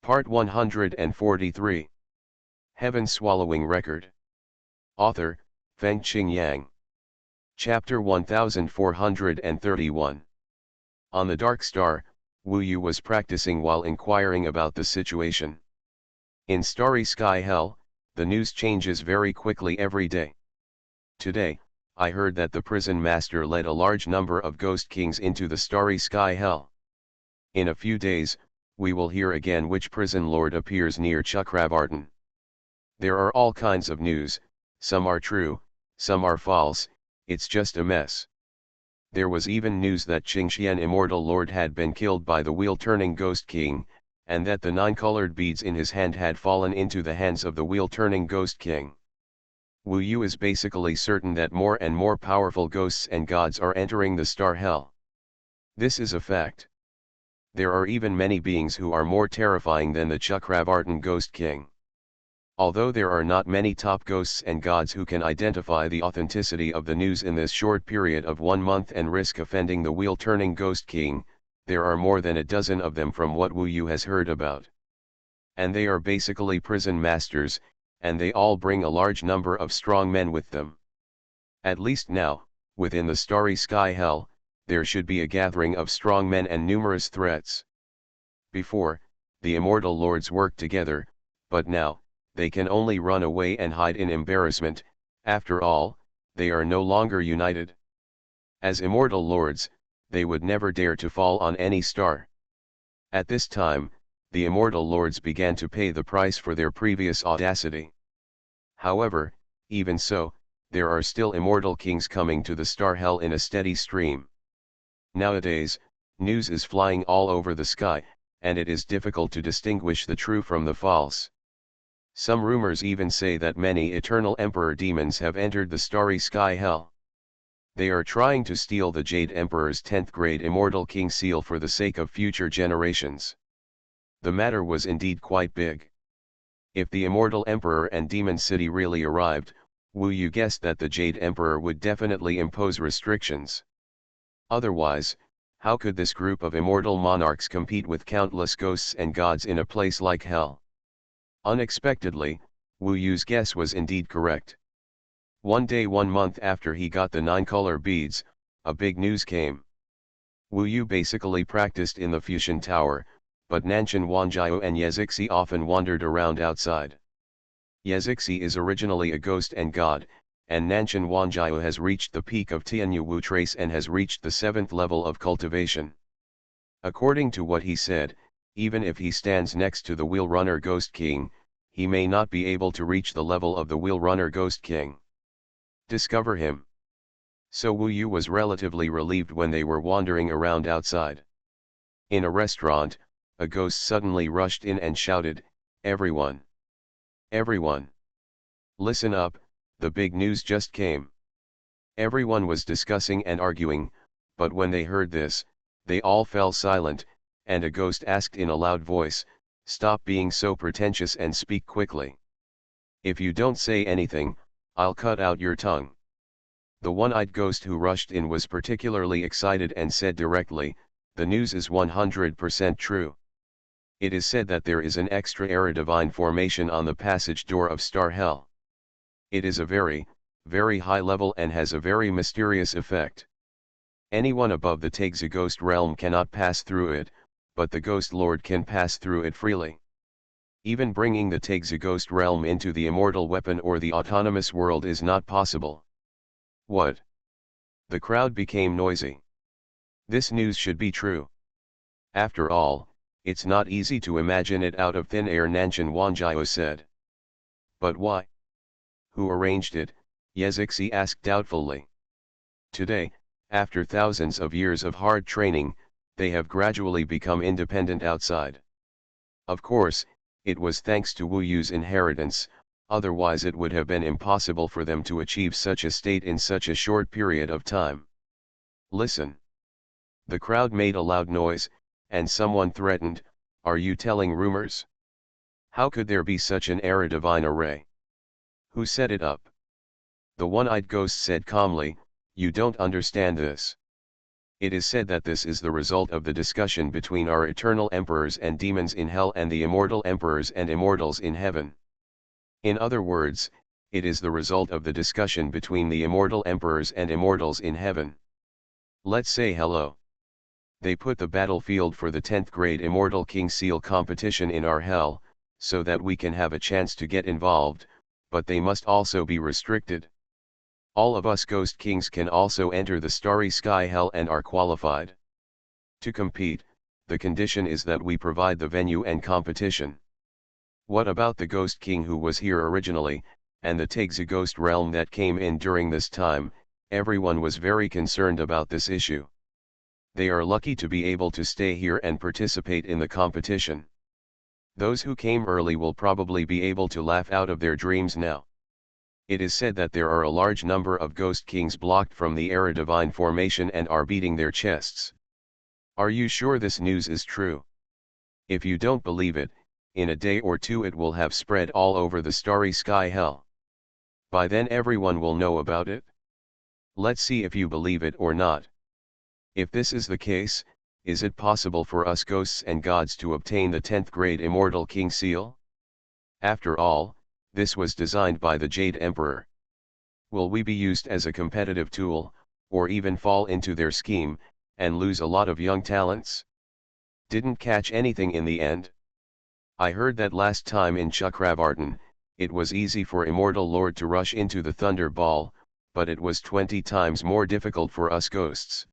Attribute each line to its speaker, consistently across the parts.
Speaker 1: Part 143. Heaven Swallowing Record. Author, Fengqing Yang. Chapter 1431. On the Dark Star, Wu Yu was practicing while inquiring about the situation. In Starry Sky Hell, the news changes very quickly every day. Today, I heard that the prison master led a large number of ghost kings into the Starry Sky Hell. In a few days, we will hear again which prison lord appears near Chakravartin. There are all kinds of news, some are true, some are false, it's just a mess. There was even news that Qingxian Immortal Lord had been killed by the wheel-turning Ghost King, and that the 9 colored beads in his hand had fallen into the hands of the wheel-turning Ghost King. Wu Yu is basically certain that more and more powerful ghosts and gods are entering the Star Hell. This is a fact. There are even many beings who are more terrifying than the Chakravartin Ghost King. Although there are not many top ghosts and gods who can identify the authenticity of the news in this short period of 1 month and risk offending the wheel-turning Ghost King, there are more than a dozen of them from what Wu Yu has heard about. And they are basically prison masters, and they all bring a large number of strong men with them. At least now, within the Starry Sky Hell, there should be a gathering of strong men and numerous threats. Before, the immortal lords worked together, but now, they can only run away and hide in embarrassment. After all, they are no longer united. As immortal lords, they would never dare to fall on any star. At this time, the immortal lords began to pay the price for their previous audacity. However, even so, there are still immortal kings coming to the Star Hell in a steady stream. Nowadays, news is flying all over the sky, and it is difficult to distinguish the true from the false. Some rumors even say that many eternal emperor demons have entered the Starry Sky Hell. They are trying to steal the Jade Emperor's 10th grade Immortal King seal for the sake of future generations. The matter was indeed quite big. If the Immortal Emperor and Demon City really arrived, Wu Yu guessed that the Jade Emperor would definitely impose restrictions. Otherwise, how could this group of immortal monarchs compete with countless ghosts and gods in a place like hell? Unexpectedly, Wu Yu's guess was indeed correct. One day 1 month after he got the 9 color beads, a big news came. Wu Yu basically practiced in the Fusion Tower, but Nanshan Wanjiao and Yezixi often wandered around outside. Yezixi is originally a ghost and god, and Nanshan Wanjiao has reached the peak of Tianyu Wu Trace and has reached the 7th level of cultivation. According to what he said, even if he stands next to the Wheel Runner Ghost King, he may not be able to reach the level of the Wheel Runner Ghost King. Discover him. So Wu Yu was relatively relieved when they were wandering around outside. In a restaurant, a ghost suddenly rushed in and shouted, "Everyone! Everyone! Listen up, the big news just came." Everyone was discussing and arguing, but when they heard this, they all fell silent, and a ghost asked in a loud voice, "Stop being so pretentious and speak quickly. If you don't say anything, I'll cut out your tongue." The one-eyed ghost who rushed in was particularly excited and said directly, "The news is 100% true. It is said that there is an extra era divine formation on the passage door of Star Hell. It is a very, very high level and has a very mysterious effect. Anyone above the Taigzi ghost realm cannot pass through it, but the Ghost Lord can pass through it freely. Even bringing the Taigzi ghost realm into the immortal weapon or the autonomous world is not possible." What? The crowd became noisy. This news should be true. After all, it's not easy to imagine it out of thin air, Nanshan Wanjiao said. But why? Who arranged it? Yezixi asked doubtfully. Today, after thousands of years of hard training, they have gradually become independent outside. Of course, it was thanks to Wu Yu's inheritance, otherwise it would have been impossible for them to achieve such a state in such a short period of time. Listen. The crowd made a loud noise, and someone threatened, "Are you telling rumors? How could there be such an era divine array? Who set it up?" The one-eyed ghost said calmly, "You don't understand this. It is said that this is the result of the discussion between our eternal emperors and demons in hell and the immortal emperors and immortals in heaven. In other words, it is the result of the discussion between the immortal emperors and immortals in heaven. Let's say hello. They put the battlefield for the 10th grade Immortal King Seal competition in our hell, so that we can have a chance to get involved, but they must also be restricted. All of us Ghost Kings can also enter the Starry Sky Hell and are qualified. To compete, the condition is that we provide the venue and competition. What about the Ghost King who was here originally, and the Tegzi Ghost realm that came in during this time? Everyone was very concerned about this issue. They are lucky to be able to stay here and participate in the competition. Those who came early will probably be able to laugh out of their dreams now. It is said that there are a large number of Ghost Kings blocked from the Era Divine formation and are beating their chests. Are you sure this news is true? If you don't believe it, in a day or two it will have spread all over the Starry Sky Hell. By then everyone will know about it. Let's see if you believe it or not. If this is the case, is it possible for us ghosts and gods to obtain the 10th grade Immortal King Seal? After all, this was designed by the Jade Emperor. Will we be used as a competitive tool, or even fall into their scheme, and lose a lot of young talents? Didn't catch anything in the end. I heard that last time in Chakravartin, it was easy for Immortal Lord to rush into the Thunder Ball, but it was 20 times more difficult for us ghosts.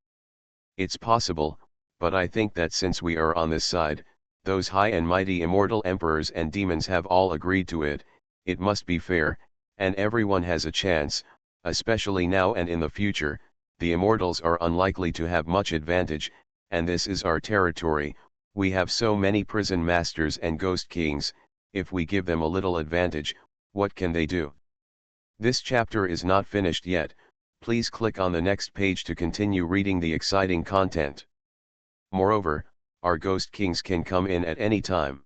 Speaker 1: It's possible, but I think that since we are on this side, those high and mighty immortal emperors and demons have all agreed to it, it must be fair, and everyone has a chance, especially now and in the future. The immortals are unlikely to have much advantage, and this is our territory. We have so many prison masters and ghost kings. If we give them a little advantage, what can they do? This chapter is not finished yet. Please click on the next page to continue reading the exciting content. Moreover, our ghost kings can come in at any time.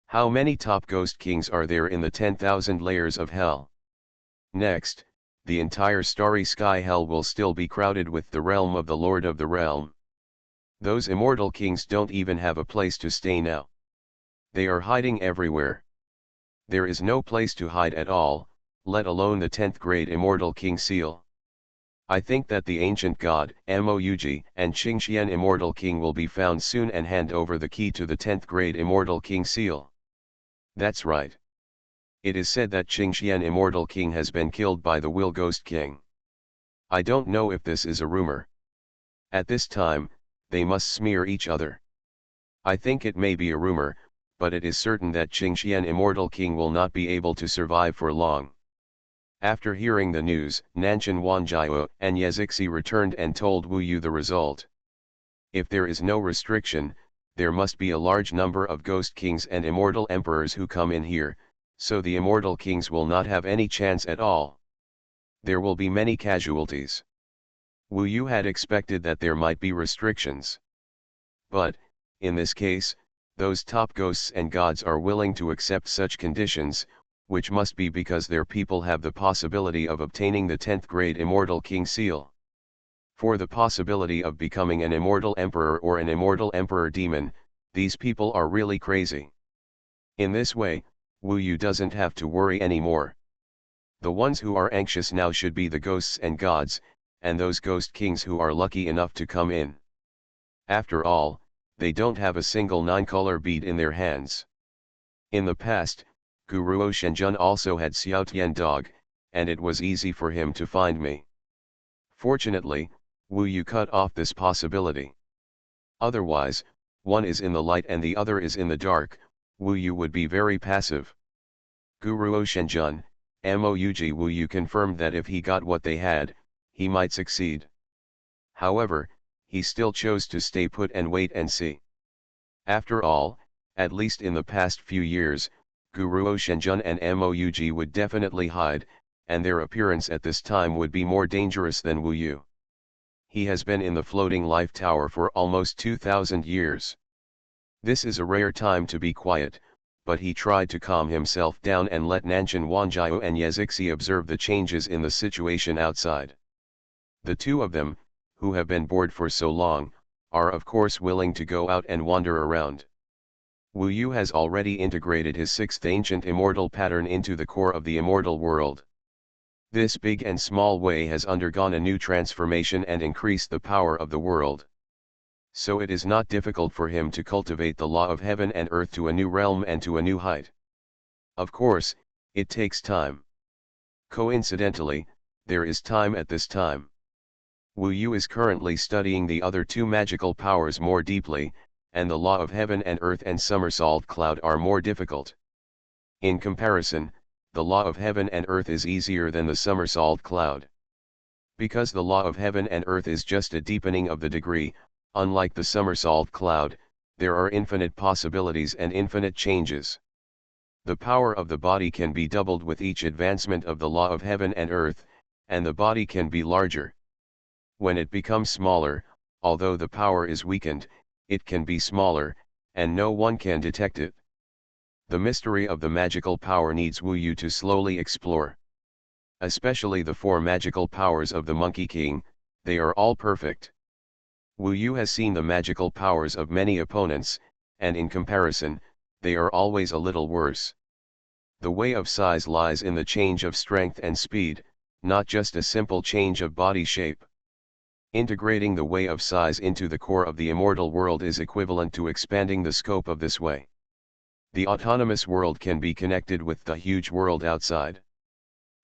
Speaker 1: How many top ghost kings are there in the 10,000 layers of hell? Next, the entire Starry Sky Hell will still be crowded with the realm of the Lord of the Realm. Those immortal kings don't even have a place to stay now. They are hiding everywhere. There is no place to hide at all, let alone the 10th grade Immortal King Seal. I think that the ancient god, Moug, and Qingxian Immortal King will be found soon and hand over the key to the 10th grade Immortal King Seal. That's right. It is said that Qingxian Immortal King has been killed by the Will Ghost King. I don't know if this is a rumor. At this time, they must smear each other. I think it may be a rumor, but it is certain that Qingxian Immortal King will not be able to survive for long. After hearing the news, Nanshan Wanjiao and Yazixi returned and told Wu Yu the result. If there is no restriction, there must be a large number of ghost kings and immortal emperors who come in here, so the immortal kings will not have any chance at all. There will be many casualties. Wu Yu had expected that there might be restrictions. But, in this case, those top ghosts and gods are willing to accept such conditions, which must be because their people have the possibility of obtaining the 10th grade Immortal King Seal. For the possibility of becoming an immortal emperor or an immortal emperor demon, these people are really crazy. In this way, Wu Yu doesn't have to worry anymore. The ones who are anxious now should be the ghosts and gods, and those ghost kings who are lucky enough to come in. After all, they don't have a single 9-color bead in their hands. In the past, Guruo Shenjun also had Xiao Tian Dog, and it was easy for him to find me. Fortunately, Wu Yu cut off this possibility. Otherwise, one is in the light and the other is in the dark, Wu Yu would be very passive. Guruo Shenjun, Moug Wu Yu confirmed that if he got what they had, he might succeed. However, he still chose to stay put and wait and see. After all, at least in the past few years, Guruo Shenjun and Moug would definitely hide, and their appearance at this time would be more dangerous than Wu Yu. He has been in the floating life tower for almost 2,000 years. This is a rare time to be quiet, but he tried to calm himself down and let Nanshan Wanjiao and Yazixi observe the changes in the situation outside. The two of them, who have been bored for so long, are of course willing to go out and wander around. Wu Yu has already integrated his sixth ancient immortal pattern into the core of the immortal world. This big and small way has undergone a new transformation and increased the power of the world. So it is not difficult for him to cultivate the law of heaven and earth to a new realm and to a new height. Of course, it takes time. Coincidentally, there is time at this time. Wu Yu is currently studying the other two magical powers more deeply, and the law of heaven and earth and somersault cloud are more difficult. In comparison, the law of heaven and earth is easier than the somersault cloud. Because the law of heaven and earth is just a deepening of the degree, unlike the somersault cloud, there are infinite possibilities and infinite changes. The power of the body can be doubled with each advancement of the law of heaven and earth, and the body can be larger. When it becomes smaller, although the power is weakened, it can be smaller, and no one can detect it. The mystery of the magical power needs Wu Yu to slowly explore. Especially the four magical powers of the Monkey King, they are all perfect. Wu Yu has seen the magical powers of many opponents, and in comparison, they are always a little worse. The way of size lies in the change of strength and speed, not just a simple change of body shape. Integrating the way of size into the core of the immortal world is equivalent to expanding the scope of this way. The autonomous world can be connected with the huge world outside.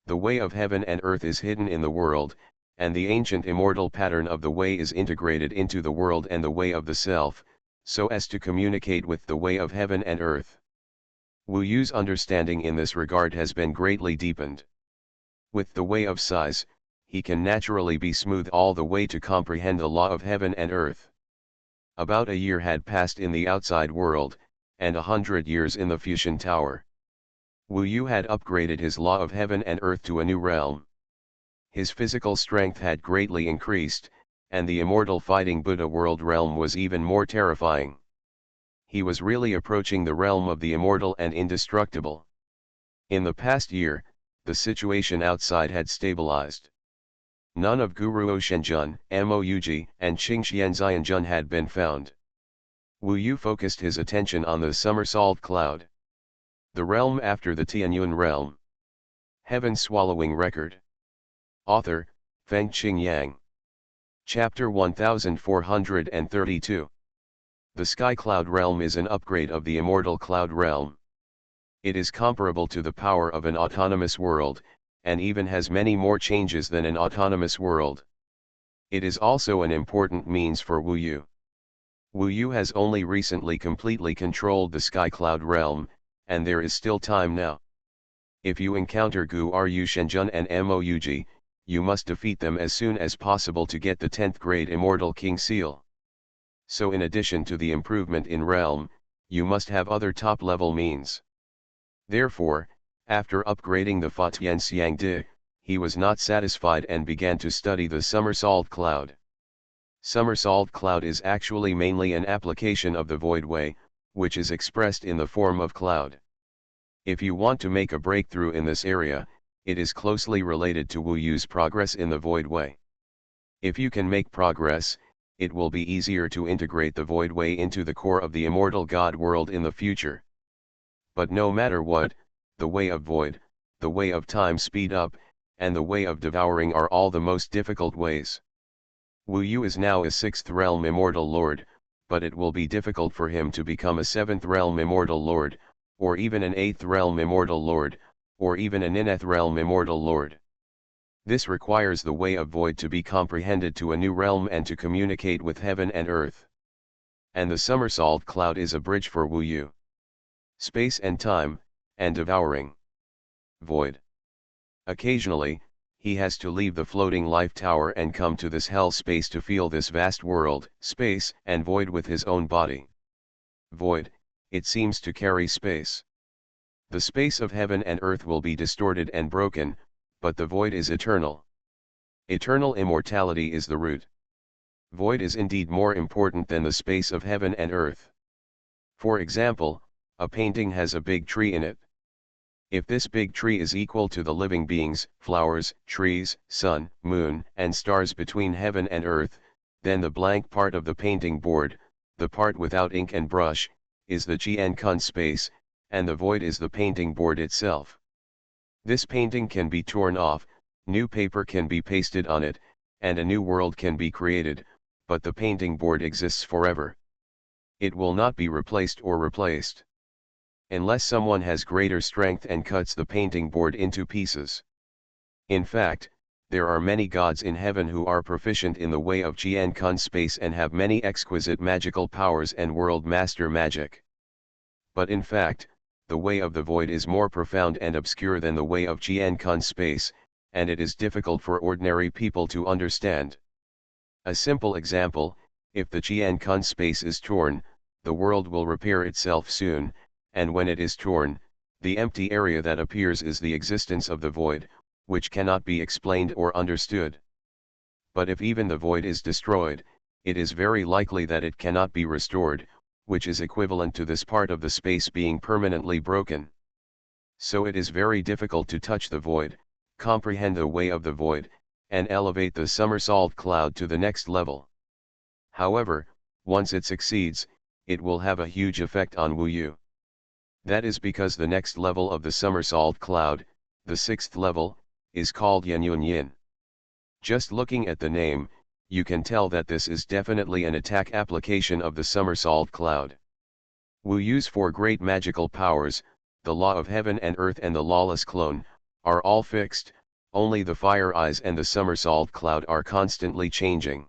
Speaker 1: The way of heaven and earth is hidden in the world, and the ancient immortal pattern of the way is integrated into the world and the way of the self, so as to communicate with the way of heaven and earth. Wu Yu's understanding in this regard has been greatly deepened. With the way of size, he can naturally be smooth all the way to comprehend the law of heaven and earth. About a year had passed in the outside world, and 100 years in the Fusion Tower. Wu Yu had upgraded his law of heaven and earth to a new realm. His physical strength had greatly increased, and the immortal fighting Buddha world realm was even more terrifying. He was really approaching the realm of the immortal and indestructible. In the past year, the situation outside had stabilized. None of Guru Oshenjun, Moug, and Qingxianzianjun had been found. Wu Yu focused his attention on the somersault cloud. The realm after the Tianyun realm. Heaven Swallowing Record. Author, Feng Qingyang. Chapter 1432. The Sky Cloud Realm is an upgrade of the Immortal Cloud Realm. It is comparable to the power of an autonomous world, and even has many more changes than an autonomous world. It is also an important means for Wu Yu. Wu Yu has only recently completely controlled the Sky Cloud Realm, and there is still time now. If you encounter Guru Shenjun and Moug, you must defeat them as soon as possible to get the 10th grade Immortal King Seal. So in addition to the improvement in realm, you must have other top-level means. Therefore, after upgrading the Fa Tian Xiang Di, he was not satisfied and began to study the somersault cloud. Somersault cloud is actually mainly an application of the void way, which is expressed in the form of cloud. If you want to make a breakthrough in this area, it is closely related to Wu Yu's progress in the void way. If you can make progress, it will be easier to integrate the void way into the core of the immortal God world in the future. But no matter what, the way of void, the way of time speed up, and the way of devouring are all the most difficult ways. Wu Yu is now a 6th realm immortal lord, but it will be difficult for him to become a 7th realm immortal lord, or even an 8th realm immortal lord, or even a 9th realm immortal lord. This requires the way of void to be comprehended to a new realm and to communicate with heaven and earth. And the somersault cloud is a bridge for Wu Yu. Space and time, and devouring. Void. Occasionally, he has to leave the floating life tower and come to this hell space to feel this vast world, space, and void with his own body. Void, it seems to carry space. The space of heaven and earth will be distorted and broken, but the void is eternal. Eternal immortality is the root. Void is indeed more important than the space of heaven and earth. For example, a painting has a big tree in it. If this big tree is equal to the living beings, flowers, trees, sun, moon, and stars between heaven and earth, Then the blank part of the painting board, the part without ink and brush, is the Jian Kun space, and the void is the painting board itself. This painting can be torn off, new paper can be pasted on it, and a new world can be created, but the painting board exists forever. It will not be replaced or replaced. Unless someone has greater strength and cuts the painting board into pieces. In fact, there are many gods in heaven who are proficient in the way of Jian Kun space and have many exquisite magical powers and world master magic. But in fact, the way of the void is more profound and obscure than the way of Jian Kun space, and it is difficult for ordinary people to understand. A simple example, if the Jian Kun space is torn, the world will repair itself soon, and when it is torn, the empty area that appears is the existence of the void, which cannot be explained or understood. But if even the void is destroyed, it is very likely that it cannot be restored, which is equivalent to this part of the space being permanently broken. So it is very difficult to touch the void, comprehend the way of the void, and elevate the somersault cloud to the next level. However, once it succeeds, it will have a huge effect on Wu Yu. That is because the next level of the somersault cloud, the sixth level, is called Yangyun. Just looking at the name, you can tell that this is definitely an attack application of the somersault cloud. Wu Yu's four great magical powers, the law of heaven and earth and the lawless clone, are all fixed, only the fire eyes and the somersault cloud are constantly changing.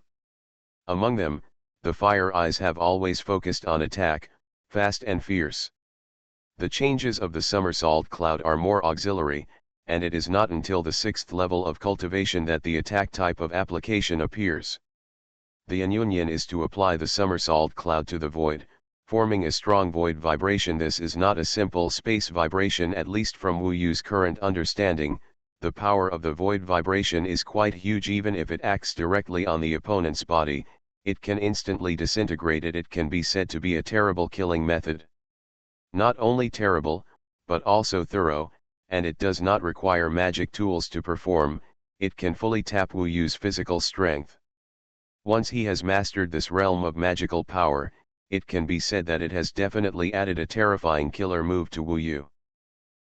Speaker 1: Among them, the fire eyes have always focused on attack, fast and fierce. The changes of the somersault cloud are more auxiliary, and it is not until the sixth level of cultivation that the attack type of application appears. The Yangyun is to apply the somersault cloud to the void, forming a strong void vibration. This is not a simple space vibration, at least from Wu Yu's current understanding. The power of the void vibration is quite huge. Even if it acts directly on the opponent's body, it can instantly disintegrate it. It can be said to be a terrible killing method. Not only terrible, but also thorough, and it does not require magic tools to perform. It can fully tap Wu Yu's physical strength. Once he has mastered this realm of magical power, it can be said that it has definitely added a terrifying killer move to Wu Yu.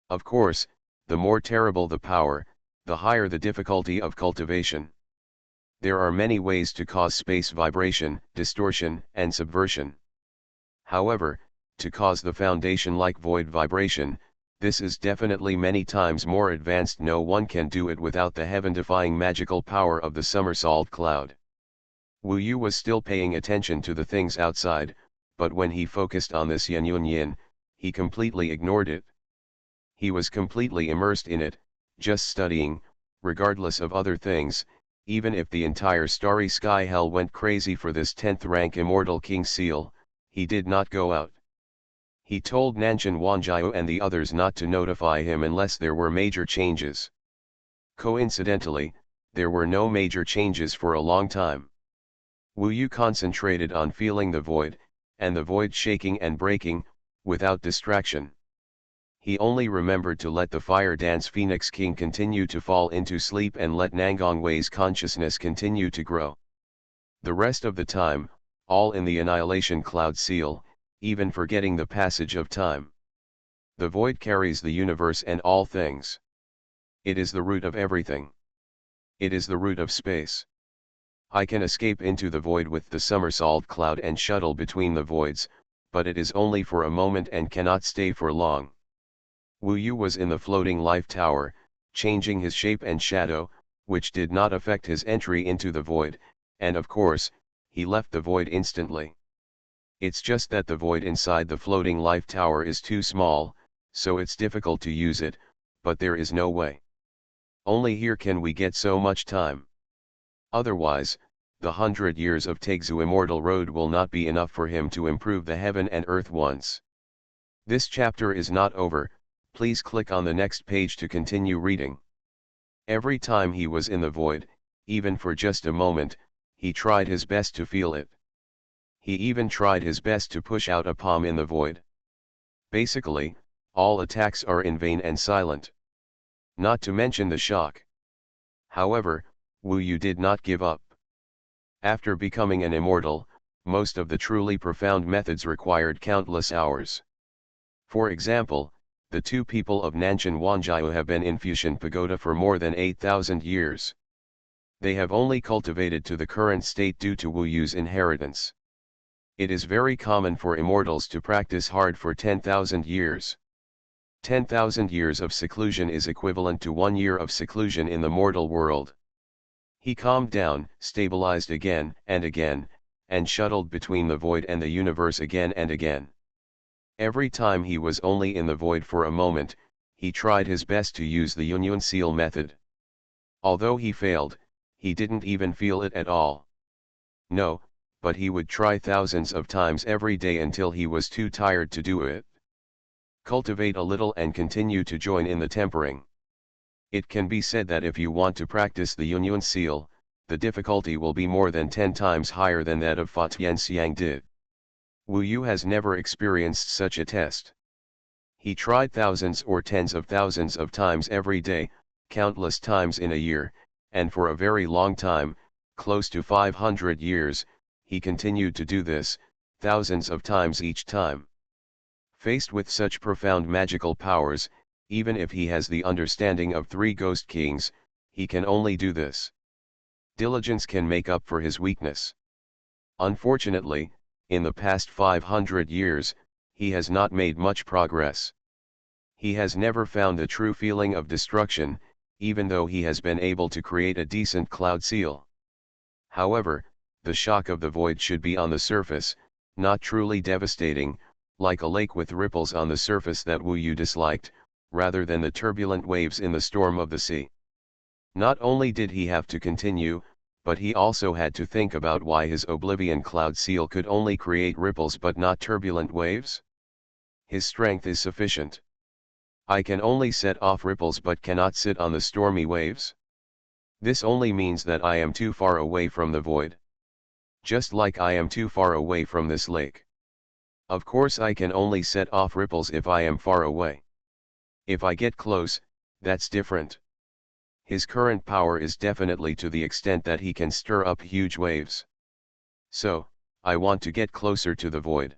Speaker 1: Of course, the more terrible the power, the higher the difficulty of cultivation. There are many ways to cause space vibration, distortion, and subversion. However, to cause the foundation-like void vibration, this is definitely many times more advanced. No one can do it without the heaven-defying magical power of the somersault cloud. Wu Yu was still paying attention to the things outside, but when he focused on this Yangyun, he completely ignored it. He was completely immersed in it, just studying, regardless of other things. Even if the entire starry sky hell went crazy for this 10th rank immortal king seal, he did not go out. He told Nanshan Wanjiao and the others not to notify him unless there were major changes. Coincidentally, there were no major changes for a long time. Wu Yu concentrated on feeling the void, and the void shaking and breaking, without distraction. He only remembered to let the fire dance Phoenix King continue to fall into sleep and let Nangongwei's consciousness continue to grow. The rest of the time, all in the annihilation cloud seal, even forgetting the passage of time. The void carries the universe and all things. It is the root of everything. It is the root of space. I can escape into the void with the somersault cloud and shuttle between the voids, but it is only for a moment and cannot stay for long. Wu Yu was in the floating life tower, changing his shape and shadow, which did not affect his entry into the void, and of course, he left the void instantly. It's just that the void inside the floating life tower is too small, so it's difficult to use it, but there is no way. Only here can we get so much time. Otherwise, the 100 years of Tegzu Immortal Road will not be enough for him to improve the heaven and earth once. This chapter is not over. Please click on the next page to continue reading. Every time he was in the void, even for just a moment, he tried his best to feel it. He even tried his best to push out a palm in the void. Basically, all attacks are in vain and silent. Not to mention the shock. However, Wu Yu did not give up. After becoming an immortal, most of the truly profound methods required countless hours. For example, the two people of Nanshan Wanjiao have been in Fuxian Pagoda for more than 8,000 years. They have only cultivated to the current state due to Wu Yu's inheritance. It is very common for immortals to practice hard for 10,000 years. 10,000 years of seclusion is equivalent to 1 year of seclusion in the mortal world. He calmed down, stabilized again and again, and shuttled between the void and the universe again and again. Every time he was only in the void for a moment, he tried his best to use the Xuanhuan seal method. Although he failed, he didn't even feel it at all. No, but he would try thousands of times every day until he was too tired to do it. Cultivate a little and continue to join in the tempering. It can be said that if you want to practice the Xuanhuan seal, the difficulty will be more than 10 times higher than that of Fa Tianxiang did. Wu Yu has never experienced such a test. He tried thousands or tens of thousands of times every day, countless times in a year, and for a very long time, close to 500 years, he continued to do this, thousands of times each time. Faced with such profound magical powers, even if he has the understanding of 3 ghost kings, he can only do this. Diligence can make up for his weakness. Unfortunately, in the past 500 years, he has not made much progress. He has never found the true feeling of destruction, even though he has been able to create a decent cloud seal. However, the shock of the void should be on the surface, not truly devastating, like a lake with ripples on the surface that Wu Yu disliked, rather than the turbulent waves in the storm of the sea. Not only did he have to continue, but he also had to think about why his Oblivion Cloud Seal could only create ripples but not turbulent waves. His strength is sufficient. I can only set off ripples but cannot sit on the stormy waves. This only means that I am too far away from the void. Just like I am too far away from this lake. Of course I can only set off ripples if I am far away. If I get close, that's different. His current power is definitely to the extent that he can stir up huge waves. So, I want to get closer to the void.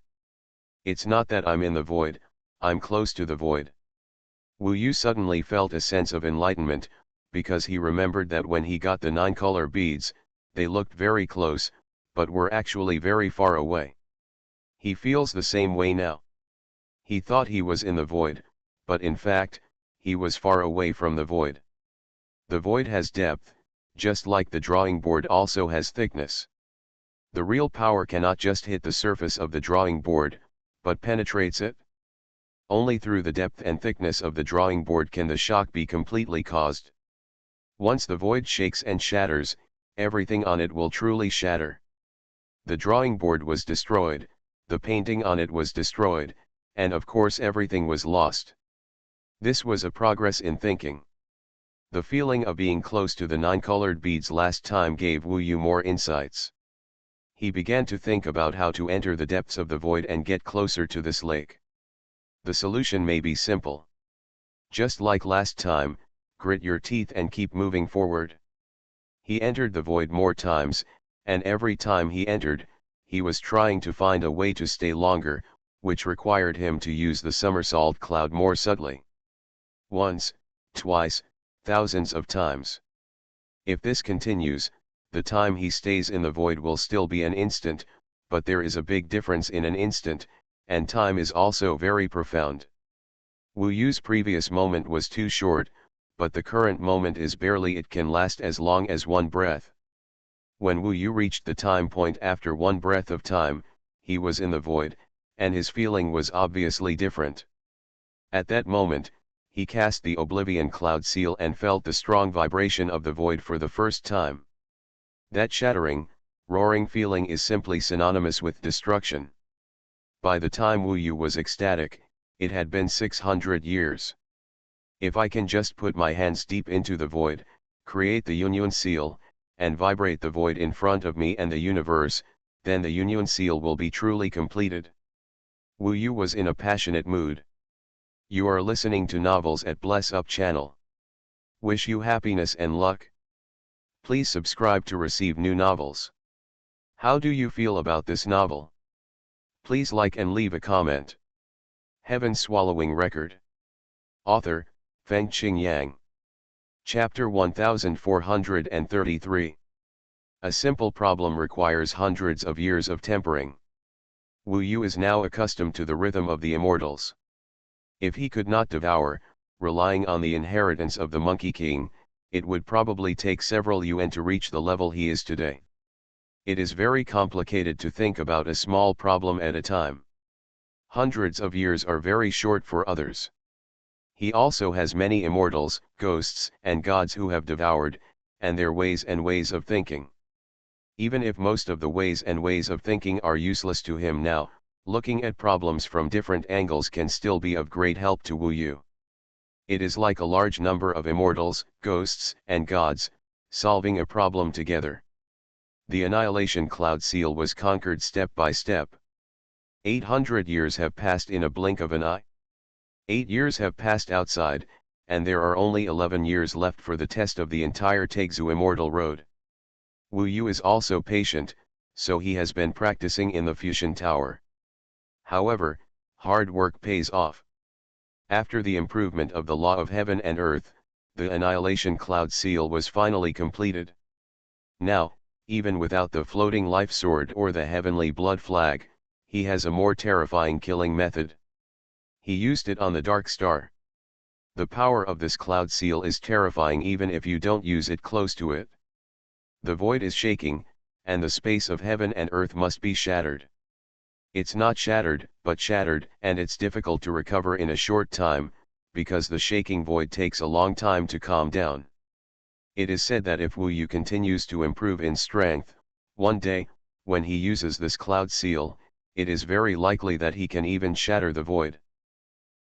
Speaker 1: It's not that I'm in the void, I'm close to the void. Wu Yu suddenly felt a sense of enlightenment, because he remembered that when he got the 9 color beads, they looked very close, but were actually very far away. He feels the same way now. He thought he was in the void, but in fact, he was far away from the void. The void has depth, just like the drawing board also has thickness. The real power cannot just hit the surface of the drawing board, but penetrates it. Only through the depth and thickness of the drawing board can the shock be completely caused. Once the void shakes and shatters, everything on it will truly shatter. The drawing board was destroyed, the painting on it was destroyed, and of course everything was lost. This was a progress in thinking. The feeling of being close to the 9 colored beads last time gave Wu Yu more insights. He began to think about how to enter the depths of the void and get closer to this lake. The solution may be simple. Just like last time, grit your teeth and keep moving forward. He entered the void more times, and every time he entered, he was trying to find a way to stay longer, which required him to use the somersault cloud more subtly. Once, twice, thousands of times. If this continues, the time he stays in the void will still be an instant, but there is a big difference in an instant, and time is also very profound. Wu Yu's previous moment was too short, but the current moment is barely it can last as long as 1 breath. When Wu Yu reached the time point after 1 breath of time, he was in the void, and his feeling was obviously different. At that moment, he cast the Oblivion Cloud Seal and felt the strong vibration of the void for the first time. That shattering, roaring feeling is simply synonymous with destruction. By the time Wu Yu was ecstatic, it had been 600 years. If I can just put my hands deep into the void, create the Xuanhuan seal, and vibrate the void in front of me and the universe, then the Xuanhuan seal will be truly completed. Wu Yu was in a passionate mood. You are listening to Novels at Bless Up channel. Wish you happiness and luck. Please subscribe to receive new novels. How do you feel about this novel? Please like and leave a comment. Heaven Swallowing Record. Author, Fengqing Yang. Chapter 1433. A simple problem requires hundreds of years of tempering. Wu Yu is now accustomed to the rhythm of the Immortals. If he could not devour, relying on the inheritance of the Monkey King, it would probably take several yuan to reach the level he is today. It is very complicated to think about a small problem at a time. Hundreds of years are very short for others. He also has many immortals, ghosts, and gods who have devoured, and their ways of thinking. Even if most of the ways of thinking are useless to him now, looking at problems from different angles can still be of great help to Wu Yu. It is like a large number of immortals, ghosts, and gods, solving a problem together. The annihilation cloud seal was conquered step by step. 800 years have passed in a blink of an eye. 8 years have passed outside, and there are only 11 years left for the test of the entire Taixu Immortal Road. Wu Yu is also patient, so he has been practicing in the Fusion Tower. However, hard work pays off. After the improvement of the law of heaven and earth, the annihilation cloud seal was finally completed. Now, even without the floating life sword or the heavenly blood flag, he has a more terrifying killing method. He used it on the Dark Star. The power of this cloud seal is terrifying even if you don't use it close to it. The void is shaking, and the space of heaven and earth must be shattered. It's not shattered, but shattered, and it's difficult to recover in a short time, because the shaking void takes a long time to calm down. It is said that if Wu Yu continues to improve in strength, one day, when he uses this cloud seal, it is very likely that he can even shatter the void.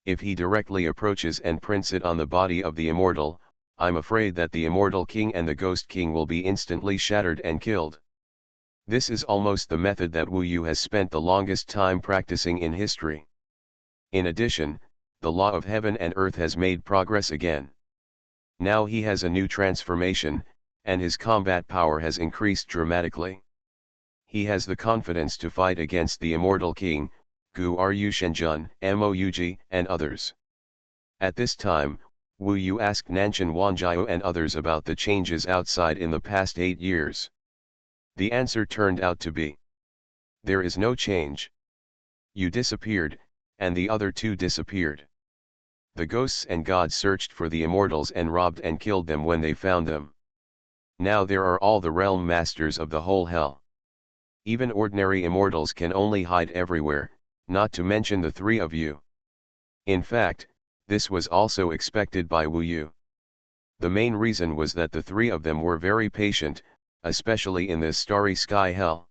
Speaker 1: If he directly approaches and prints it on the body of the immortal, I'm afraid that the Immortal King and the Ghost King will be instantly shattered and killed. This is almost the method that Wu Yu has spent the longest time practicing in history. In addition, the law of heaven and earth has made progress again. Now he has a new transformation, and his combat power has increased dramatically. He has the confidence to fight against the Immortal King, Gu Ryu Shenjun, Moug, and others. At this time, Wu Yu asked Nanshan Wanjiao and others about the changes outside in the past 8 years. The answer turned out to be: there is no change. You disappeared, and the other two disappeared. The ghosts and gods searched for the immortals and robbed and killed them when they found them. Now there are all the realm masters of the whole hell. Even ordinary immortals can only hide everywhere, not to mention the three of you. In fact, this was also expected by Wu Yu. The main reason was that the three of them were very patient, especially in this starry sky hell.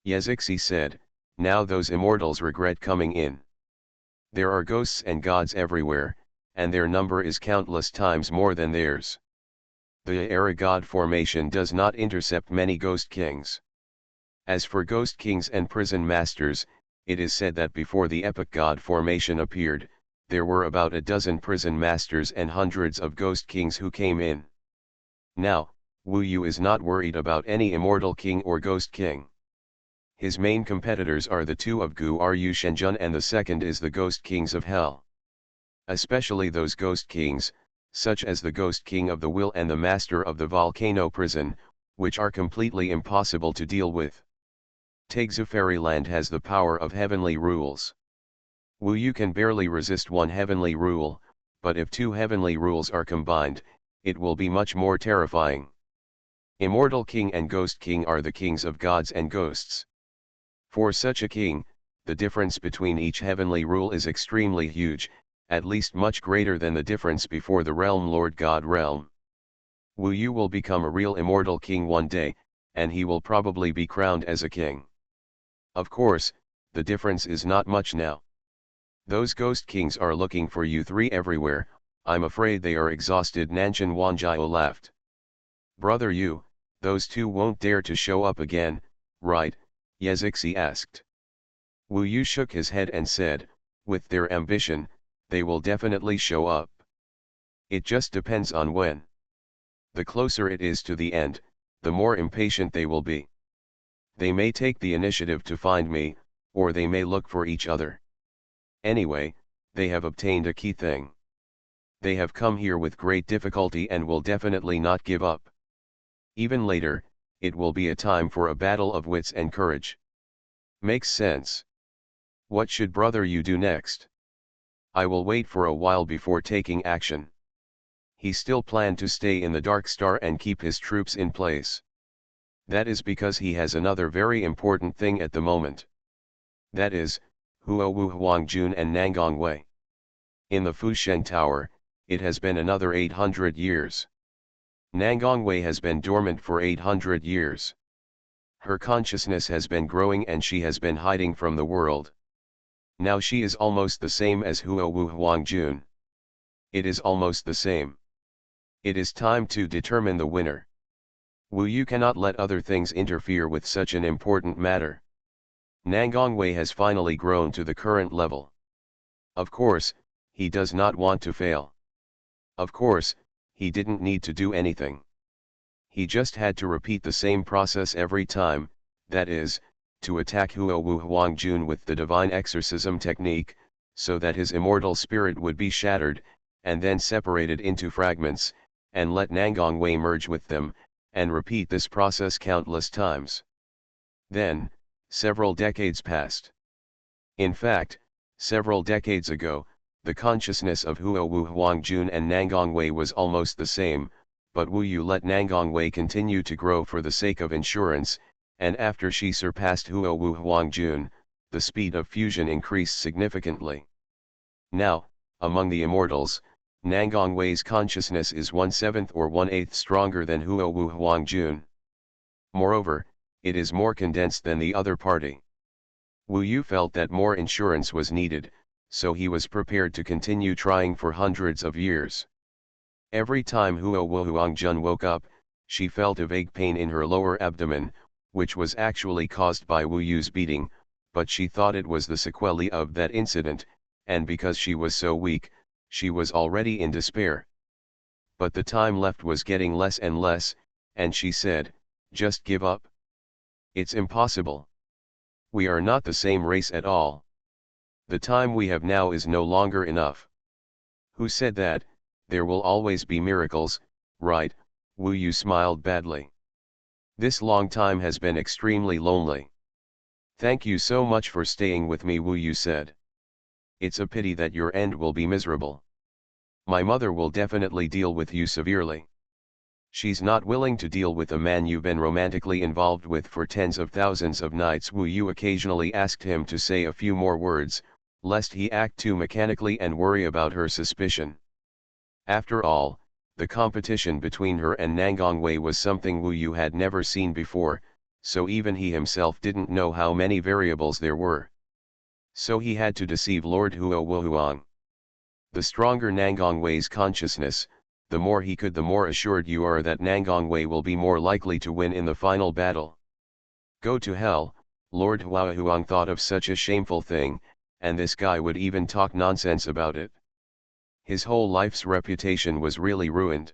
Speaker 1: Yezixi said, now those immortals regret coming in. There are ghosts and gods everywhere, and their number is countless times more than theirs. The Era God formation does not intercept many ghost kings. As for ghost kings and prison masters, it is said that before the epic God formation appeared, there were about a dozen prison masters and hundreds of ghost kings who came in. Now, Wu Yu is not worried about any immortal king or ghost king. His main competitors are the two of Gu Ryu Shenjun, and the second is the ghost kings of hell. Especially those ghost kings, such as the ghost king of the will and the master of the volcano prison, which are completely impossible to deal with. Taixu Fairyland has the power of heavenly rules. Wu Yu can barely resist one heavenly rule, but if two heavenly rules are combined, it will be much more terrifying. Immortal King and Ghost King are the kings of gods and ghosts. For such a king, the difference between each heavenly rule is extremely huge, at least much greater than the difference before the realm Lord God realm. Wu Yu will become a real immortal king one day, and he will probably be crowned as a king. Of course, the difference is not much now. Those ghost kings are looking for you three everywhere. I'm afraid they are exhausted. Nanshan Wanjiao laughed. Brother Yu, those two won't dare to show up again, right? Yezixi asked. Wu Yu shook his head and said, with their ambition, they will definitely show up. It just depends on when. The closer it is to the end, the more impatient they will be. They may take the initiative to find me, or they may look for each other. Anyway, they have obtained a key thing. They have come here with great difficulty and will definitely not give up. Even later, it will be a time for a battle of wits and courage. Makes sense. What should brother you do next? I will wait for a while before taking action. He still planned to stay in the Dark Star and keep his troops in place. That is because he has another very important thing at the moment. That is, Huo Wu Huangjun and Nangong Wei. In the Fushen Tower, it has been another 800 years. Nangong Wei has been dormant for 800 years. Her consciousness has been growing and she has been hiding from the world. Now she is almost the same as Huo Wu Huangjun. It is almost the same. It is time to determine the winner. Wu Yu cannot let other things interfere with such an important matter. Nangong Wei has finally grown to the current level. Of course, he does not want to fail. Of course, he didn't need to do anything. He just had to repeat the same process every time, that is, to attack Huo Wu Huangjun with the divine exorcism technique, so that his immortal spirit would be shattered, and then separated into fragments, and let Nangong Wei merge with them, and repeat this process countless times. Then, several decades passed. In fact, several decades ago, the consciousness of Huo Wu Huangjun and Nangong Wei was almost the same, but Wu Yu let Nangong Wei continue to grow for the sake of insurance, and after she surpassed Huo Wu Huangjun, the speed of fusion increased significantly. Now, among the immortals, Nangong Wei's consciousness is 1/7 or 1/8 stronger than Huo Wu Huangjun. Moreover, it is more condensed than the other party. Wu Yu felt that more insurance was needed, so he was prepared to continue trying for hundreds of years. Every time Huo Wu Huangjun woke up, she felt a vague pain in her lower abdomen, which was actually caused by Wu Yu's beating, but she thought it was the sequelae of that incident, and because she was so weak, she was already in despair. But the time left was getting less and less, and she said, "Just give up. It's impossible. We are not the same race at all. The time we have now is no longer enough." Who said that? There will always be miracles, right? Wu Yu smiled badly. This long time has been extremely lonely. Thank you so much for staying with me, Wu Yu said. It's a pity that your end will be miserable. My mother will definitely deal with you severely. She's not willing to deal with a man you've been romantically involved with for tens of thousands of nights. Wu Yu occasionally asked him to say a few more words, lest he act too mechanically and worry about her suspicion. After all, the competition between her and Nangong Wei was something Wu Yu had never seen before, so even he himself didn't know how many variables there were. So he had to deceive Lord Huo Wu Huang. The stronger Nangong Wei's consciousness, the more he could, the more assured you are that Nangong Wei will be more likely to win in the final battle. Go to hell, Lord Huo Huang thought of such a shameful thing, and this guy would even talk nonsense about it. His whole life's reputation was really ruined.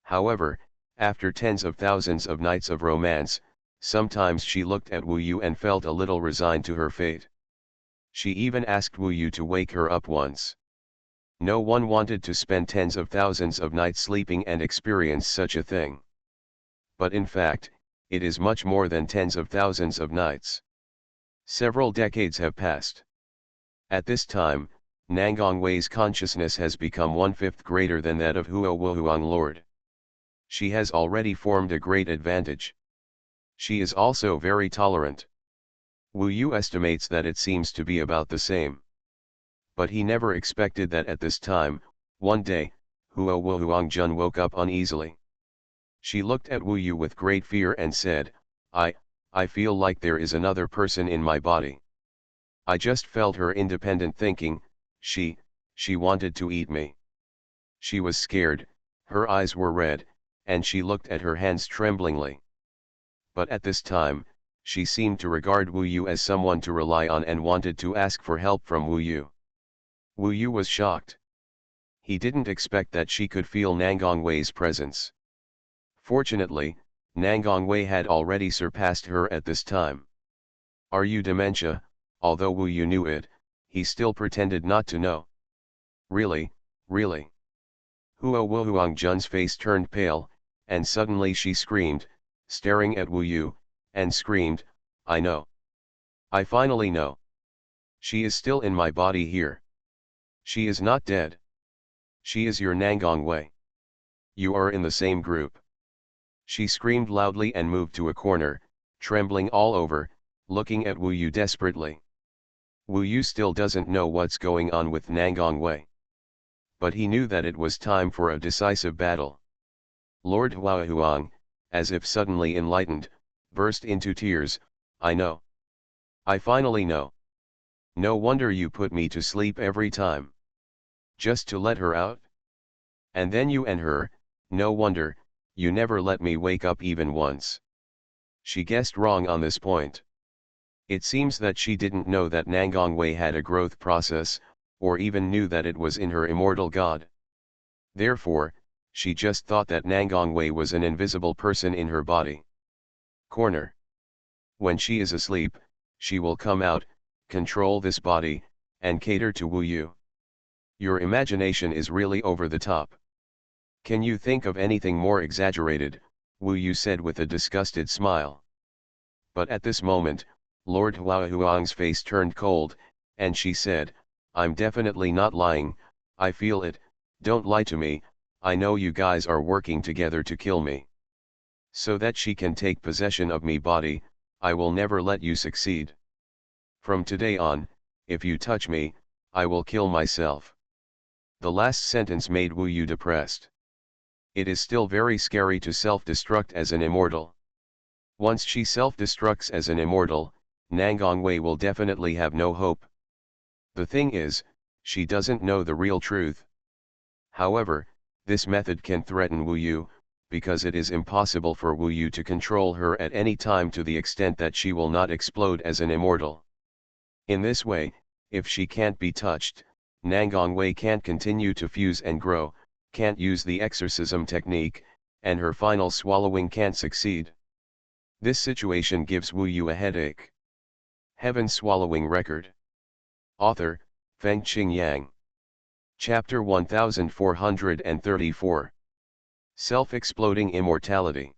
Speaker 1: However, after tens of thousands of nights of romance, sometimes she looked at Wu Yu and felt a little resigned to her fate. She even asked Wu Yu to wake her up once. No one wanted to spend tens of thousands of nights sleeping and experience such a thing. But in fact, it is much more than tens of thousands of nights. Several decades have passed. At this time, Nangong Wei's consciousness has become 1/5 greater than that of Huo Wu Huang Lord. She has already formed a great advantage. She is also very tolerant. Wu Yu estimates that it seems to be about the same. But he never expected that at this time, one day, Huo Wu Huangjun woke up uneasily. She looked at Wu Yu with great fear and said, I feel like there is another person in my body. I just felt her independent thinking, she wanted to eat me. She was scared, her eyes were red, and she looked at her hands tremblingly. But at this time, she seemed to regard Wu Yu as someone to rely on and wanted to ask for help from Wu Yu. Wu Yu was shocked. He didn't expect that she could feel Nangong Wei's presence. Fortunately, Nangongwei had already surpassed her at this time. Are you dementia? Although Wu Yu knew it, he still pretended not to know. Really, really. Huo Wuhuang Jun's face turned pale, and suddenly she screamed, staring at Wu Yu, and screamed, I know. I finally know. She is still in my body here. She is not dead. She is your Nangongwei. You are in the same group. She screamed loudly and moved to a corner, trembling all over, looking at Wu Yu desperately. Wu Yu still doesn't know what's going on with Nangongwei. But he knew that it was time for a decisive battle. Lord Huahuang, as if suddenly enlightened, burst into tears. I know. I finally know. No wonder you put me to sleep every time. Just to let her out? And then you and her, no wonder, you never let me wake up even once. She guessed wrong on this point. It seems that she didn't know that Nangongwei had a growth process, or even knew that it was in her immortal god. Therefore, she just thought that Nangongwei was an invisible person in her body. Corner. When she is asleep, she will come out, control this body, and cater to Wu Yu. Your imagination is really over the top. Can you think of anything more exaggerated? Wu Yu said with a disgusted smile. But at this moment, Lord Huahuang's face turned cold, and she said, I'm definitely not lying, I feel it, don't lie to me, I know you guys are working together to kill me. So that she can take possession of me body, I will never let you succeed. From today on, if you touch me, I will kill myself. The last sentence made Wu Yu depressed. It is still very scary to self-destruct as an immortal. Once she self-destructs as an immortal, Nangongwei will definitely have no hope. The thing is, she doesn't know the real truth. However, this method can threaten Wu Yu, because it is impossible for Wu Yu to control her at any time to the extent that she will not explode as an immortal. In this way, if she can't be touched, Nangongwei can't continue to fuse and grow, can't use the exorcism technique, and her final swallowing can't succeed. This situation gives Wu Yu a headache. Heaven Swallowing Record. Author, Fengqing Yang. Chapter 1434. Self-exploding immortality.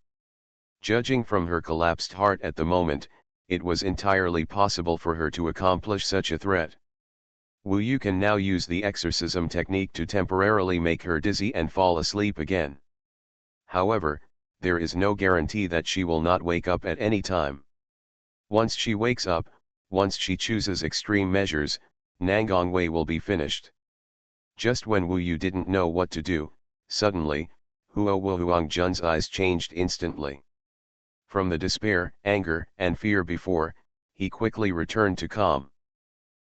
Speaker 1: Judging from her collapsed heart at the moment, it was entirely possible for her to accomplish such a threat. Wu Yu can now use the exorcism technique to temporarily make her dizzy and fall asleep again. However, there is no guarantee that she will not wake up at any time. Once she wakes up, once she chooses extreme measures, Nangongwei will be finished. Just when Wu Yu didn't know what to do, suddenly, Huo Wuhuang Jun's eyes changed instantly. From the despair, anger, and fear before, he quickly returned to calm.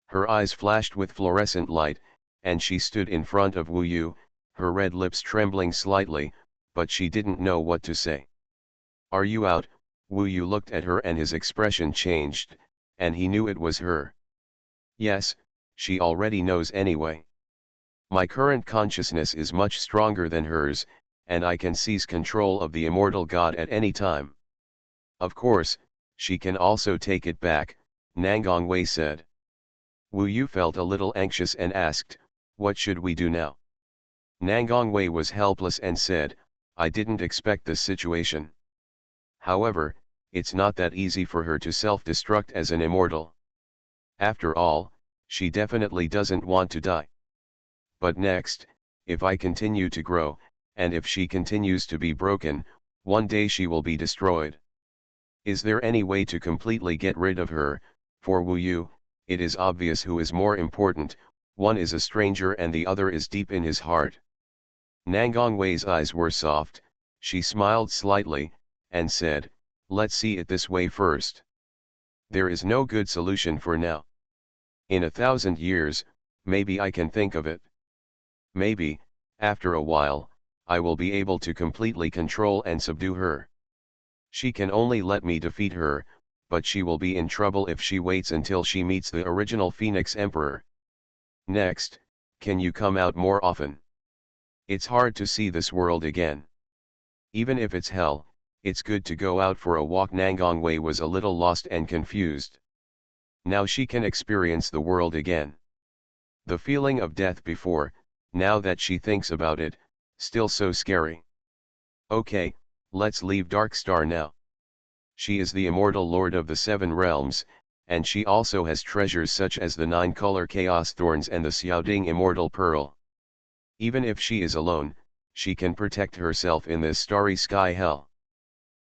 Speaker 1: Her eyes flashed with fluorescent light, and she stood in front of Wu Yu, her red lips trembling slightly, but she didn't know what to say. Are you out? Wu Yu looked at her and his expression changed, and he knew it was her. Yes, she already knows anyway. My current consciousness is much stronger than hers, and I can seize control of the immortal god at any time. Of course, she can also take it back, Nangongwei said. Wu Yu felt a little anxious and asked, what should we do now? Nangongwei was helpless and said, I didn't expect this situation. However, it's not that easy for her to self-destruct as an immortal. After all, she definitely doesn't want to die. But next, if I continue to grow, and if she continues to be broken, one day she will be destroyed. Is there any way to completely get rid of her? For Wu Yu, it is obvious who is more important, one is a stranger and the other is deep in his heart. Nangongwei's eyes were soft, she smiled slightly, and said, let's see it this way first. There is no good solution for now. In 1,000 years, maybe I can think of it. Maybe, after a while, I will be able to completely control and subdue her. She can only let me defeat her, but she will be in trouble if she waits until she meets the original Phoenix Emperor. Next, can you come out more often? It's hard to see this world again. Even if it's hell, It's good to go out for a walk. Nangang Wei was a little lost and confused. Now she can experience the world again. The feeling of death before, now that she thinks about it, still so scary. Okay, let's leave Dark Star now. She is the immortal lord of the 7 realms, and she also has treasures such as the 9-color chaos thorns and the Xiaoding immortal pearl. Even if she is alone, she can protect herself in this starry sky hell.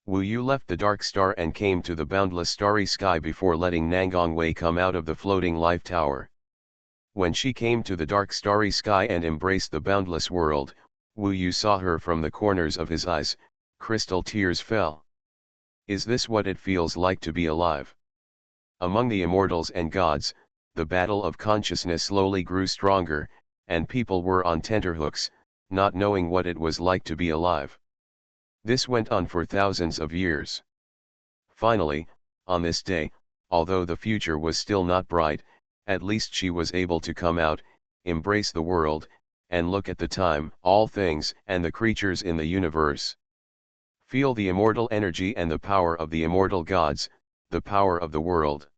Speaker 1: Wu Yu left the Dark Star and came to the boundless starry sky before letting Nangang Wei come out of the floating life tower. When she came to the dark starry sky and embraced the boundless world, Wu Yu saw her from the corners of his eyes. Crystal tears fell. Is this what it feels like to be alive? Among the immortals and gods, the battle of consciousness slowly grew stronger, and people were on tenterhooks, not knowing what it was like to be alive. This went on for thousands of years. Finally, on this day, although the future was still not bright, at least she was able to come out, embrace the world, and look at the time, all things, and the creatures in the universe. Feel the immortal energy and the power of the immortal gods, the power of the world.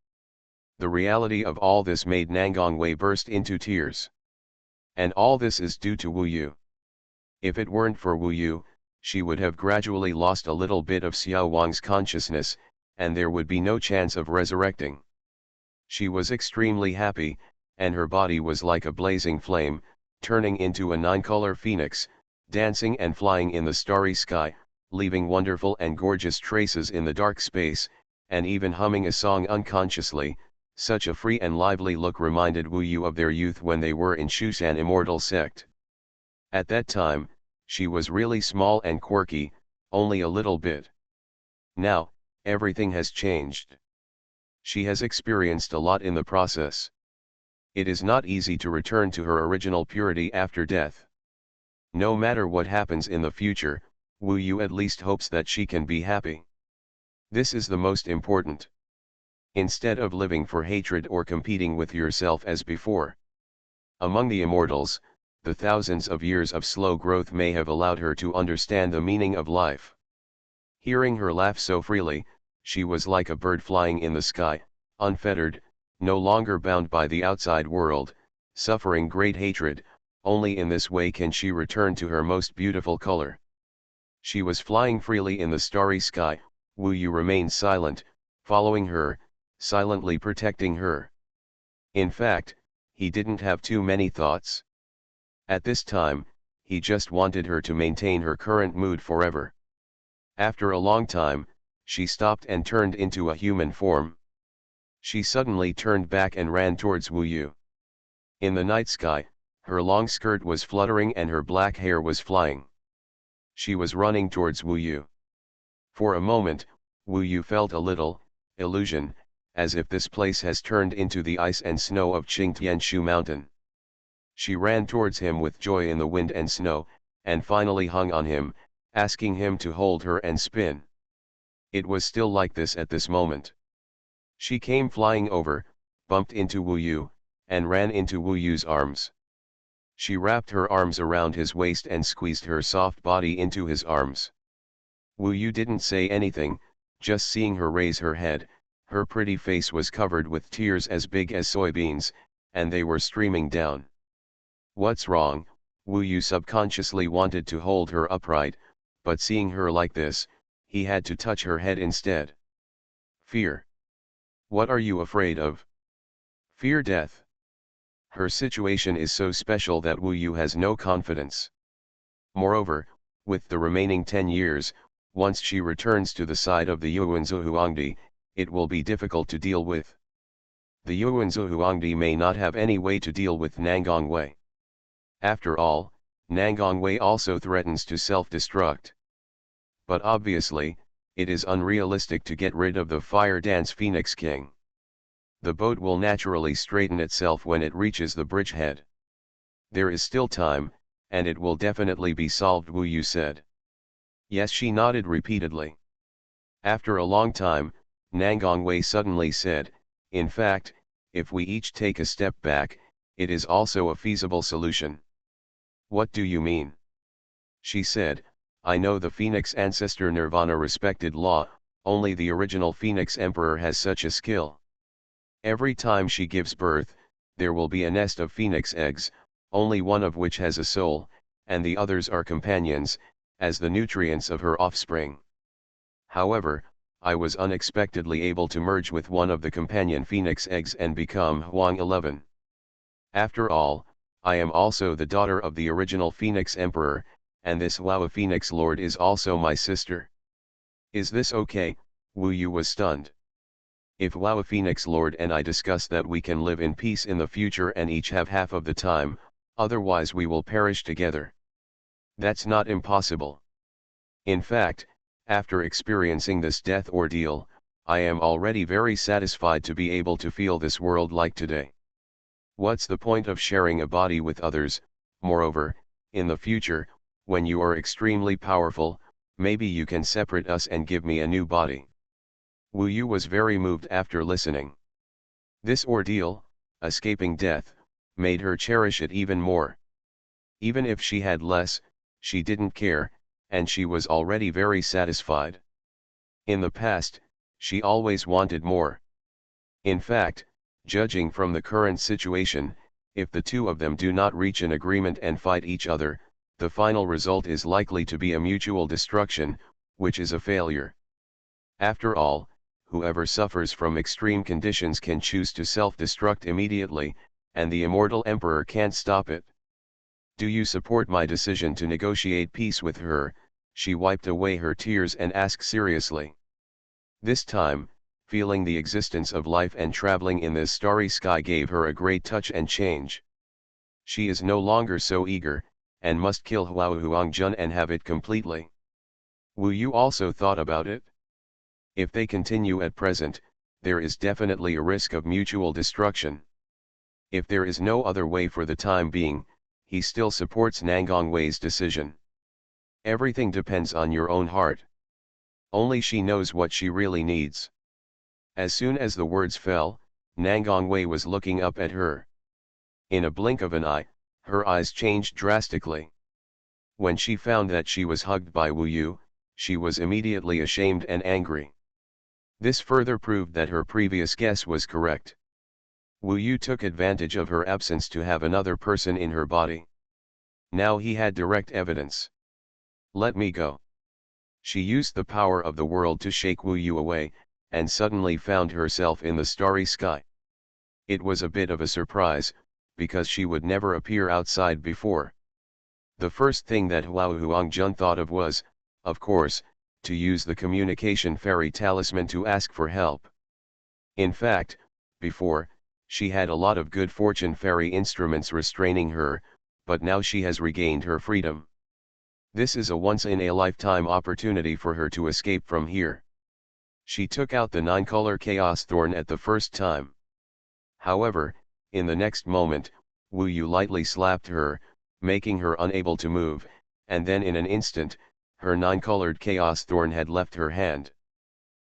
Speaker 1: The reality of all this made Nangang Wei burst into tears. And all this is due to Wu Yu. If it weren't for Wu Yu, she would have gradually lost a little bit of Xiaowang's consciousness, and there would be no chance of resurrecting. She was extremely happy, and her body was like a blazing flame, turning into a 9-color phoenix, dancing and flying in the starry sky, leaving wonderful and gorgeous traces in the dark space, and even humming a song unconsciously. Such a free and lively look reminded Wu Yu of their youth when they were in Shushan Immortal sect. At that time, she was really small and quirky, only a little bit. Now, everything has changed. She has experienced a lot in the process. It is not easy to return to her original purity after death. No matter what happens in the future, Wu Yu at least hopes that she can be happy. This is the most important. Instead of living for hatred or competing with yourself as before. Among the immortals, the thousands of years of slow growth may have allowed her to understand the meaning of life. Hearing her laugh so freely, she was like a bird flying in the sky, unfettered, no longer bound by the outside world, suffering great hatred. Only in this way can she return to her most beautiful color. She was flying freely in the starry sky. Wu Yu remained silent, following her, silently protecting her. In fact, he didn't have too many thoughts. At this time, he just wanted her to maintain her current mood forever. After a long time, she stopped and turned into a human form. She suddenly turned back and ran towards Wu Yu. In the night sky, her long skirt was fluttering and her black hair was flying. She was running towards Wu Yu. For a moment, Wu Yu felt a little illusion, as if this place has turned into the ice and snow of Qingtianshu Mountain. She ran towards him with joy in the wind and snow, and finally hung on him, asking him to hold her and spin. It was still like this at this moment. She came flying over, bumped into Wu Yu, and ran into Wu Yu's arms. She wrapped her arms around his waist and squeezed her soft body into his arms. Wu Yu didn't say anything, just seeing her raise her head. Her pretty face was covered with tears as big as soybeans, and they were streaming down. What's wrong? Wu Yu subconsciously wanted to hold her upright, but seeing her like this, he had to touch her head instead. Fear. What are you afraid of? Fear death. Her situation is so special that Wu Yu has no confidence. Moreover, with the remaining 10 years, once she returns to the side of the Yuanzi Huangdi, it will be difficult to deal with. The Yuanzi Huangdi may not have any way to deal with Nangang Wei. After all, Nangang Wei also threatens to self-destruct. But obviously, it is unrealistic to get rid of the Fire Dance Phoenix King. The boat will naturally straighten itself when it reaches the bridgehead. There is still time, and it will definitely be solved, Wu Yu said. Yes, she nodded repeatedly. After a long time, Nangang Wei suddenly said, in fact, if we each take a step back, it is also a feasible solution. What do you mean? She said, I know the Phoenix Ancestor Nirvana respected law, only the original Phoenix Emperor has such a skill. Every time she gives birth, there will be a nest of phoenix eggs, only one of which has a soul, and the others are companions, as the nutrients of her offspring. However, I was unexpectedly able to merge with one of the companion phoenix eggs and become Huang 11. After all, I am also the daughter of the original Phoenix Emperor, and this Hua Phoenix Lord is also my sister. Is this okay? Wu Yu was stunned. If Hua Phoenix Lord and I discuss that we can live in peace in the future and each have half of the time, otherwise we will perish together. That's not impossible. In fact, after experiencing this death ordeal, I am already very satisfied to be able to feel this world like today. What's the point of sharing a body with others? Moreover, in the future, when you are extremely powerful, maybe you can separate us and give me a new body. Wu Yu was very moved after listening. This ordeal, escaping death, made her cherish it even more. Even if she had less, she didn't care, and she was already very satisfied. In the past, she always wanted more. In fact, judging from the current situation, if the two of them do not reach an agreement and fight each other, the final result is likely to be a mutual destruction, which is a failure. After all, whoever suffers from extreme conditions can choose to self-destruct immediately, and the immortal emperor can't stop it. Do you support my decision to negotiate peace with her? She wiped away her tears and asked seriously. This time, feeling the existence of life and traveling in this starry sky gave her a great touch and change. She is no longer so eager, and must kill Hua Huangjun and have it completely. Wu Yu also thought about it. If they continue at present, there is definitely a risk of mutual destruction. If there is no other way for the time being, he still supports Nangang Wei's decision. Everything depends on your own heart. Only she knows what she really needs. As soon as the words fell, Nangang Wei was looking up at her. In a blink of an eye, her eyes changed drastically. When she found that she was hugged by Wu Yu, she was immediately ashamed and angry. This further proved that her previous guess was correct. Wu Yu took advantage of her absence to have another person in her body. Now he had direct evidence. Let me go. She used the power of the world to shake Wu Yu away, and suddenly found herself in the starry sky. It was a bit of a surprise, because she would never appear outside before. The first thing that Hua Huangjun thought of course, to use the communication fairy talisman to ask for help. In fact, before, she had a lot of good fortune fairy instruments restraining her, but now she has regained her freedom. This is a once-in-a-lifetime opportunity for her to escape from here. She took out the 9-color Chaos Thorn at the first time. However, in the next moment, Wu Yu lightly slapped her, making her unable to move, and then in an instant, her 9-colored Chaos Thorn had left her hand.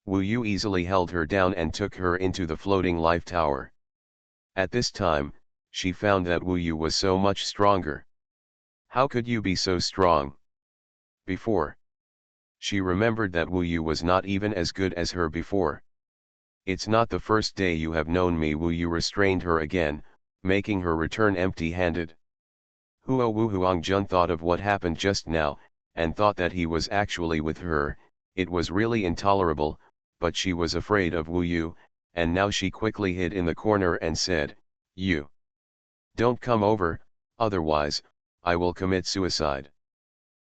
Speaker 1: Wu Yu easily held her down and took her into the floating life tower. At this time, she found that Wu Yu was so much stronger. How could you be so strong? Before. She remembered that Wu Yu was not even as good as her before. It's not the first day you have known me. Wu Yu restrained her again, making her return empty-handed. Hua Wu Huangjun thought of what happened just now, and thought that he was actually with her. It was really intolerable, but she was afraid of Wu Yu, and now she quickly hid in the corner and said, "You don't come over, otherwise, I will commit suicide.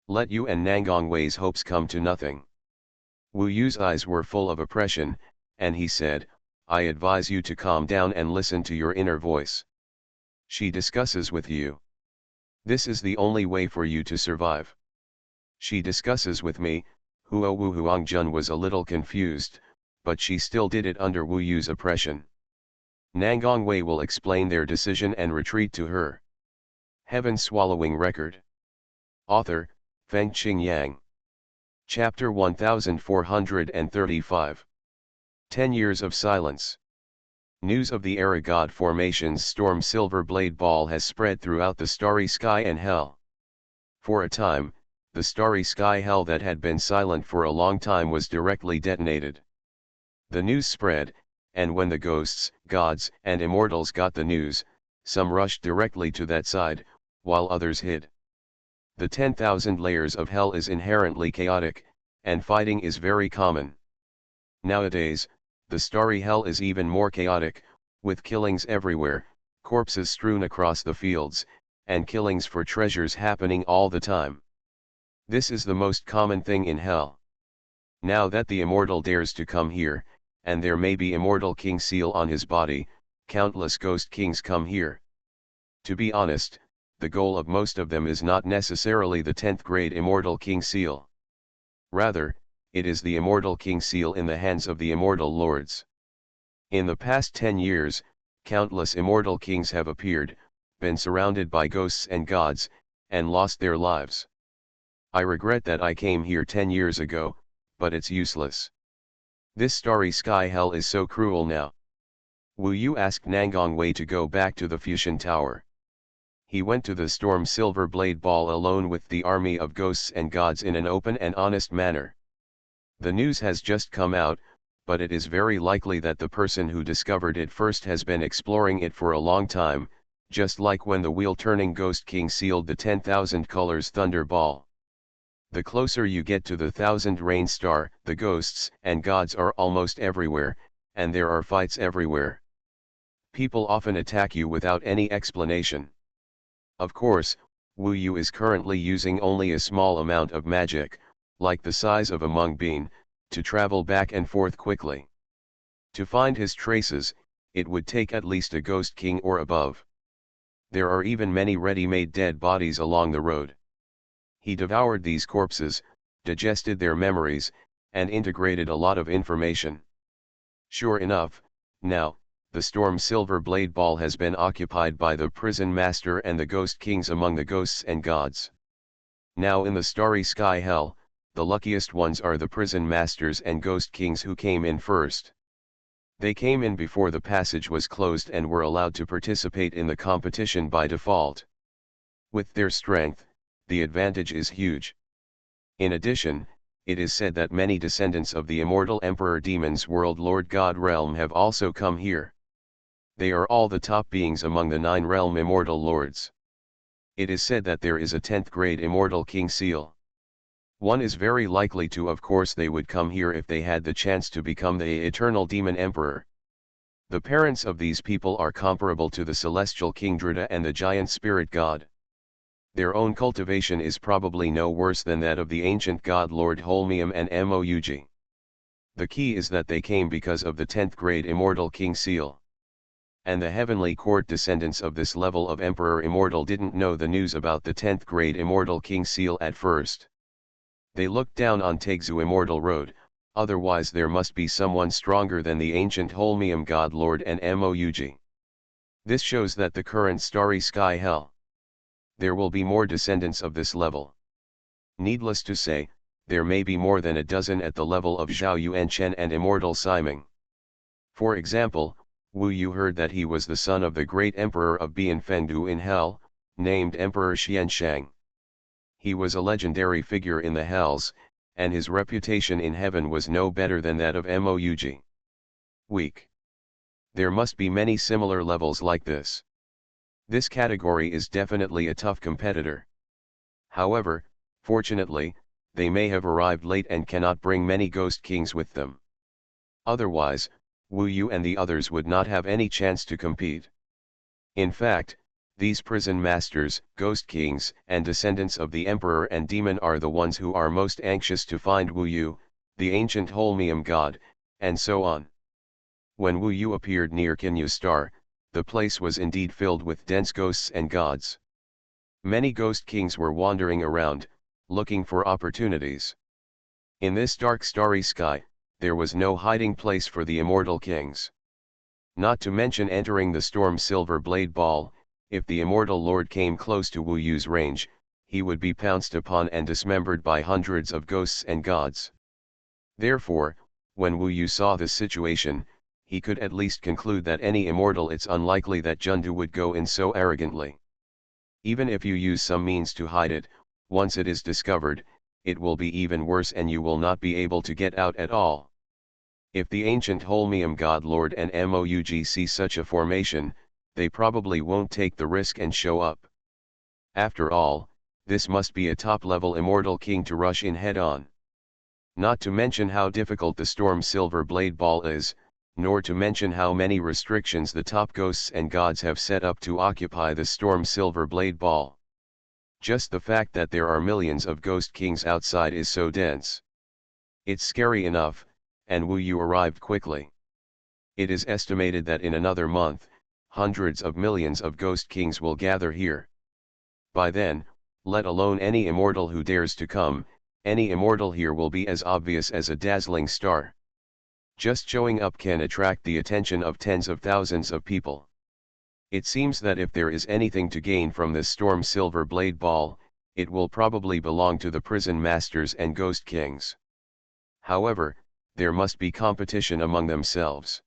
Speaker 1: Let you and Nangang Wei's hopes come to nothing." Wu Yu's eyes were full of oppression, and he said, "I advise you to calm down and listen to your inner voice. She discusses with you. This is the only way for you to survive." She discusses with me. Hua Wu Huangjun was a little confused, but she still did it under Wu Yu's oppression. Nangang Wei will explain their decision and retreat to her. Heaven Swallowing Record. Author, Feng Qing Yang. Chapter 1435. 10 Years of Silence. News of the Era God Formation's storm silver blade ball has spread throughout the starry sky and hell. For a time, the starry sky hell that had been silent for a long time was directly detonated. The news spread, and when the ghosts, gods, and immortals got the news, some rushed directly to that side, while others hid. The 10,000 layers of hell is inherently chaotic, and fighting is very common. Nowadays, the starry hell is even more chaotic, with killings everywhere, corpses strewn across the fields, and killings for treasures happening all the time. This is the most common thing in hell. Now that the immortal dares to come here, and there may be immortal king seal on his body, countless ghost kings come here. To be honest, the goal of most of them is not necessarily the 10th grade immortal king seal. Rather, it is the immortal king seal in the hands of the immortal lords. In the past 10 years, countless immortal kings have appeared, been surrounded by ghosts and gods, and lost their lives. I regret that I came here 10 years ago, but it's useless. This starry sky hell is so cruel now. Wu Yu asked Nangong Wei to go back to the Fusion Tower. He went to the Storm Silver Blade Ball alone with the army of ghosts and gods in an open and honest manner. The news has just come out, but it is very likely that the person who discovered it first has been exploring it for a long time, just like when the wheel-turning Ghost King sealed the 10,000 colors Thunder Ball. The closer you get to the 1000 Rain Star, the ghosts and gods are almost everywhere, and there are fights everywhere. People often attack you without any explanation. Of course, Wu Yu is currently using only a small amount of magic, like the size of a mung bean, to travel back and forth quickly. To find his traces, it would take at least a ghost king or above. There are even many ready-made dead bodies along the road. He devoured these corpses, digested their memories, and integrated a lot of information. Sure enough, now, the Storm Silver Blade Ball has been occupied by the Prison Master and the Ghost Kings among the ghosts and gods. Now in the Starry Sky Hell, the luckiest ones are the Prison Masters and Ghost Kings who came in first. They came in before the passage was closed and were allowed to participate in the competition by default. With their strength, the advantage is huge. In addition, it is said that many descendants of the immortal Emperor Demon's World Lord God realm have also come here. They are all the top beings among the 9 realm immortal lords. It is said that there is a 10th grade immortal king seal. One is very likely to, of course they would come here if they had the chance to become the eternal demon emperor. The parents of these people are comparable to the celestial king Druta and the giant spirit god. Their own cultivation is probably no worse than that of the ancient god Lord Holmium and Moug. The key is that they came because of the 10th grade immortal king seal. And the heavenly court descendants of this level of Emperor Immortal didn't know the news about the 10th grade Immortal King seal at first. They looked down on Tegzu Immortal Road, otherwise there must be someone stronger than the ancient Holmium God Lord and Moug. This shows that the current Starry Sky Hell. There will be more descendants of this level. Needless to say, there may be more than a dozen at the level of Zhao Yuanchen and Immortal Siming. For example, Wu Yu heard that he was the son of the great emperor of Bianfengdu in Hell, named Emperor Xianshang. He was a legendary figure in the Hells, and his reputation in heaven was no better than that of Moug. Weak. There must be many similar levels like this. This category is definitely a tough competitor. However, fortunately, they may have arrived late and cannot bring many ghost kings with them. Otherwise, Wu Yu and the others would not have any chance to compete. In fact, these prison masters, ghost kings, and descendants of the emperor and demon are the ones who are most anxious to find Wu Yu, the ancient Holmium god, and so on. When Wu Yu appeared near Kinyu Star, the place was indeed filled with dense ghosts and gods. Many ghost kings were wandering around, looking for opportunities. In this dark starry sky, there was no hiding place for the immortal kings. Not to mention entering the Storm Silver Blade Ball, if the immortal lord came close to Wu Yu's range, he would be pounced upon and dismembered by hundreds of ghosts and gods. Therefore, when Wu Yu saw this situation, he could at least conclude that any immortal it's unlikely that Jundu would go in so arrogantly. Even if you use some means to hide it, once it is discovered, it will be even worse and you will not be able to get out at all. If the ancient Holmium God Lord and Moug see such a formation, they probably won't take the risk and show up. After all, this must be a top-level immortal king to rush in head-on. Not to mention how difficult the Storm Silver Blade Ball is, nor to mention how many restrictions the top ghosts and gods have set up to occupy the Storm Silver Blade Ball. Just the fact that there are millions of ghost kings outside is so dense. It's scary enough, and Wu Yu arrived quickly. It is estimated that in another month, hundreds of millions of ghost kings will gather here. By then, let alone any immortal who dares to come, any immortal here will be as obvious as a dazzling star. Just showing up can attract the attention of tens of thousands of people. It seems that if there is anything to gain from this Storm Silver Blade Ball, it will probably belong to the prison masters and ghost kings. However, there must be competition among themselves.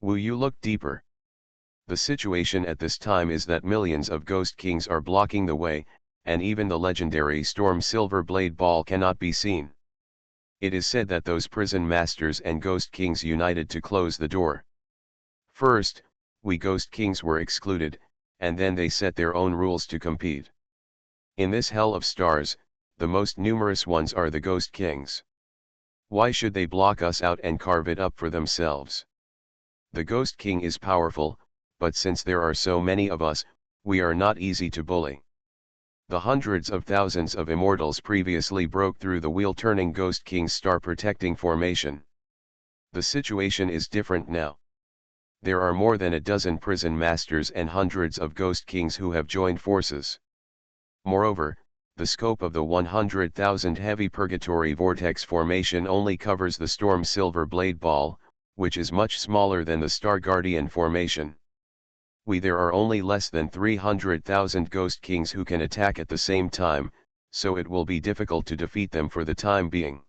Speaker 1: Wu Yu looked deeper. The situation at this time is that millions of ghost kings are blocking the way, and even the legendary Storm Silver Blade Ball cannot be seen. It is said that those prison masters and ghost kings united to close the door. First, we ghost kings were excluded, and then they set their own rules to compete. In this hell of stars, the most numerous ones are the ghost kings. Why should they block us out and carve it up for themselves? The ghost king is powerful, but since there are so many of us, we are not easy to bully. The hundreds of thousands of immortals previously broke through the wheel-turning Ghost King's star-protecting formation. The situation is different now. There are more than a dozen prison masters and hundreds of Ghost Kings who have joined forces. Moreover, the scope of the 100,000 heavy purgatory vortex formation only covers the Storm Silver Blade Ball, which is much smaller than the Star Guardian formation. There are only less than 300,000 Ghost Kings who can attack at the same time, so it will be difficult to defeat them for the time being.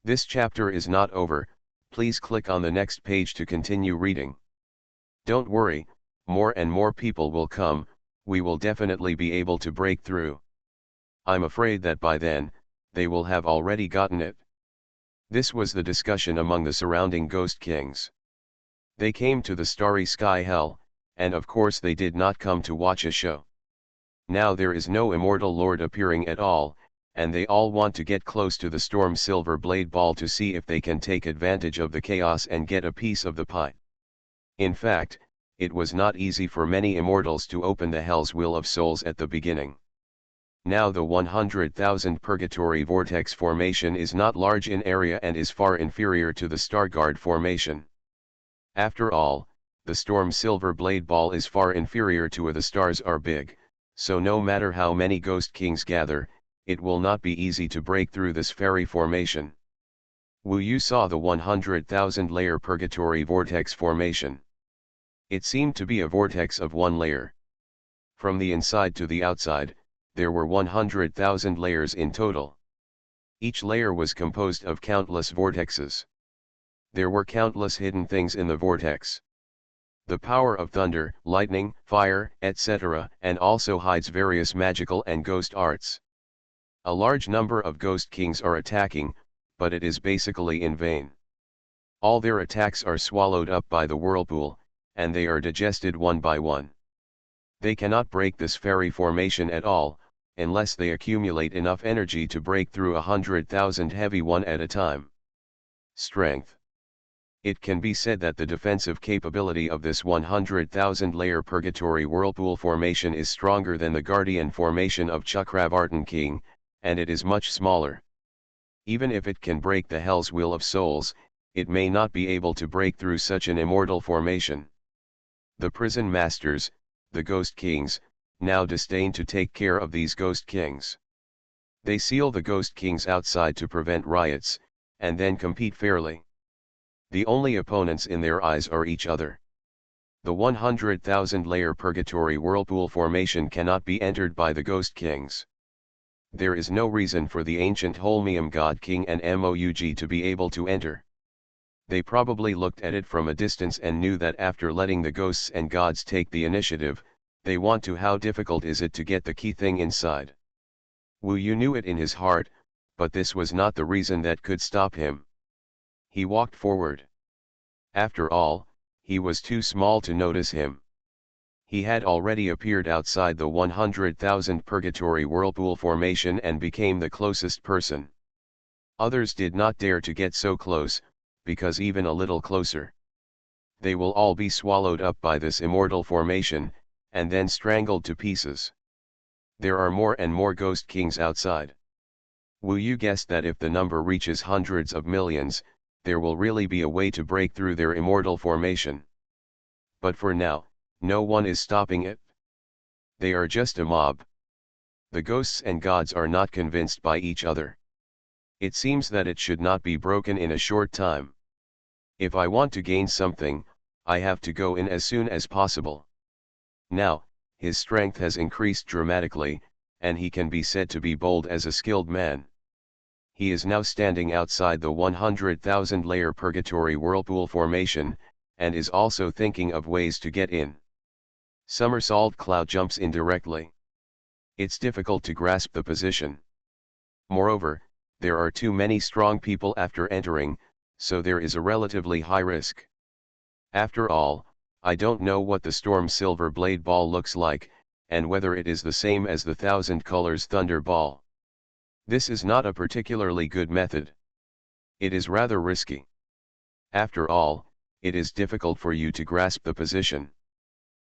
Speaker 1: This chapter is not over, please click on the next page to continue reading. Don't worry, more and more people will come, we will definitely be able to break through. I'm afraid that by then, they will have already gotten it. This was the discussion among the surrounding Ghost Kings. They came to the starry sky hell, and of course they did not come to watch a show. Now there is no immortal lord appearing at all, and they all want to get close to the Storm Silver Blade Ball to see if they can take advantage of the chaos and get a piece of the pie. In fact, it was not easy for many immortals to open the Hell's Wheel of Souls at the beginning. Now the 100,000 Purgatory Vortex formation is not large in area and is far inferior to the Starguard formation. After all, the Storm Silver Blade Ball is far inferior to the stars are big, so no matter how many Ghost Kings gather, it will not be easy to break through this fairy formation. Wu Yu saw the 100,000 layer Purgatory Vortex formation. It seemed to be a vortex of one layer. From the inside to the outside, there were 100,000 layers in total. Each layer was composed of countless vortexes. There were countless hidden things in the vortex. The power of thunder, lightning, fire, etc., and also hides various magical and ghost arts. A large number of Ghost Kings are attacking, but it is basically in vain. All their attacks are swallowed up by the whirlpool, and they are digested one by one. They cannot break this fairy formation at all, unless they accumulate enough energy to break through 100,000 heavy one at a time. Strength. It can be said that the defensive capability of this 100,000 layer Purgatory Whirlpool formation is stronger than the Guardian formation of Chakravartin King, and it is much smaller. Even if it can break the Hell's Wheel of Souls, it may not be able to break through such an immortal formation. The prison masters, the Ghost Kings, now disdain to take care of these Ghost Kings. They seal the Ghost Kings outside to prevent riots, and then compete fairly. The only opponents in their eyes are each other. The 100,000 layer Purgatory Whirlpool formation cannot be entered by the Ghost Kings. There is no reason for the ancient Holmium God King and Moug to be able to enter. They probably looked at it from a distance and knew that after letting the ghosts and gods take the initiative, they want to how difficult is it to get the key thing inside. Wu Yu knew it in his heart, but this was not the reason that could stop him. He walked forward. After all, he was too small to notice him. He had already appeared outside the 100,000 Purgatory Whirlpool formation and became the closest person. Others did not dare to get so close, because even a little closer, they will all be swallowed up by this immortal formation, and then strangled to pieces. There are more and more ghost kings outside. Wu Yu guessed that if the number reaches hundreds of millions, there will really be a way to break through their immortal formation. But for now, no one is stopping it. They are just a mob. The ghosts and gods are not convinced by each other. It seems that it should not be broken in a short time. If I want to gain something, I have to go in as soon as possible. Now, his strength has increased dramatically, and he can be said to be bold as a skilled man. He is now standing outside the 100,000 layer Purgatory Whirlpool formation, and is also thinking of ways to get in. Somersault Cloud jumps in directly. It's difficult to grasp the position. Moreover, there are too many strong people after entering, so there is a relatively high risk. After all, I don't know what the Storm Silver Blade Ball looks like, and whether it is the same as the Thousand Colors Thunder Ball. This is not a particularly good method. It is rather risky. After all, it is difficult for you to grasp the position.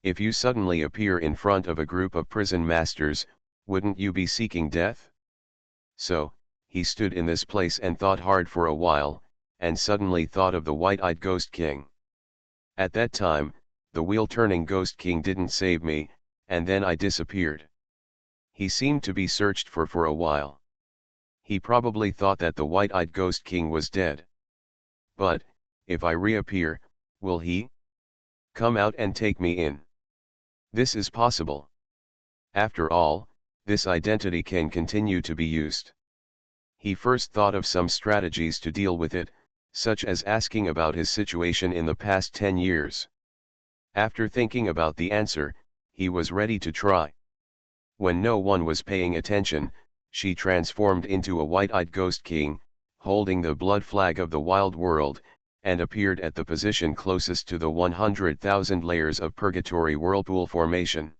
Speaker 1: If you suddenly appear in front of a group of prison masters, wouldn't you be seeking death? So, he stood in this place and thought hard for a while, and suddenly thought of the white-eyed Ghost King. At that time, the wheel-turning Ghost King didn't save me, and then I disappeared. He seemed to be searched for a while. He probably thought that the white-eyed Ghost King was dead. But, if I reappear, will he come out and take me in? This is possible. After all, this identity can continue to be used. He first thought of some strategies to deal with it, such as asking about his situation in the past 10 years. After thinking about the answer, he was ready to try. When no one was paying attention, she transformed into a white-eyed Ghost King, holding the blood flag of the wild world, and appeared at the position closest to the 100,000 layers of Purgatory Whirlpool formation.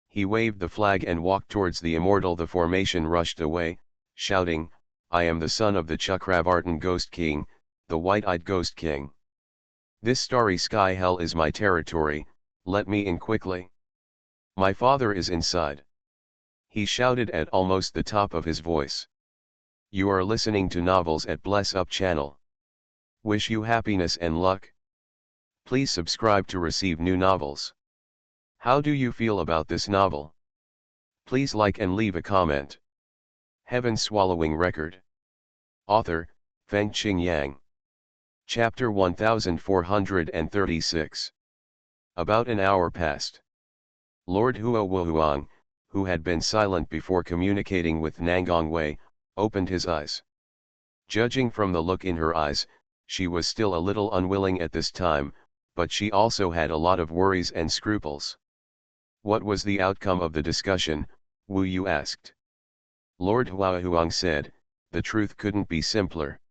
Speaker 1: He waved the flag and walked towards the immortal. The formation rushed away, shouting, "I am the son of the Chakravartin Ghost King, the white-eyed Ghost King. This starry sky hell is my territory, let me in quickly. My father is inside." He shouted at almost the top of his voice. You are listening to Novels at Bless Up channel. Wish you happiness and luck. Please subscribe to receive new novels. How do you feel about this novel? Please like and leave a comment. Heaven Swallowing Record. Author, Feng Qing Yang. Chapter 1436. About an hour passed. Lord Huo, who had been silent before communicating with Nangong Wei, opened his eyes. Judging from the look in her eyes, she was still a little unwilling at this time, but she also had a lot of worries and scruples. What was the outcome of the discussion? Wu Yu asked. Lord Huang said, the truth couldn't be simpler.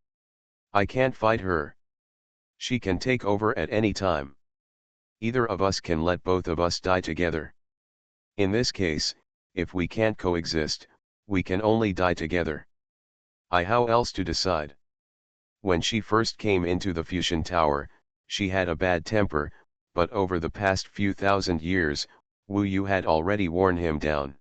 Speaker 1: I can't fight her. She can take over at any time. Either of us can let both of us die together. In this case, if we can't coexist, we can only die together. How else to decide? When she first came into the fusion tower, she had a bad temper, but over the past few thousand years, Wu Yu had already worn him down.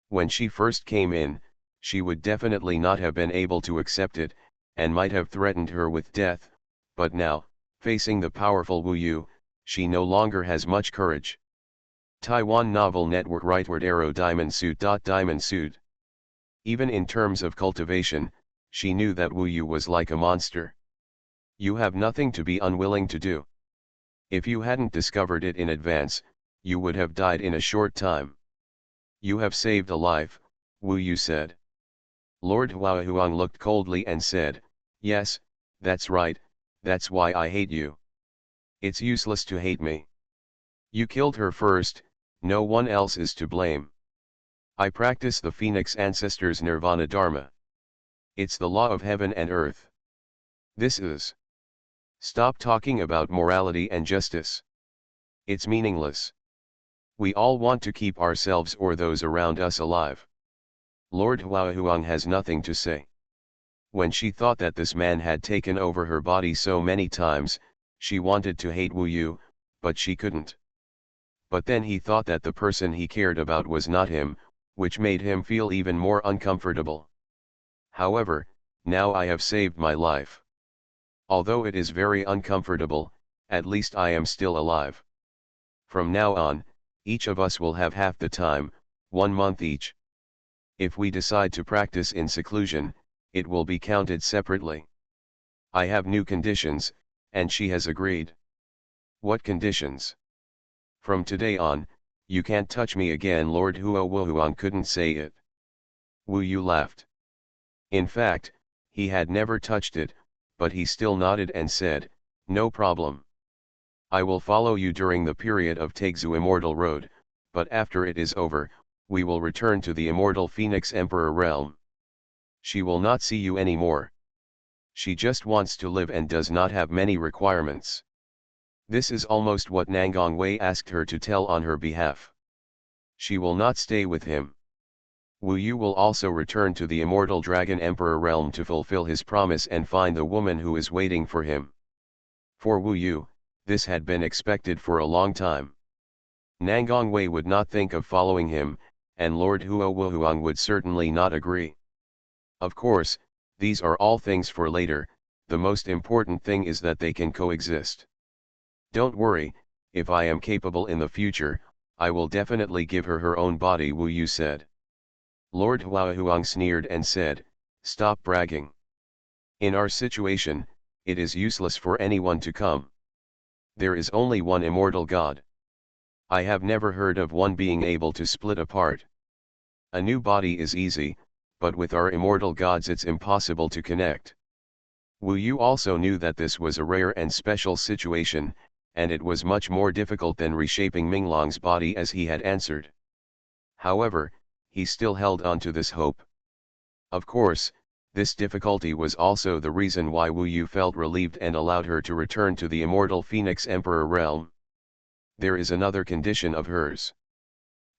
Speaker 1: When she first came in, she would definitely not have been able to accept it, and might have threatened her with death, but now, facing the powerful Wu Yu, she no longer has much courage. Taiwan Novel Network Rightward Arrow Diamond Suit. Even in terms of cultivation, she knew that Wu Yu was like a monster. You have nothing to be unwilling to do. If you hadn't discovered it in advance, you would have died in a short time. You have saved a life, Wu Yu said. Lord Huang looked coldly and said, yes, that's right, that's why I hate you. It's useless to hate me. You killed her first, no one else is to blame. I practice the Phoenix ancestors' Nirvana Dharma. It's the law of heaven and earth. This is. Stop talking about morality and justice. It's meaningless. We all want to keep ourselves or those around us alive. Lord Xuanhuan has nothing to say. When she thought that this man had taken over her body so many times, she wanted to hate Wu Yu, but she couldn't. But then he thought that the person he cared about was not him, which made him feel even more uncomfortable. However, now I have saved my life. Although it is very uncomfortable, at least I am still alive. From now on, each of us will have half the time, 1 month each. If we decide to practice in seclusion, it will be counted separately. I have new conditions, and she has agreed. What conditions? From today on, you can't touch me again. Lord Xuanhuan couldn't say it. Wu Yu laughed. In fact, he had never touched it, but he still nodded and said, no problem. I will follow you during the period of Taixu Immortal Road, but after it is over, we will return to the Immortal Phoenix Emperor realm. She will not see you anymore. She just wants to live and does not have many requirements. This is almost what Nangang Wei asked her to tell on her behalf. She will not stay with him. Wu Yu will also return to the Immortal Dragon Emperor realm to fulfill his promise and find the woman who is waiting for him. For Wu Yu, this had been expected for a long time. Nangang Wei would not think of following him, and Lord Xuanhuan would certainly not agree. Of course, these are all things for later. The most important thing is that they can coexist. Don't worry, if I am capable in the future, I will definitely give her her own body, Wu Yu said. Lord Xuanhuan sneered and said, stop bragging. In our situation, it is useless for anyone to come. There is only one immortal God. I have never heard of one being able to split apart. A new body is easy, but with our immortal gods it's impossible to connect. Wu Yu also knew that this was a rare and special situation, and it was much more difficult than reshaping Minglong's body as he had answered. However, he still held on to this hope. Of course, this difficulty was also the reason why Wu Yu felt relieved and allowed her to return to the Immortal Phoenix Emperor realm. There is another condition of hers.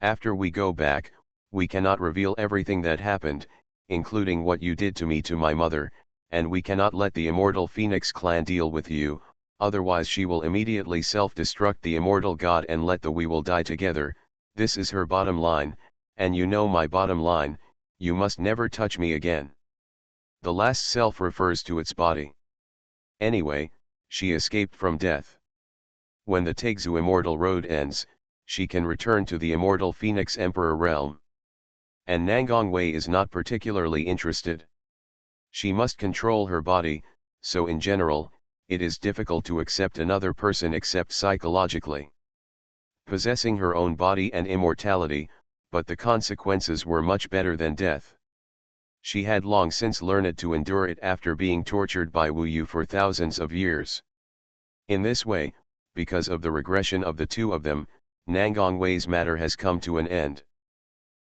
Speaker 1: After we go back, we cannot reveal everything that happened, including what you did to me to my mother, and we cannot let the Immortal Phoenix clan deal with you, otherwise she will immediately self-destruct the Immortal God and let we will die together. This is her bottom line, and you know my bottom line, you must never touch me again. The last self refers to its body. Anyway, she escaped from death. When the Taixu Immortal Road ends, she can return to the Immortal Phoenix Emperor realm. And Nangang Wei is not particularly interested. She must control her body, so in general, it is difficult to accept another person except psychologically. Possessing her own body and immortality, but the consequences were much better than death. She had long since learned to endure it after being tortured by Wu Yu for thousands of years. In this way, because of the regression of the two of them, Nangang Wei's matter has come to an end.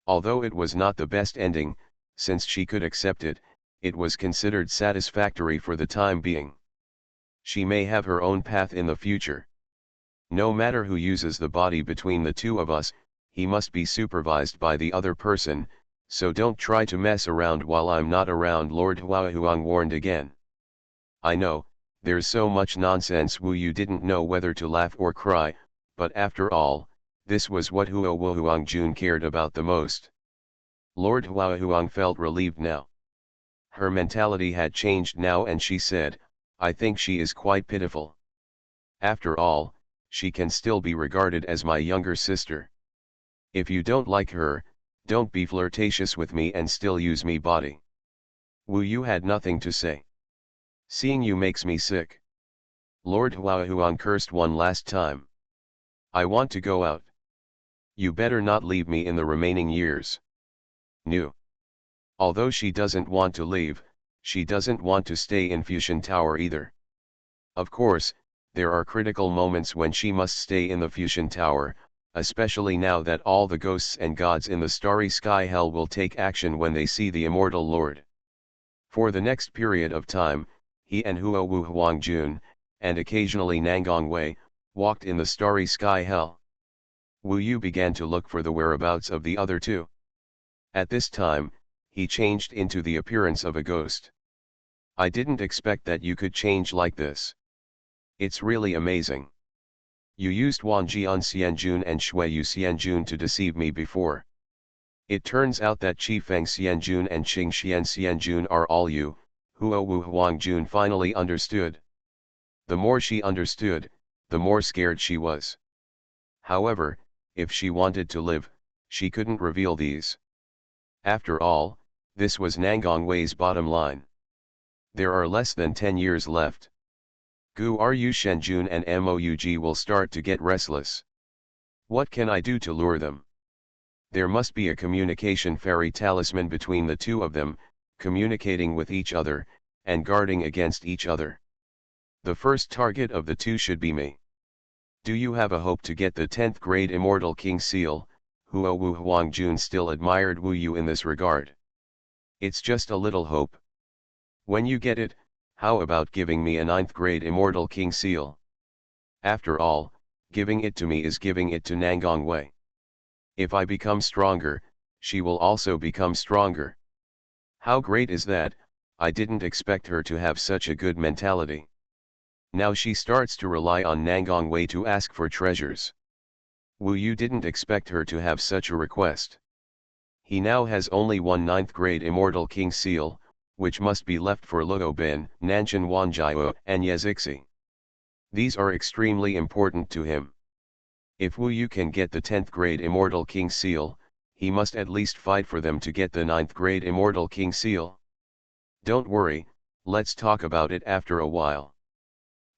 Speaker 1: Although it was not the best ending, since she could accept it, it was considered satisfactory for the time being. She may have her own path in the future. No matter who uses the body between the two of us, he must be supervised by the other person, so don't try to mess around while I'm not around, Lord Xuanhuan warned again. I know, there's so much nonsense. Wu Yu didn't know whether to laugh or cry, but after all, this was what Xuanhuan Jun cared about the most. Lord Xuanhuan felt relieved now. Her mentality had changed now and she said, I think she is quite pitiful. After all, she can still be regarded as my younger sister. If you don't like her, don't be flirtatious with me and still use me body. Wu Yu had nothing to say. Seeing you makes me sick. Lord Xuanhuan cursed one last time. I want to go out. You better not leave me in the remaining years. No. Although she doesn't want to leave, she doesn't want to stay in Fusion Tower either. Of course, there are critical moments when she must stay in the Fusion Tower, especially now that all the ghosts and gods in the starry sky hell will take action when they see the immortal Lord. For the next period of time, he and Huo Wu Huangjun, and occasionally Nangong Wei, walked in the starry sky hell. Wu Yu began to look for the whereabouts of the other two. At this time, he changed into the appearance of a ghost. I didn't expect that you could change like this. It's really amazing. You used Wan Jian Xianjun and Shui Yu Xianjun to deceive me before. It turns out that Qi Feng Xianjun and Qing Xian Xianjun are all you. Huo Wu Huangjun finally understood. The more she understood, the more scared she was. However, if she wanted to live, she couldn't reveal these. After all, this was Nangong Wei's bottom line. There are less than 10 years left. Gu Ru Shenjun and Moug will start to get restless. What can I do to lure them? There must be a communication fairy talisman between the two of them, communicating with each other, and guarding against each other. The first target of the two should be me. Do you have a hope to get the 10th grade Immortal King Seal? Huo Wu Huangjun still admired Wu Yu in this regard. It's just a little hope. When you get it, how about giving me a 9th grade Immortal King Seal? After all, giving it to me is giving it to Nangong Wei. If I become stronger, she will also become stronger. How great is that? I didn't expect her to have such a good mentality. Now she starts to rely on Nangong Wei to ask for treasures. Wu Yu didn't expect her to have such a request. He now has only one 9th grade Immortal King Seal, which must be left for Luo Bin, Nanshan Wanjiao, and Yezixi. These are extremely important to him. If Wu Yu can get the 10th grade Immortal King Seal, he must at least fight for them to get the 9th grade Immortal King Seal. Don't worry, let's talk about it after a while.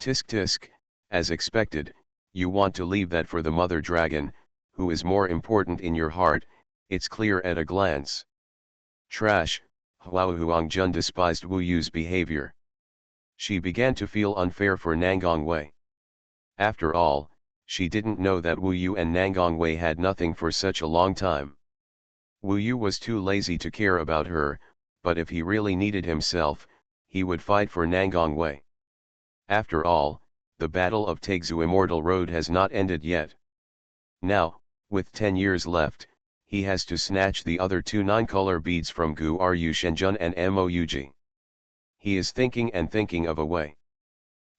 Speaker 1: Tisk tisk, as expected, you want to leave that for the mother dragon, who is more important in your heart, it's clear at a glance. Trash. Huo Huangjun despised Wu Yu's behavior. She began to feel unfair for Nangong Wei. After all, she didn't know that Wu Yu and Nangong Wei had nothing for such a long time. Wu Yu was too lazy to care about her, but if he really needed himself, he would fight for Nangong Wei. After all, the Battle of Taixu Immortal Road has not ended yet. Now, with 10 years left, he has to snatch the other two 9-color beads from Gu Ru Shenjun and Moug. He is thinking and thinking of a way.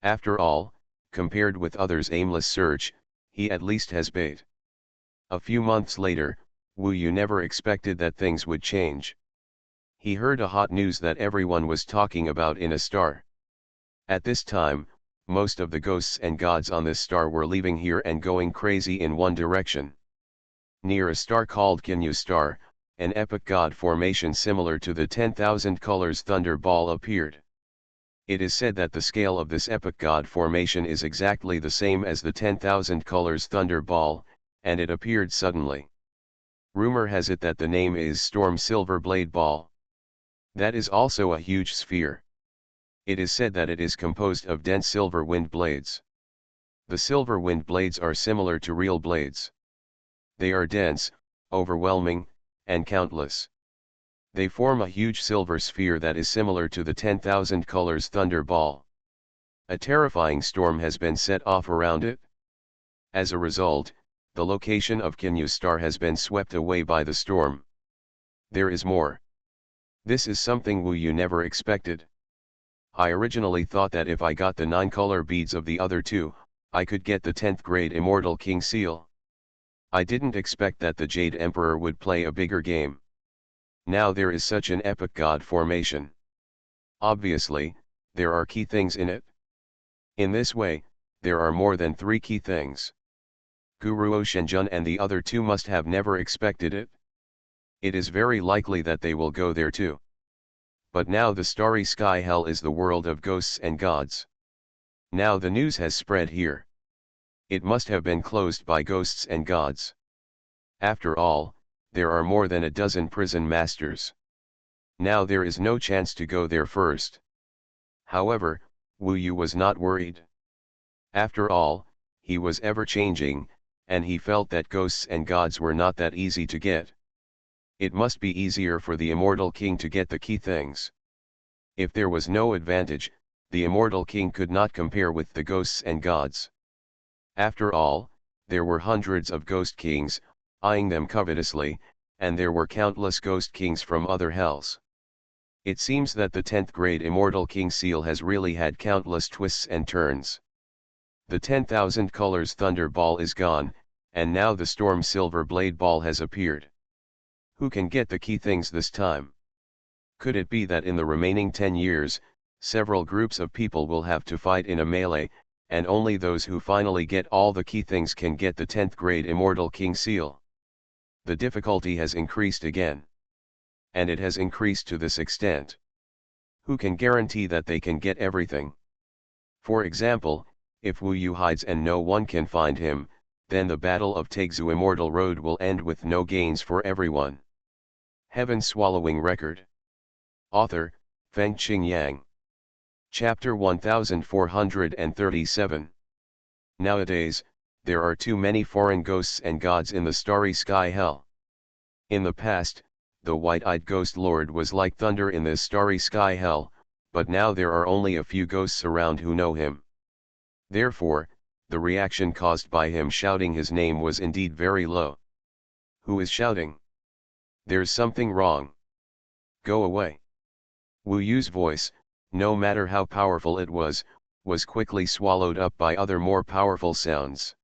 Speaker 1: After all, compared with others' aimless search, he at least has bait. A few months later, Wu Yu never expected that things would change. He heard a hot news that everyone was talking about in a star. At this time, most of the ghosts and gods on this star were leaving here and going crazy in one direction. Near a star called Kinyu Star, an epic god formation similar to the 10,000 colors thunder ball appeared. It is said that the scale of this epic god formation is exactly the same as the 10,000 colors thunder ball, and it appeared suddenly. Rumor has it that the name is Storm Silver Blade Ball. That is also a huge sphere. It is said that it is composed of dense silver wind blades. The silver wind blades are similar to real blades. They are dense, overwhelming, and countless. They form a huge silver sphere that is similar to the 10,000 colors thunder ball. A terrifying storm has been set off around it. As a result, the location of Kinyu Star has been swept away by the storm. There is more. This is something Wu Yu never expected. I originally thought that if I got the 9-color beads of the other two, I could get the 10th grade Immortal King Seal. I didn't expect that the Jade Emperor would play a bigger game. Now there is such an epic god formation. Obviously, there are key things in it. In this way, there are more than 3 key things. Guru Shenjun and the other two must have never expected it. It is very likely that they will go there too. But now the starry sky hell is the world of ghosts and gods. Now the news has spread here. It must have been closed by ghosts and gods. After all, there are more than a dozen prison masters. Now there is no chance to go there first. However, Wu Yu was not worried. After all, he was ever changing, and he felt that ghosts and gods were not that easy to get. It must be easier for the immortal king to get the key things. If there was no advantage, the immortal king could not compare with the ghosts and gods. After all, there were hundreds of ghost kings, eyeing them covetously, and there were countless ghost kings from other hells. It seems that the 10th grade immortal king seal has really had countless twists and turns. The 10,000 colors thunder ball is gone, and now the storm silver blade ball has appeared. Who can get the key things this time? Could it be that in the remaining 10 years, several groups of people will have to fight in a melee, and only those who finally get all the key things can get the 10th grade immortal king seal? The difficulty has increased again. And it has increased to this extent. Who can guarantee that they can get everything? For example, if Wu Yu hides and no one can find him, then the Battle of Taixu Immortal Road will end with no gains for everyone. Heaven Swallowing Record. Author, Feng Qing Yang. Chapter 1437. Nowadays, there are too many foreign ghosts and gods in the starry sky hell. In the past, the white-eyed ghost lord was like thunder in this starry sky hell, but now there are only a few ghosts around who know him. Therefore, the reaction caused by him shouting his name was indeed very low. Who is shouting? There's something wrong. Go away. Wu Yu's voice, no matter how powerful it was quickly swallowed up by other more powerful sounds.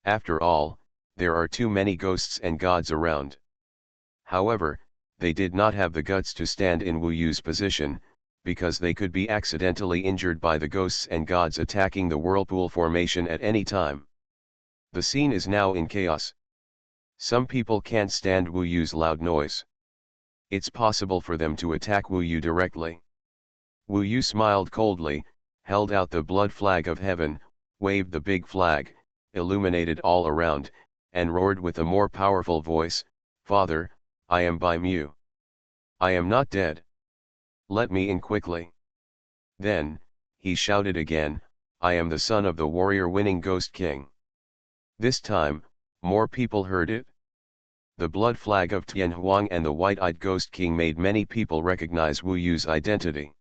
Speaker 1: After all, there are too many ghosts and gods around. However, they did not have the guts to stand in Wu Yu's position, because they could be accidentally injured by the ghosts and gods attacking the whirlpool formation at any time. The scene is now in chaos. Some people can't stand Wu Yu's loud noise. It's possible for them to attack Wu Yu directly. Wu Yu smiled coldly, held out the blood flag of heaven, waved the big flag, illuminated all around, and roared with a more powerful voice, "Father, I am by Mu. I am not dead. Let me in quickly." Then, he shouted again, "I am the son of the warrior-winning Ghost King." This time, more people heard it. The blood flag of Tianhuang and the white-eyed Ghost King made many people recognize Wu Yu's identity.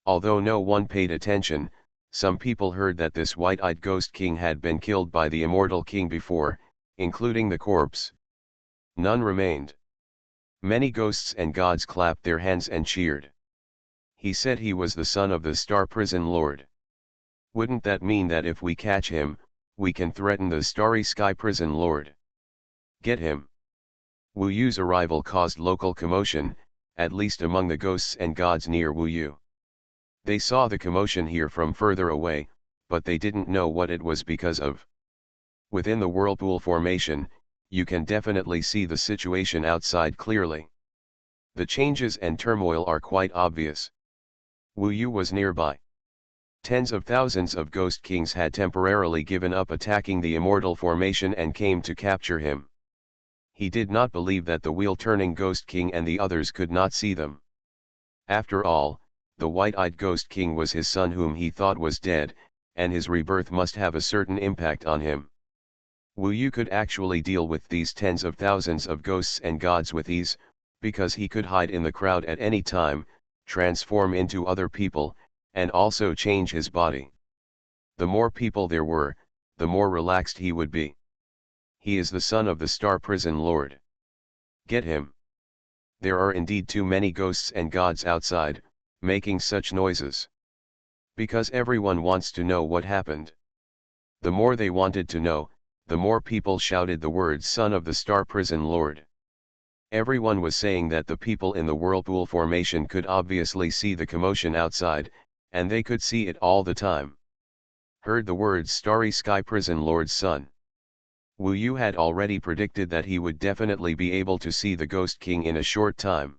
Speaker 1: Although no one paid attention, some people heard that this white-eyed Ghost King had been killed by the immortal king before, including the corpse. None remained. Many ghosts and gods clapped their hands and cheered. He said he was the son of the Star Prison Lord. Wouldn't that mean that if we catch him, we can threaten the Starry Sky Prison Lord? Get him. Wu Yu's arrival caused local commotion, at least among the ghosts and gods near Wu Yu. They saw the commotion here from further away, but they didn't know what it was because of. Within the whirlpool formation, you can definitely see the situation outside clearly. The changes and turmoil are quite obvious. Wu Yu was nearby. Tens of thousands of ghost kings had temporarily given up attacking the immortal formation and came to capture him. He did not believe that the wheel-turning Ghost King and the others could not see them. After all, the white-eyed Ghost King was his son whom he thought was dead, and his rebirth must have a certain impact on him. Wu Yu could actually deal with these tens of thousands of ghosts and gods with ease, because he could hide in the crowd at any time, transform into other people, and also change his body. The more people there were, the more relaxed he would be. He is the son of the Star Prison Lord. Get him. There are indeed too many ghosts and gods outside, making such noises. Because everyone wants to know what happened. The more they wanted to know, the more people shouted the words "Son of the Star Prison Lord." Everyone was saying that the people in the whirlpool formation could obviously see the commotion outside, and they could see it all the time. Heard the words "Starry Sky Prison Lord's son." Wu Yu had already predicted that he would definitely be able to see the Ghost King in a short time.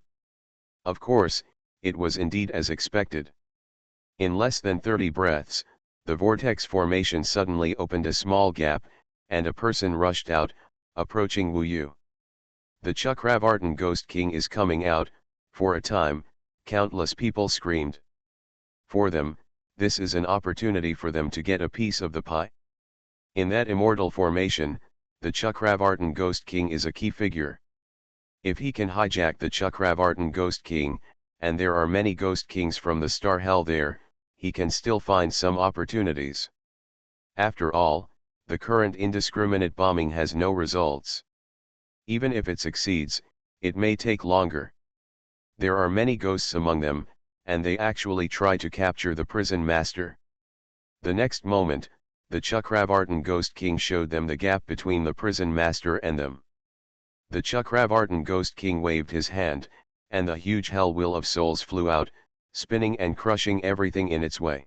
Speaker 1: Of course, it was indeed as expected. In less than 30 breaths, the vortex formation suddenly opened a small gap, and a person rushed out, approaching Wu Yu. The Chakravartin Ghost King is coming out. For a time, countless people screamed. For them, this is an opportunity for them to get a piece of the pie. In that immortal formation, the Chakravartin Ghost King is a key figure. If he can hijack the Chakravartin Ghost King, and there are many Ghost Kings from the star hell there, he can still find some opportunities. After all, the current indiscriminate bombing has no results. Even if it succeeds, it may take longer. There are many ghosts among them, and they actually try to capture the prison master. The next moment, the Chakravartin Ghost King showed them the gap between the prison master and them. The Chakravartin Ghost King waved his hand, and the huge hell wheel of souls flew out, spinning and crushing everything in its way.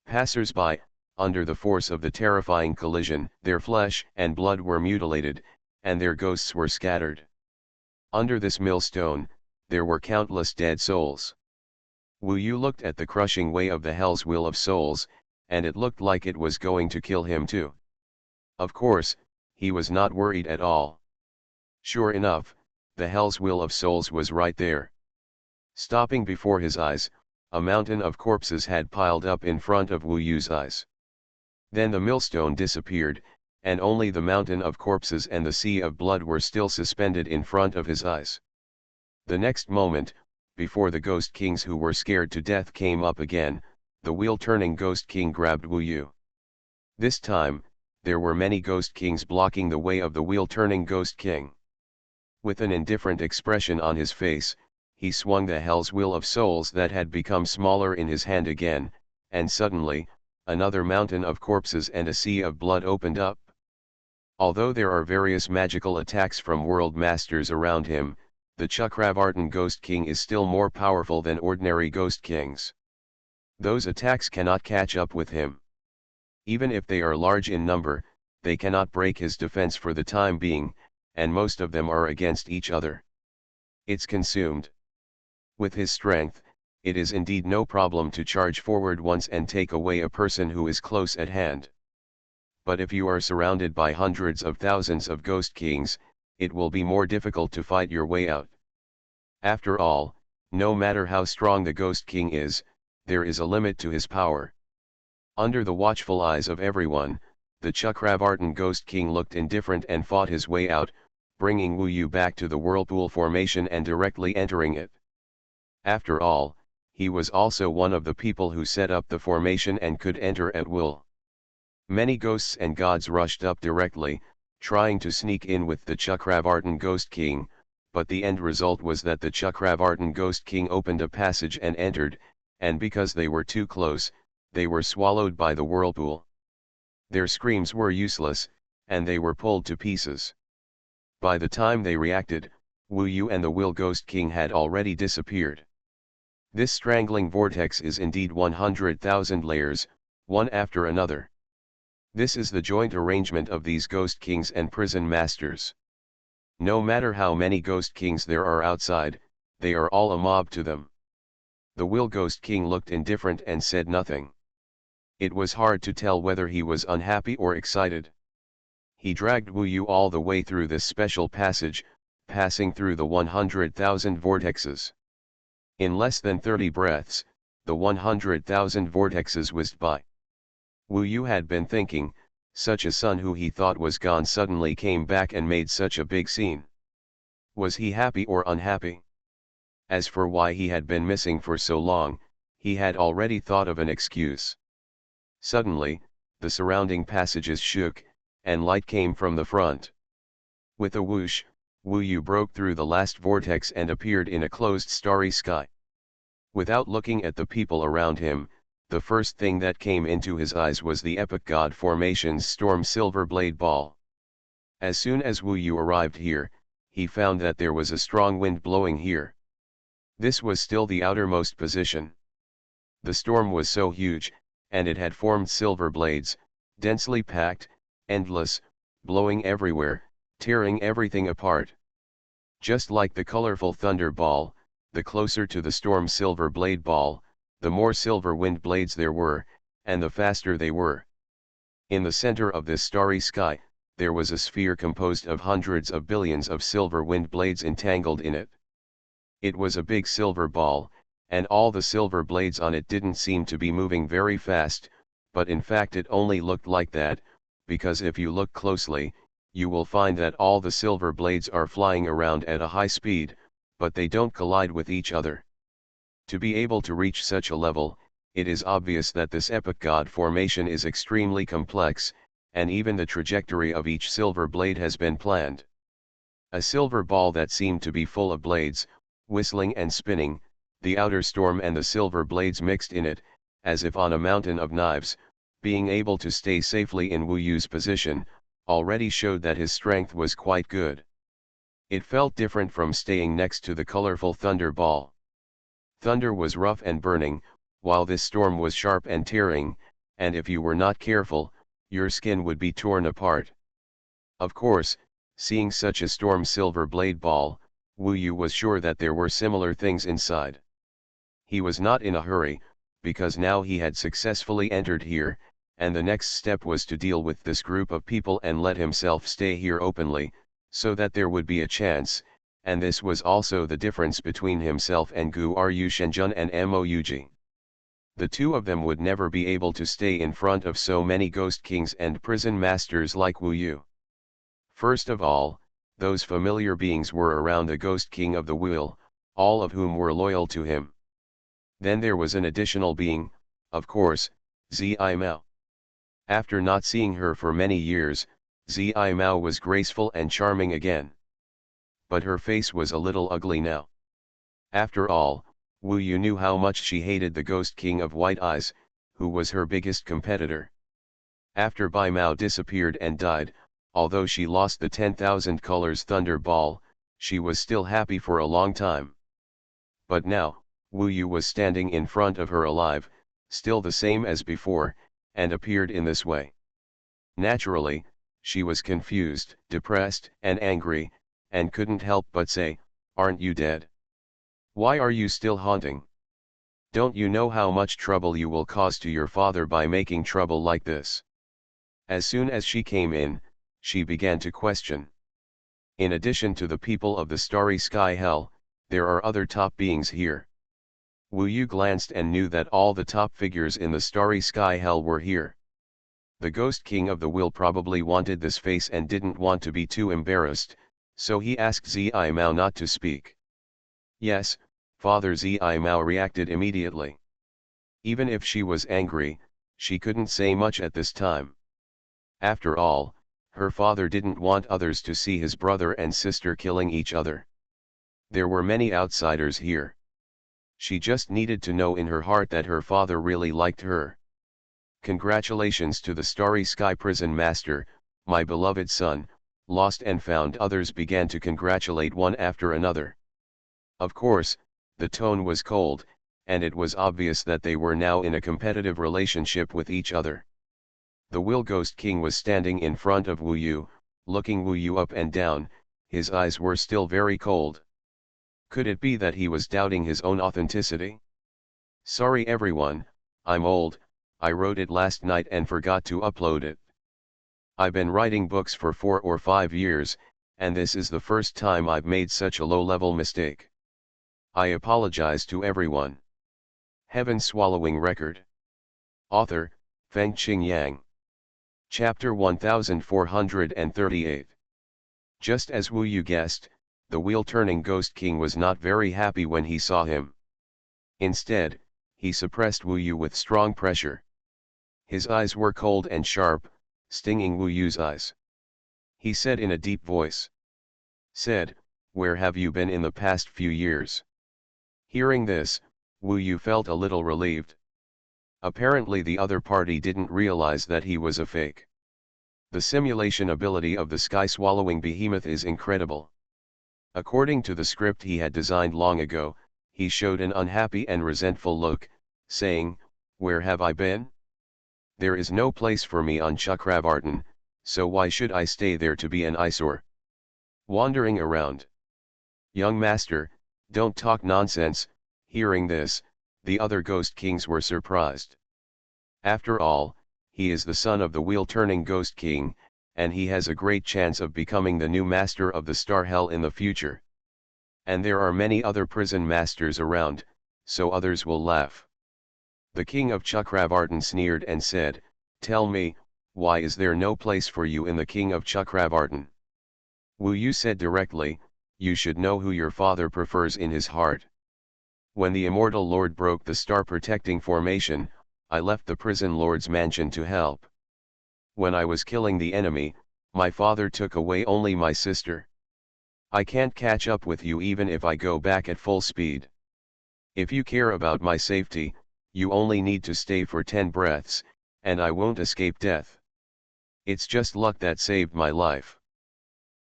Speaker 1: Passers-by, under the force of the terrifying collision, their flesh and blood were mutilated, and their ghosts were scattered. Under this millstone, there were countless dead souls. Wu Yu looked at the crushing way of the hell's wheel of souls, and it looked like it was going to kill him too. Of course, he was not worried at all. Sure enough, the hell's wheel of souls was right there. Stopping before his eyes, a mountain of corpses had piled up in front of Wu Yu's eyes. Then the millstone disappeared, and only the mountain of corpses and the sea of blood were still suspended in front of his eyes. The next moment, before the Ghost Kings who were scared to death came up again, the wheel-turning Ghost King grabbed Wu Yu. This time, there were many Ghost Kings blocking the way of the wheel-turning Ghost King. With an indifferent expression on his face, he swung the hell's wheel of souls that had become smaller in his hand again, and suddenly, another mountain of corpses and a sea of blood opened up. Although there are various magical attacks from world masters around him, the Chakravartin Ghost King is still more powerful than ordinary Ghost Kings. Those attacks cannot catch up with him. Even if they are large in number, they cannot break his defense for the time being, and most of them are against each other. It's consumed. With his strength, it is indeed no problem to charge forward once and take away a person who is close at hand. But if you are surrounded by hundreds of thousands of Ghost Kings, it will be more difficult to fight your way out. After all, no matter how strong the Ghost King is, there is a limit to his power. Under the watchful eyes of everyone, the Chakravartin Ghost King looked indifferent and fought his way out, bringing Wu Yu back to the whirlpool formation and directly entering it. After all, he was also one of the people who set up the formation and could enter at will. Many ghosts and gods rushed up directly, trying to sneak in with the Chakravartin Ghost King, but the end result was that the Chakravartin Ghost King opened a passage and entered, and because they were too close, they were swallowed by the whirlpool. Their screams were useless, and they were pulled to pieces. By the time they reacted, Wu Yu and the Will Ghost King had already disappeared. This strangling vortex is indeed 100,000 layers, one after another. This is the joint arrangement of these Ghost Kings and prison masters. No matter how many Ghost Kings there are outside, they are all a mob to them. The Will Ghost King looked indifferent and said nothing. It was hard to tell whether he was unhappy or excited. He dragged Wu Yu all the way through this special passage, passing through the 100,000 vortexes. In less than 30 breaths, the 100,000 vortexes whizzed by. Wu Yu had been thinking, such a son who he thought was gone suddenly came back and made such a big scene. Was he happy or unhappy? As for why he had been missing for so long, he had already thought of an excuse. Suddenly, the surrounding passages shook, and light came from the front. With a whoosh, Wu Yu broke through the last vortex and appeared in a closed starry sky. Without looking at the people around him, the first thing that came into his eyes was the epic god formation's storm silver blade ball. As soon as Wu Yu arrived here, he found that there was a strong wind blowing here. This was still the outermost position. The storm was so huge, and it had formed silver blades, densely packed, endless, blowing everywhere, tearing everything apart. Just like the colorful thunder ball, the closer to the storm silver blade ball, the more silver wind blades there were, and the faster they were. In the center of this starry sky, there was a sphere composed of hundreds of billions of silver wind blades entangled in it. It was a big silver ball, and all the silver blades on it didn't seem to be moving very fast, but in fact it only looked like that, because if you look closely, you will find that all the silver blades are flying around at a high speed, but they don't collide with each other. To be able to reach such a level, it is obvious that this epic god formation is extremely complex, and even the trajectory of each silver blade has been planned. A silver ball that seemed to be full of blades, whistling and spinning, the outer storm and the silver blades mixed in it, as if on a mountain of knives, being able to stay safely in Wu Yu's position, already showed that his strength was quite good. It felt different from staying next to the colorful thunder ball. Thunder was rough and burning, while this storm was sharp and tearing, and if you were not careful, your skin would be torn apart. Of course, seeing such a storm silver blade ball, Wu Yu was sure that there were similar things inside. He was not in a hurry, because now he had successfully entered here, and the next step was to deal with this group of people and let himself stay here openly, so that there would be a chance, and this was also the difference between himself and Gu Ru Shenjun and Mouji. The two of them would never be able to stay in front of so many ghost kings and prison masters like Wu Yu. First of all, those familiar beings were around the ghost king of the wheel, all of whom were loyal to him. Then there was an additional being, of course, Zi Mao. After not seeing her for many years, Zi Mao was graceful and charming again. But her face was a little ugly now. After all, Wu Yu knew how much she hated the ghost king of white eyes, who was her biggest competitor. After Bai Mao disappeared and died, although she lost the 10,000 colors thunder ball, she was still happy for a long time. But now, Wu Yu was standing in front of her alive, still the same as before, and appeared in this way. Naturally, she was confused, depressed, and angry, and couldn't help but say, "Aren't you dead? Why are you still haunting? Don't you know how much trouble you will cause to your father by making trouble like this?" As soon as she came in, she began to question. In addition to the people of the starry sky hell, there are other top beings here. Wu Yu glanced and knew that all the top figures in the starry sky hell were here. The ghost king of the will probably wanted this face and didn't want to be too embarrassed, so he asked Zi Mao not to speak. "Yes, Father." Zi Mao reacted immediately. Even if she was angry, she couldn't say much at this time. After all, her father didn't want others to see his brother and sister killing each other. There were many outsiders here. She just needed to know in her heart that her father really liked her. "Congratulations to the Starry Sky Prison Master, my beloved son." Lost and found others began to congratulate one after another. Of course, the tone was cold, and it was obvious that they were now in a competitive relationship with each other. The Will Ghost King was standing in front of Wu Yu, looking Wu Yu up and down. His eyes were still very cold. Could it be that he was doubting his own authenticity? "Sorry everyone, I'm old, I wrote it last night and forgot to upload it. I've been writing books for 4 or 5 years, and this is the first time I've made such a low-level mistake. I apologize to everyone." Heaven Swallowing Record. Author, Fengqing Yang. Chapter 1438. Just as Wu Yu guessed, the wheel-turning Ghost King was not very happy when he saw him. Instead, he suppressed Wu Yu with strong pressure. His eyes were cold and sharp, stinging Wu Yu's eyes. He said in a deep voice. "Where have you been in the past few years?" Hearing this, Wu Yu felt a little relieved. Apparently the other party didn't realize that he was a fake. The simulation ability of the sky-swallowing behemoth is incredible. According to the script he had designed long ago, he showed an unhappy and resentful look, saying, "Where have I been? There is no place for me on Chakravartin, so why should I stay there to be an eyesore? Wandering around. Young master, don't talk nonsense." Hearing this, the other ghost kings were surprised. After all, he is the son of the wheel-turning Ghost King, and he has a great chance of becoming the new master of the Star Hell in the future. And there are many other prison masters around, so others will laugh. The king of Chakravartin sneered and said, "Tell me, why is there no place for you in the king of Chakravartin? Wu Yu said directly, you should know who your father prefers in his heart. When the immortal lord broke the star protecting formation, I left the prison lord's mansion to help. When I was killing the enemy, my father took away only my sister. I can't catch up with you even if I go back at full speed. If you care about my safety, you only need to stay for 10 breaths, and I won't escape death. It's just luck that saved my life.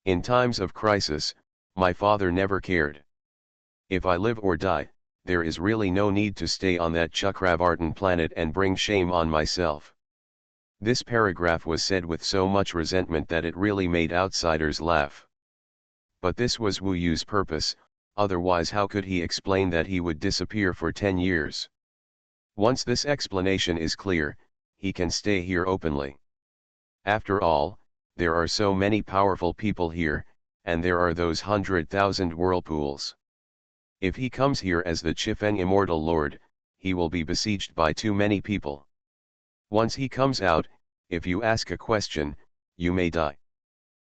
Speaker 1: In times of crisis, my father never cared. If I live or die, there is really no need to stay on that Chakravartin planet and bring shame on myself. This paragraph was said with so much resentment that it really made outsiders laugh. But this was Wu Yu's purpose, otherwise how could he explain that he would disappear for 10 years? Once this explanation is clear, he can stay here openly. After all, there are so many powerful people here, and there are those 100,000 whirlpools. If he comes here as the Chifeng Immortal Lord, he will be besieged by too many people. Once he comes out, if you ask a question, you may die.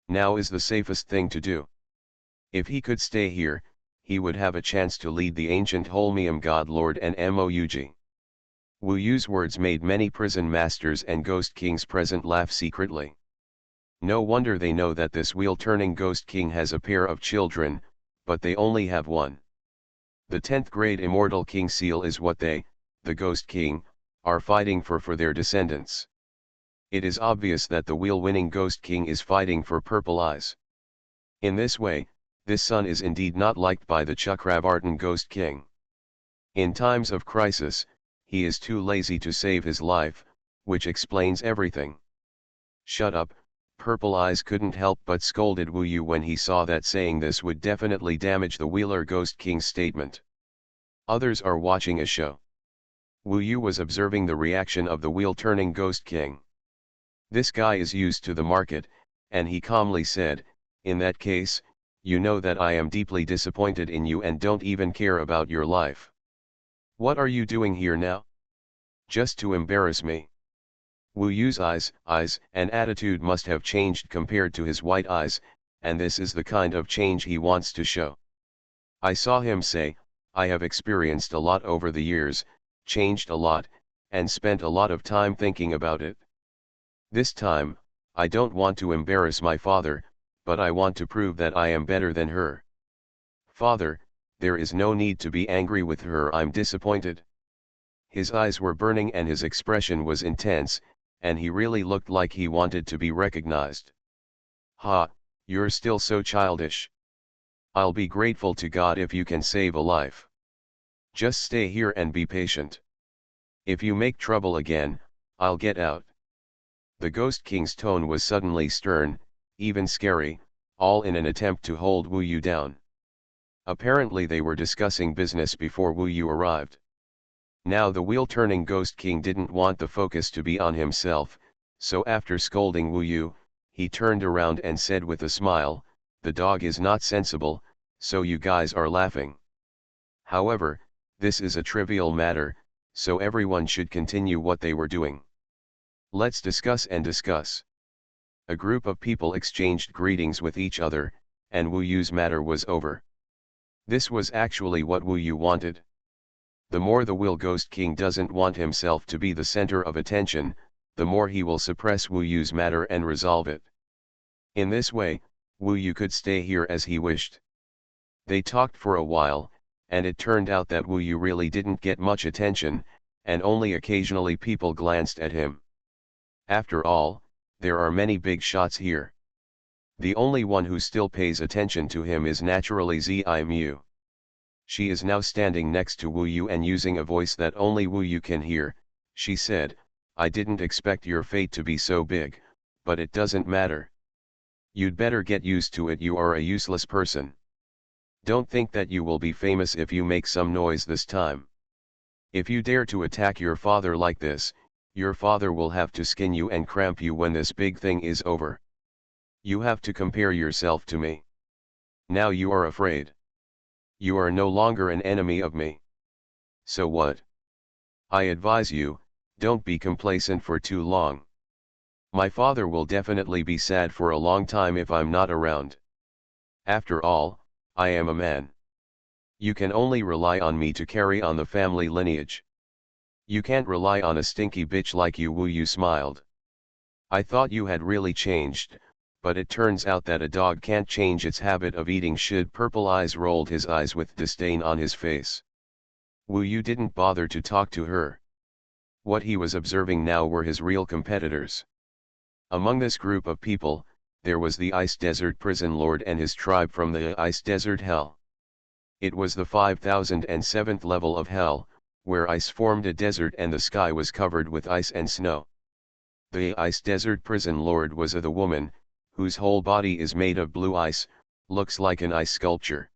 Speaker 1: Now is the safest thing to do. If he could stay here, he would have a chance to lead the ancient Holmium God Lord and Moug. Wu Yu's words made many prison masters and ghost kings present laugh secretly. No wonder they know that this wheel-turning ghost king has a pair of children, but they only have one. The 10th grade immortal king seal is what they, the ghost king, are fighting for their descendants. It is obvious that the wheel-winning ghost king is fighting for purple eyes. In this way, this son is indeed not liked by the Chakravartin ghost king. In times of crisis, he is too lazy to save his life, which explains everything. Shut up, Purple Eyes couldn't help but scolded Wu Yu when he saw that saying this would definitely damage the Wheeler Ghost King's statement. Others are watching a show. Wu Yu was observing the reaction of the wheel-turning Ghost King. This guy is used to the market, and he calmly said, in that case, you know that I am deeply disappointed in you and don't even care about your life. What are you doing here now? Just to embarrass me. Wu Yu's eyes, and attitude must have changed compared to his white eyes, and this is the kind of change he wants to show. I saw him say, I have experienced a lot over the years, changed a lot, and spent a lot of time thinking about it. This time, I don't want to embarrass my father, but I want to prove that I am better than her. Father, there is no need to be angry with her, I'm disappointed. His eyes were burning and his expression was intense, and he really looked like he wanted to be recognized. Ha, you're still so childish. I'll be grateful to God if you can save a life. Just stay here and be patient. If you make trouble again, I'll get out. The Ghost King's tone was suddenly stern, even scary, all in an attempt to hold Wu Yu down. Apparently they were discussing business before Wu Yu arrived. Now the wheel-turning Ghost King didn't want the focus to be on himself, so after scolding Wu Yu, he turned around and said with a smile, the dog is not sensible, so you guys are laughing. However, this is a trivial matter, so everyone should continue what they were doing. Let's discuss and discuss. A group of people exchanged greetings with each other, and Wu Yu's matter was over. This was actually what Wu Yu wanted. The more the Wheel Ghost King doesn't want himself to be the center of attention, the more he will suppress Wu Yu's matter and resolve it. In this way, Wu Yu could stay here as he wished. They talked for a while, and it turned out that Wu Yu really didn't get much attention, and only occasionally people glanced at him. After all, there are many big shots here. The only one who still pays attention to him is naturally Zimu. She is now standing next to Wu Yu and using a voice that only Wu Yu can hear. She said, I didn't expect your fate to be so big, but it doesn't matter. You'd better get used to it, you are a useless person. Don't think that you will be famous if you make some noise this time. If you dare to attack your father like this, your father will have to skin you and cramp you when this big thing is over. You have to compare yourself to me. Now you are afraid. You are no longer an enemy of me. So what? I advise you, don't be complacent for too long. My father will definitely be sad for a long time if I'm not around. After all, I am a man. You can only rely on me to carry on the family lineage. You can't rely on a stinky bitch like you. Wu Yu smiled. I thought you had really changed, but it turns out that a dog can't change its habit of eating shit. Purple Eyes rolled his eyes with disdain on his face. Wu Yu didn't bother to talk to her. What he was observing now were his real competitors. Among this group of people, there was the Ice Desert Prison Lord and his tribe from the Ice Desert Hell. It was the 5007th level of Hell, where ice formed a desert and the sky was covered with ice and snow. The Ice Desert Prison Lord was the woman, whose whole body is made of blue ice, looks like an ice sculpture.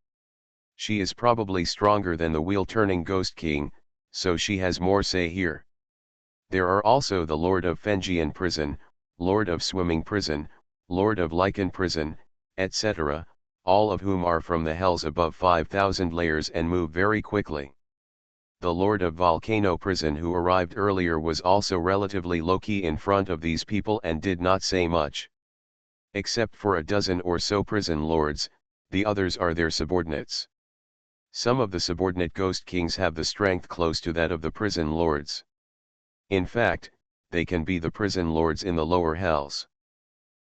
Speaker 1: She is probably stronger than the wheel-turning Ghost King, so she has more say here. There are also the Lord of Fenjian Prison, Lord of Swimming Prison, Lord of Lichen Prison, etc., all of whom are from the hells above 5,000 layers and move very quickly. The Lord of Volcano Prison who arrived earlier was also relatively low-key in front of these people and did not say much. Except for a dozen or so prison lords, the others are their subordinates. Some of the subordinate Ghost Kings have the strength close to that of the prison lords. In fact, they can be the prison lords in the lower hells.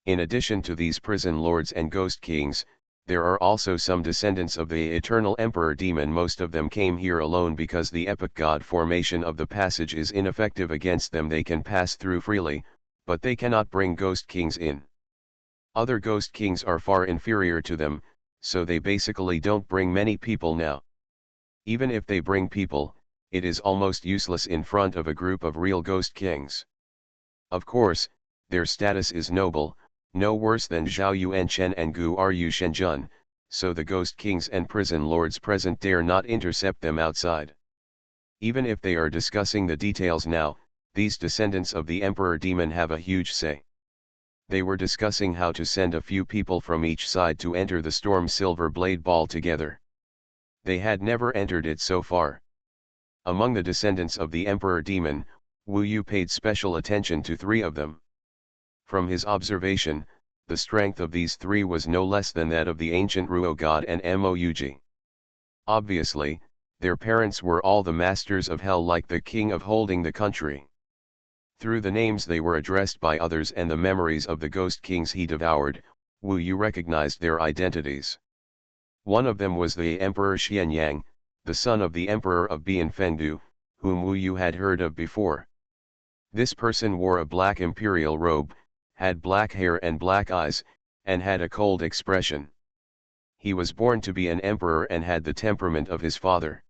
Speaker 1: In addition to these prison lords and Ghost Kings, there are also some descendants of the eternal Emperor Demon. Most of them came here alone because the epic god formation of the passage is ineffective against them. They can pass through freely, but they cannot bring Ghost Kings in. Other Ghost Kings are far inferior to them, so they basically don't bring many people now. Even if they bring people, it is almost useless in front of a group of real Ghost Kings. Of course, their status is noble, no worse than Zhao Yuanchen and Gu Ru Shenjun, so the Ghost Kings and prison lords present dare not intercept them outside. Even if they are discussing the details now, these descendants of the Emperor Demon have a huge say. They were discussing how to send a few people from each side to enter the Storm Silver Blade Ball together. They had never entered it so far. Among the descendants of the Emperor Demon, Wu Yu paid special attention to 3 of them. From his observation, the strength of these 3 was no less than that of the ancient Ruo god and Moug. Obviously, their parents were all the masters of hell like the king of holding the country. Through the names they were addressed by others and the memories of the Ghost Kings he devoured, Wu Yu recognized their identities. One of them was the Emperor Xianyang, the son of the Emperor of Bianfengdu, whom Wu Yu had heard of before. This person wore a black imperial robe, had black hair and black eyes, and had a cold expression. He was born to be an emperor and had the temperament of his father.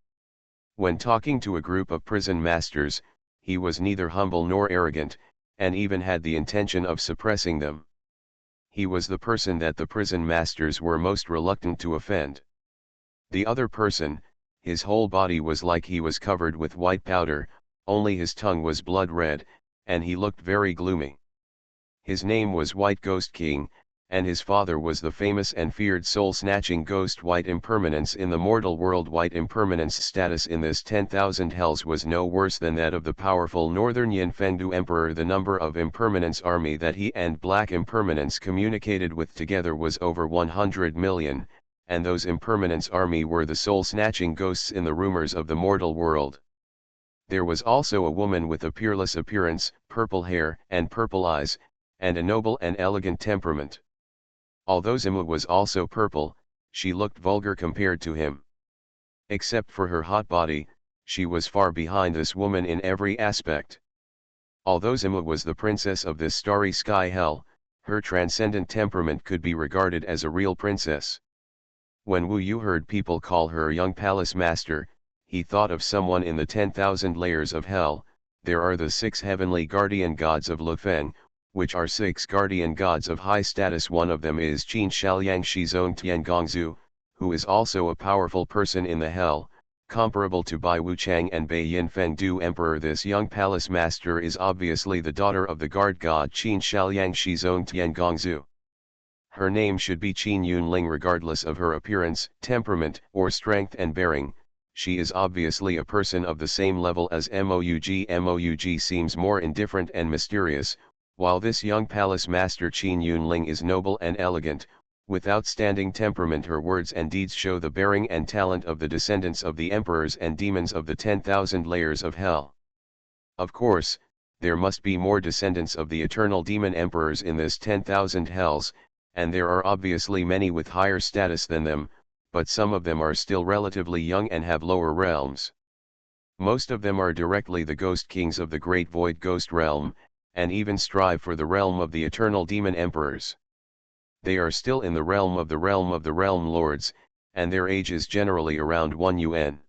Speaker 1: When talking to a group of prison masters, he was neither humble nor arrogant, and even had the intention of suppressing them. He was the person that the prison masters were most reluctant to offend. The other person, his whole body was like he was covered with white powder, only his tongue was blood red, and he looked very gloomy. His name was White Ghost King, and his father was the famous and feared soul-snatching ghost White Impermanence in the mortal world. White Impermanence status in this 10,000 hells was no worse than that of the powerful northern Yanfengdu Emperor. The number of Impermanence army that he and Black Impermanence communicated with together was over 100 million, and those Impermanence army were the soul-snatching ghosts in the rumors of the mortal world. There was also a woman with a peerless appearance, purple hair and purple eyes, and a noble and elegant temperament. Although Zimu was also purple, she looked vulgar compared to him. Except for her hot body, she was far behind this woman in every aspect. Although Zimu was the princess of this starry sky hell, her transcendent temperament could be regarded as a real princess. When Wu Yu heard people call her young palace master, he thought of someone in the 10,000 layers of hell. There are the 6 heavenly guardian gods of Lufeng, which are 6 guardian gods of high status. One of them is Qin Shaoyang Shizong Tiangongzhu, who is also a powerful person in the hell, comparable to Bai Wuchang and Bai Yinfengdu Emperor. This young palace master is obviously the daughter of the guard god Qin Shaoyang Shizong Tiangongzhu. Her name should be Qin Yunling. Regardless of her appearance, temperament, or strength and bearing, she is obviously a person of the same level as Moug. Moug seems more indifferent and mysterious, While this young palace master Qin Yunling is noble and elegant, with outstanding temperament, her words and deeds show the bearing and talent of the descendants of the emperors and demons of the 10,000 layers of hell. Of course, there must be more descendants of the eternal demon emperors in this 10,000 hells, and there are obviously many with higher status than them, but some of them are still relatively young and have lower realms. Most of them are directly the ghost kings of the great void ghost realm, and even strive for the realm of the eternal demon emperors. They are still in the realm of the realm lords, and their age is generally around 1 UN.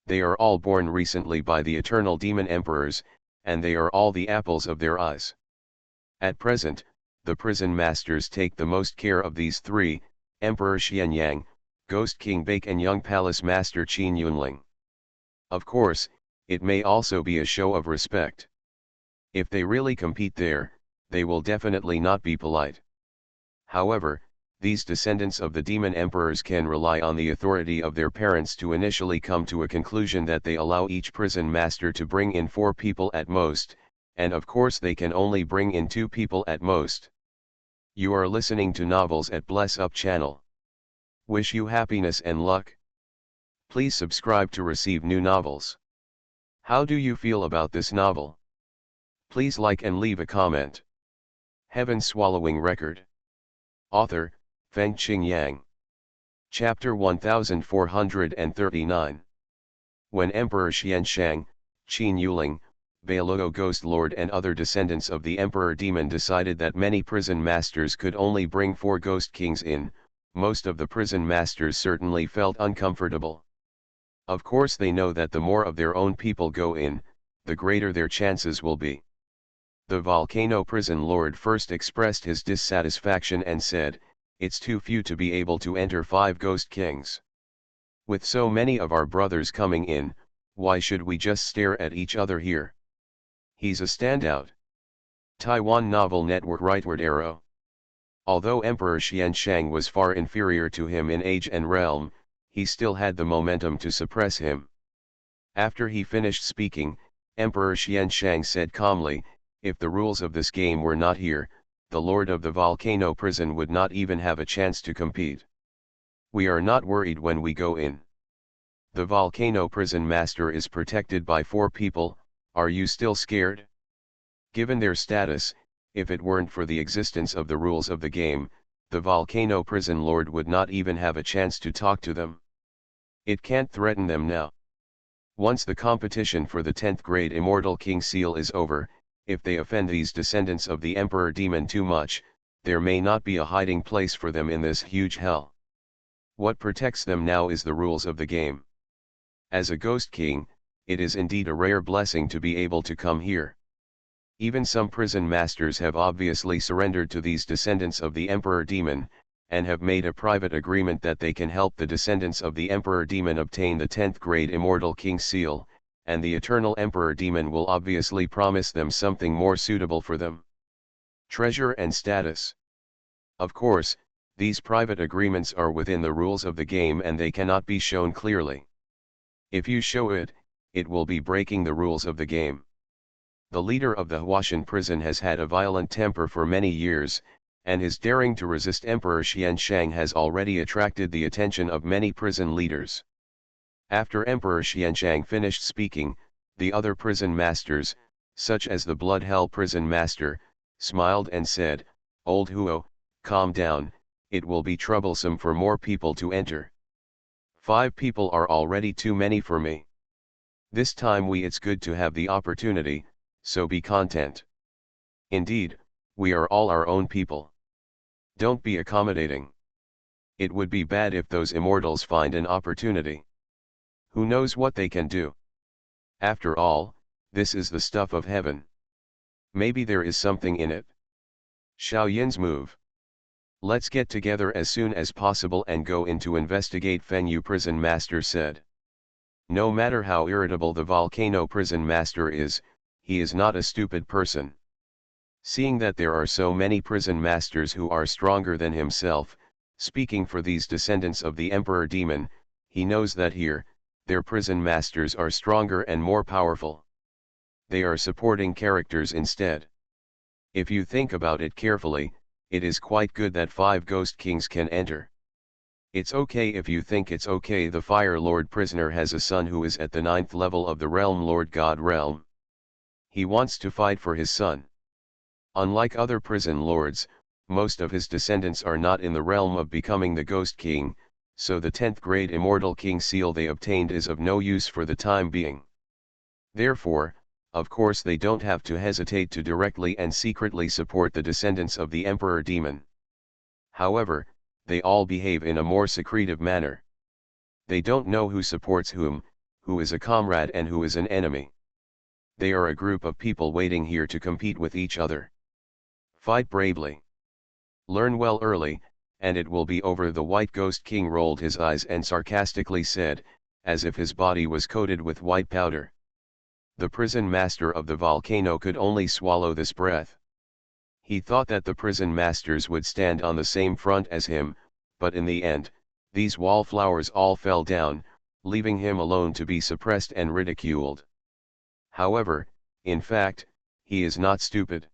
Speaker 1: They are all born recently by the eternal demon emperors, and they are all the apples of their eyes. At present, the prison masters take the most care of these three, Emperor Xianyang, Ghost King Bake and young palace master Qin Yunling. Of course, it may also be a show of respect. If they really compete there, they will definitely not be polite. However, these descendants of the demon emperors can rely on the authority of their parents to initially come to a conclusion that they allow each prison master to bring in 4 people at most, and of course they can only bring in 2 people at most. You are listening to Novels at Bless Up channel. Wish you happiness and luck. Please subscribe to receive new novels. How do you feel about this novel? Please like and leave a comment. Heaven Swallowing Record. Author, Fengqing Yang. Chapter 1439. When Emperor Xianshang, Qin Yuling, Bailuo Ghost Lord and other descendants of the Emperor Demon decided that many prison masters could only bring 4 ghost kings in, most of the prison masters certainly felt uncomfortable. Of course they know that the more of their own people go in, the greater their chances will be. The Volcano Prison Lord first expressed his dissatisfaction and said, "It's too few to be able to enter 5 ghost kings. With so many of our brothers coming in, why should we just stare at each other here? He's a standout." Taiwan Novel Network Rightward Arrow. Although Emperor Xianshang was far inferior to him in age and realm, he still had the momentum to suppress him. After he finished speaking, Emperor Xianshang said calmly, "If the rules of this game were not here, the Lord of the Volcano Prison would not even have a chance to compete. We are not worried when we go in. The Volcano Prison Master is protected by 4 people, are you still scared?" Given their status, if it weren't for the existence of the rules of the game, the Volcano Prison Lord would not even have a chance to talk to them. It can't threaten them now. Once the competition for the 10th grade Immortal King Seal is over, if they offend these descendants of the Emperor Demon too much, there may not be a hiding place for them in this huge hell. What protects them now is the rules of the game. As a Ghost King, it is indeed a rare blessing to be able to come here. Even some prison masters have obviously surrendered to these descendants of the Emperor Demon, and have made a private agreement that they can help the descendants of the Emperor Demon obtain the 10th grade Immortal King Seal, and the Eternal Emperor Demon will obviously promise them something more suitable for them. Treasure and status. Of course, these private agreements are within the rules of the game and they cannot be shown clearly. If you show it, it will be breaking the rules of the game. The leader of the Huashan prison has had a violent temper for many years, and his daring to resist Emperor Xianshang has already attracted the attention of many prison leaders. After Emperor Xianshang finished speaking, the other prison masters, such as the Blood Hell prison master, smiled and said, "Old Huo, calm down, it will be troublesome for more people to enter. 5 people are already too many for me. This time it's good to have the opportunity, so be content. Indeed, we are all our own people. Don't be accommodating. It would be bad if those immortals find an opportunity. Who knows what they can do? After all, this is the stuff of heaven. Maybe there is something in it." Xiao Yin's move. "Let's get together as soon as possible and go in to investigate," Fengyu prison master said. No matter how irritable the Volcano prison master is, he is not a stupid person. Seeing that there are so many prison masters who are stronger than himself, speaking for these descendants of the Emperor Demon, he knows that here, their prison masters are stronger and more powerful. They are supporting characters instead. If you think about it carefully, it is quite good that 5 ghost kings can enter. It's okay if you think it's okay. The Fire Lord prisoner has a son who is at the 9th level of the realm Lord God realm. He wants to fight for his son. Unlike other prison lords, most of his descendants are not in the realm of becoming the Ghost King, so the 10th grade Immortal King seal they obtained is of no use for the time being. Therefore, of course they don't have to hesitate to directly and secretly support the descendants of the Emperor Demon. However, they all behave in a more secretive manner. They don't know who supports whom, who is a comrade and who is an enemy. They are a group of people waiting here to compete with each other. Fight bravely. Learn well early, and it will be over. The White Ghost King rolled his eyes and sarcastically said, as if his body was coated with white powder. The prison master of the volcano could only swallow this breath. He thought that the prison masters would stand on the same front as him, but in the end, these wallflowers all fell down, leaving him alone to be suppressed and ridiculed. However, in fact, he is not stupid.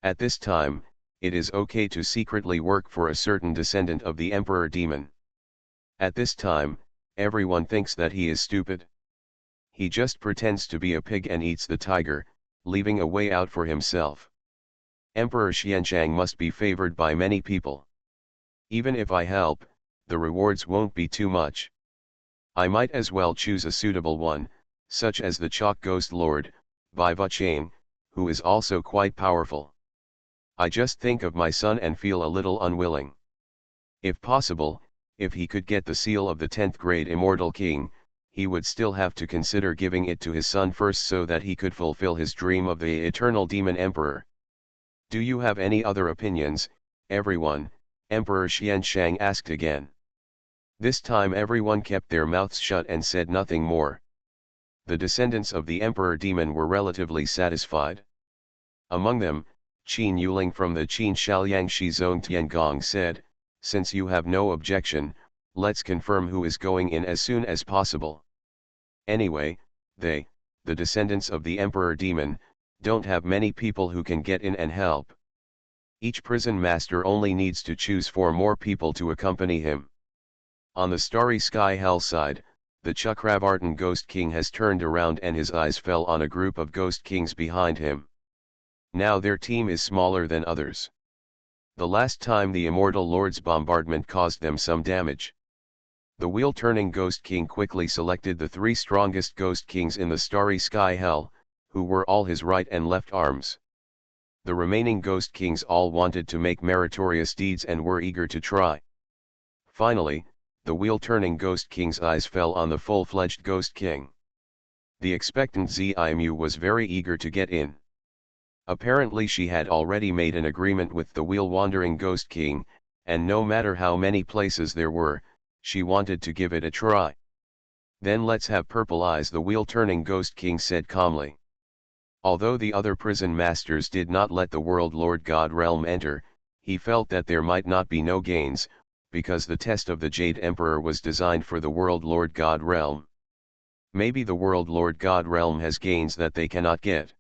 Speaker 1: At this time, it is okay to secretly work for a certain descendant of the Emperor Demon. At this time, everyone thinks that he is stupid. He just pretends to be a pig and eats the tiger, leaving a way out for himself. Emperor Xianchang must be favored by many people. Even if I help, the rewards won't be too much. I might as well choose a suitable one, such as the Chalk Ghost Lord, Bai Vuchang, who is also quite powerful. I just think of my son and feel a little unwilling. If possible, if he could get the seal of the 10th grade Immortal King, he would still have to consider giving it to his son first so that he could fulfill his dream of the eternal Demon Emperor. Do you have any other opinions, everyone? Emperor Xianshang asked again. This time everyone kept their mouths shut and said nothing more. The descendants of the Emperor Demon were relatively satisfied. Among them, Qin Yuling from the Qin Shaoyangshi Zone Tiangong said, since you have no objection, let's confirm who is going in as soon as possible. Anyway, the descendants of the Emperor Demon, don't have many people who can get in and help. Each prison master only needs to choose 4 more people to accompany him. On the starry sky hell side, the Chakravartin Ghost King has turned around and his eyes fell on a group of Ghost Kings behind him. Now their team is smaller than others. The last time the Immortal Lord's bombardment caused them some damage. The wheel-turning Ghost King quickly selected the 3 strongest Ghost Kings in the starry sky hell, who were all his right and left arms. The remaining Ghost Kings all wanted to make meritorious deeds and were eager to try. Finally, the wheel-turning Ghost King's eyes fell on the full-fledged Ghost King. The expectant Zimu was very eager to get in. Apparently she had already made an agreement with the wheel-wandering Ghost King, and no matter how many places there were, she wanted to give it a try. Then let's have Purple Eyes, the wheel-turning Ghost King said calmly. Although the other prison masters did not let the World Lord God realm enter, he felt that there might not be no gains, because the test of the Jade Emperor was designed for the World Lord God realm. Maybe the World Lord God realm has gains that they cannot get.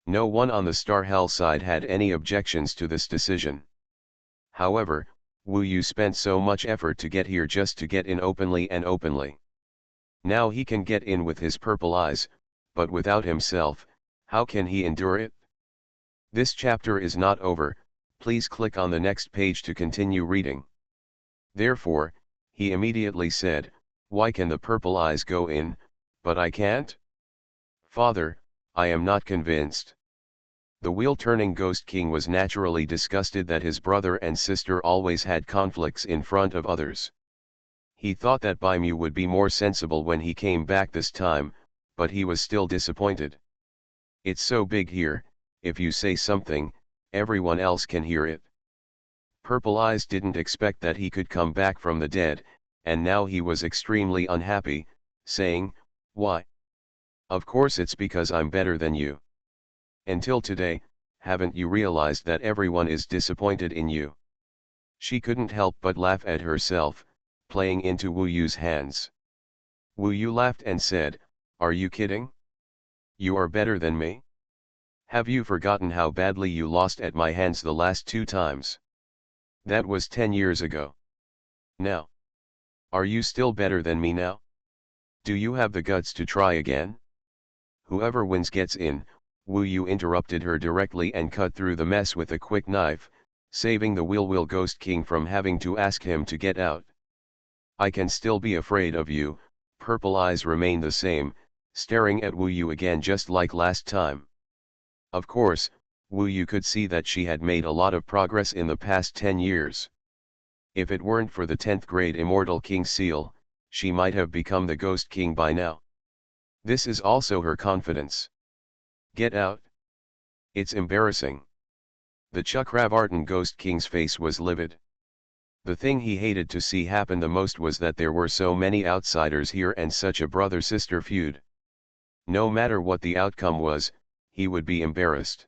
Speaker 1: No one on the Star Hell side had any objections to this decision. However, Wu Yu spent so much effort to get here just to get in openly and openly. Now he can get in with his purple eyes, but without himself, how can he endure it? This chapter is not over, please click on the next page to continue reading. Therefore, he immediately said, why can the purple eyes go in, but I can't? Father, I am not convinced. The wheel-turning Ghost King was naturally disgusted that his brother and sister always had conflicts in front of others. He thought that Baimu would be more sensible when he came back this time, but he was still disappointed. It's so big here, if you say something, everyone else can hear it. Purple Eyes didn't expect that he could come back from the dead, and now he was extremely unhappy, saying, why? Of course it's because I'm better than you. Until today, haven't you realized that everyone is disappointed in you? She couldn't help but laugh at herself, playing into Wu Yu's hands. Wu Yu laughed and said, are you kidding? You are better than me? Have you forgotten how badly you lost at my hands the last 2 times? That was 10 years ago. Now. Are you still better than me now? Do you have the guts to try again? Whoever wins gets in. Wu Yu interrupted her directly and cut through the mess with a quick knife, saving the Will Ghost King from having to ask him to get out. I can still be afraid of you. Purple eyes remained the same, staring at Wu Yu again just like last time. Of course, Wu Yu could see that she had made a lot of progress in the past 10 years. If it weren't for the 10th grade Immortal King seal, she might have become the Ghost King by now. This is also her confidence. Get out. It's embarrassing. The Chakravartin Ghost King's face was livid. The thing he hated to see happen the most was that there were so many outsiders here and such a brother-sister feud. No matter what the outcome was, he would be embarrassed.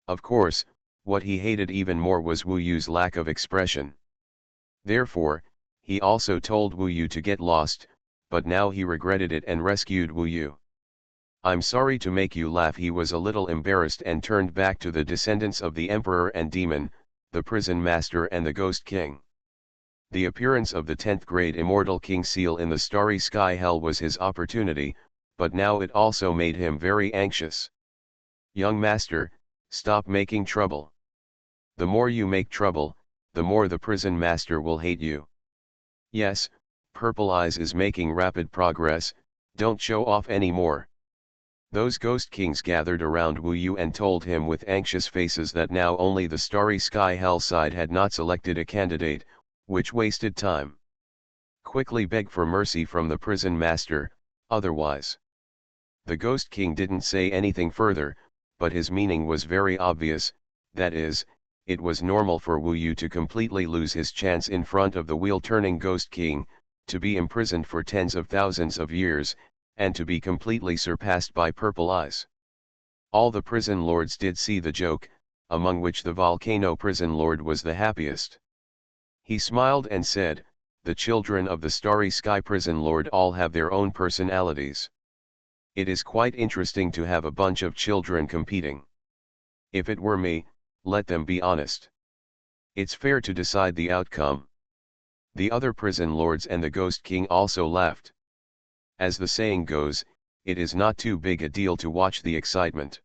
Speaker 1: Of course, what he hated even more was Wu Yu's lack of expression. Therefore, he also told Wu Yu to get lost, but now he regretted it and rescued Wu Yu. I'm sorry to make you laugh. He was a little embarrassed and turned back to the descendants of the Emperor and Demon, the Prison Master and the Ghost King. The appearance of the 10th grade Immortal King seal in the starry sky hell was his opportunity, but now it also made him very anxious. Young master, stop making trouble. The more you make trouble, the more the prison master will hate you. Yes, Purple Eyes is making rapid progress, don't show off anymore. Those Ghost Kings gathered around Wu Yu and told him with anxious faces that now only the starry sky hell side had not selected a candidate, which wasted time. Quickly beg for mercy from the prison master, otherwise. The Ghost King didn't say anything further, but his meaning was very obvious, that is, it was normal for Wu Yu to completely lose his chance in front of the wheel-turning Ghost King, to be imprisoned for tens of thousands of years, and to be completely surpassed by Purple Eyes. All the prison lords did see the joke, among which the volcano prison lord was the happiest. He smiled and said, the children of the starry sky prison lord all have their own personalities. It is quite interesting to have a bunch of children competing. If it were me, let them be honest. It's fair to decide the outcome. The other prison lords and the Ghost King also laughed. As the saying goes, it is not too big a deal to watch the excitement.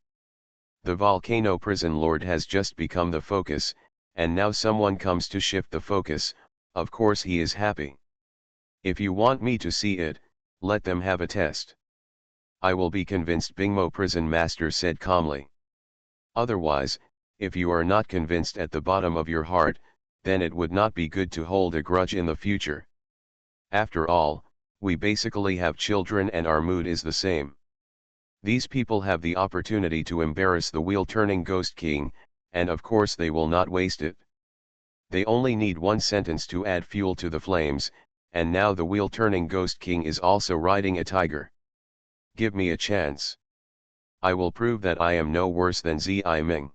Speaker 1: The volcano prison lord has just become the focus, and now someone comes to shift the focus. Of course he is happy. If you want me to see it, let them have a test. I will be convinced, Bingmo prison master said calmly. Otherwise, if you are not convinced at the bottom of your heart, then it would not be good to hold a grudge in the future. After all, we basically have children and our mood is the same. These people have the opportunity to embarrass the wheel-turning Ghost King, and of course they will not waste it. They only need one sentence to add fuel to the flames, and now the wheel-turning Ghost King is also riding a tiger. Give me a chance. I will prove that I am no worse than Zi Ming.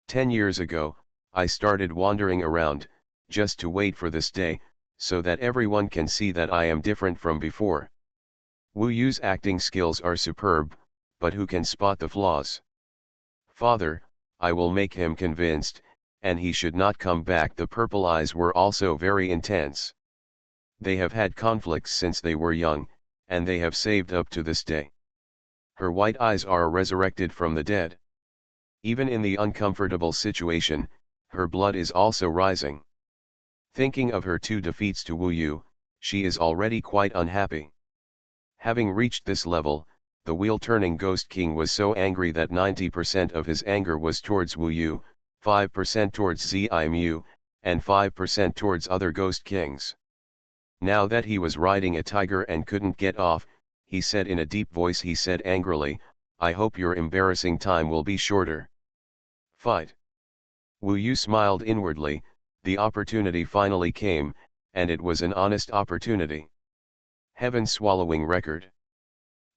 Speaker 1: 10 years ago, I started wandering around, just to wait for this day, so that everyone can see that I am different from before. Wu Yu's acting skills are superb, but who can spot the flaws? Father, I will make him convinced, and he should not come back. The Purple Eyes were also very intense. They have had conflicts since they were young, and they have saved up to this day. Her white eyes are resurrected from the dead. Even in the uncomfortable situation, her blood is also rising. Thinking of her 2 defeats to Wu Yu, she is already quite unhappy. Having reached this level, the wheel-turning Ghost King was so angry that 90% of his anger was towards Wu Yu, 5% towards Zi Mu, and 5% towards other Ghost Kings. Now that he was riding a tiger and couldn't get off, he said in a deep voice, he said angrily, I hope your embarrassing time will be shorter. Fight. Wu Yu smiled inwardly. The opportunity finally came, and it was an honest opportunity. Heaven Swallowing Record.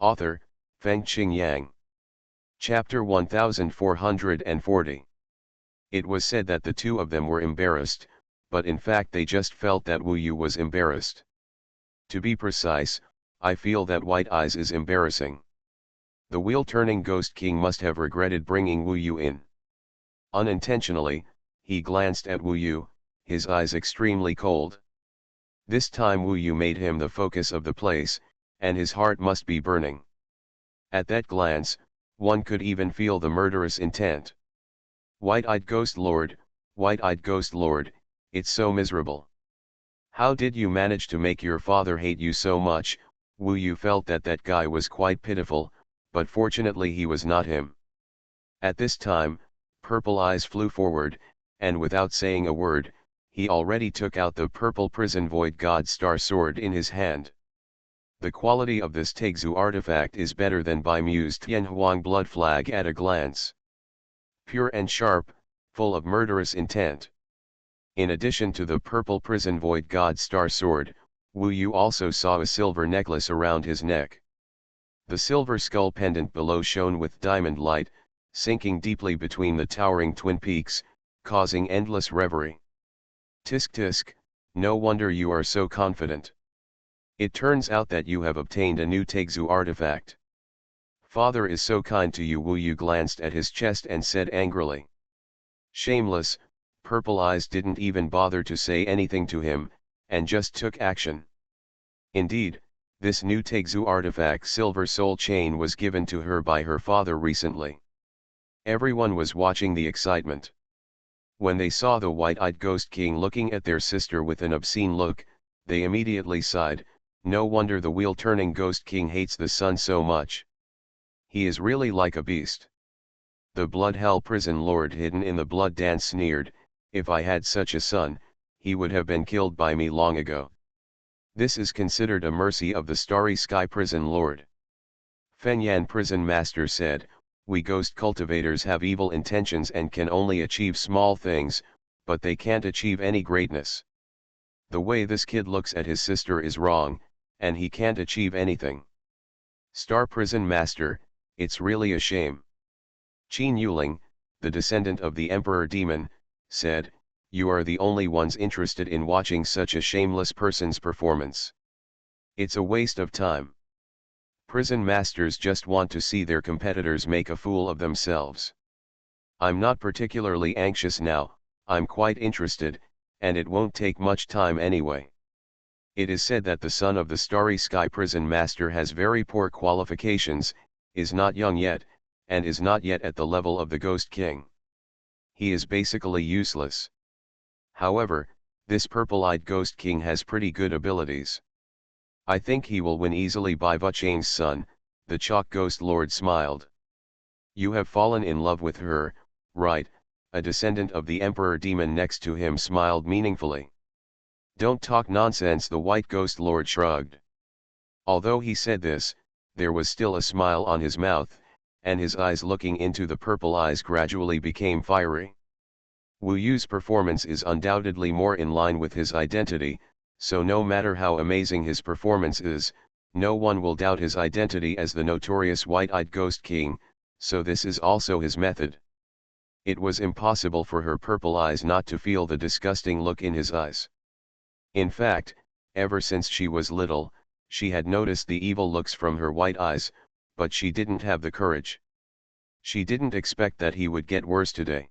Speaker 1: Author, Feng Qing Yang. Chapter 1440. It was said that the 2 of them were embarrassed, but in fact they just felt that Wu Yu was embarrassed. To be precise, I feel that White Eyes is embarrassing. The wheel-turning Ghost King must have regretted bringing Wu Yu in. Unintentionally, he glanced at Wu Yu, his eyes extremely cold. This time Wu Yu made him the focus of the place, and his heart must be burning. At that glance, one could even feel the murderous intent. White-eyed Ghost Lord, White-eyed Ghost Lord, it's so miserable. How did you manage to make your father hate you so much? Wu Yu felt that that guy was quite pitiful, but fortunately he was not him. At this time, Purple Eyes flew forward, and without saying a word, he already took out the purple prison void god star sword in his hand. The quality of this Tegzu artifact is better than Bai Mu's Tianhuang blood flag at a glance. Pure and sharp, full of murderous intent. In addition to the purple prison void god star sword, Wu Yu also saw a silver necklace around his neck. The silver skull pendant below shone with diamond light, sinking deeply between the towering twin peaks, causing endless reverie. Tisk tisk, no wonder you are so confident. It turns out that you have obtained a new Tegzu artifact. Father is so kind to you. Wu Yu glanced at his chest and said angrily. Shameless, Purple Eyes didn't even bother to say anything to him, and just took action. Indeed, this new Tegzu artifact Silver Soul Chain was given to her by her father recently. Everyone was watching the excitement. When they saw the white-eyed Ghost King looking at their sister with an obscene look, they immediately sighed, no wonder the wheel-turning Ghost King hates the sun so much. He is really like a beast. The Blood Hell Prison Lord hidden in the blood dance sneered, if I had such a son, he would have been killed by me long ago. This is considered a mercy of the Starry Sky Prison Lord. Fenyan Prison Master said, we ghost cultivators have evil intentions and can only achieve small things, but they can't achieve any greatness. The way this kid looks at his sister is wrong, and he can't achieve anything. Star Prison Master, it's really a shame. Qin Yuling, the descendant of the Emperor Demon, said, you are the only ones interested in watching such a shameless person's performance. It's a waste of time. Prison masters just want to see their competitors make a fool of themselves. I'm not particularly anxious now, I'm quite interested, and it won't take much time anyway. It is said that the son of the Starry Sky Prison Master has very poor qualifications, is not young yet, and is not yet at the level of the Ghost King. He is basically useless. However, this purple-eyed Ghost King has pretty good abilities. I think he will win easily. Bai Vuchang's son, the Chalk Ghost Lord smiled. You have fallen in love with her, right? A descendant of the Emperor Demon next to him smiled meaningfully. Don't talk nonsense, the White Ghost Lord shrugged. Although he said this, there was still a smile on his mouth, and his eyes looking into the purple eyes gradually became fiery. Wu Yu's performance is undoubtedly more in line with his identity, so no matter how amazing his performance is, no one will doubt his identity as the notorious White-Eyed Ghost King, so this is also his method. It was impossible for her purple eyes not to feel the disgusting look in his eyes. In fact, ever since she was little, she had noticed the evil looks from her white eyes, but she didn't have the courage. She didn't expect that he would get worse today.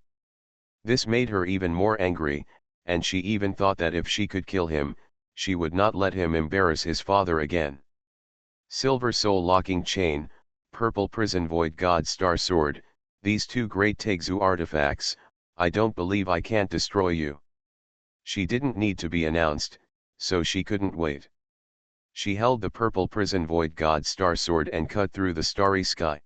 Speaker 1: This made her even more angry, and she even thought that if she could kill him, she would not let him embarrass his father again. Silver Soul Locking Chain, Purple Prison Void God Star Sword, these two great Tegzu artifacts, I don't believe I can't destroy you. She didn't need to be announced, so she couldn't wait. She held the Purple Prison Void God Star Sword and cut through the starry sky.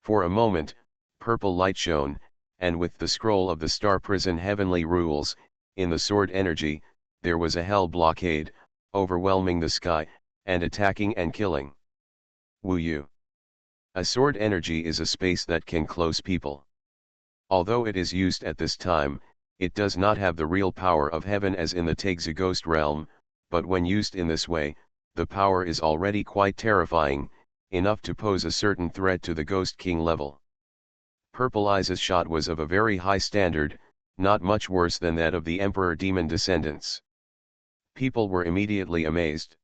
Speaker 1: For a moment, purple light shone, and with the scroll of the Star Prison Heavenly Rules, in the sword energy, there was a hell blockade, overwhelming the sky, and attacking and killing. Wu Yu. A sword energy is a space that can close people. Although it is used at this time, it does not have the real power of heaven as in the Tegzu Ghost realm, but when used in this way, the power is already quite terrifying, enough to pose a certain threat to the Ghost King level. Purple Eyes' shot was of a very high standard, not much worse than that of the Emperor Demon descendants. People were immediately amazed.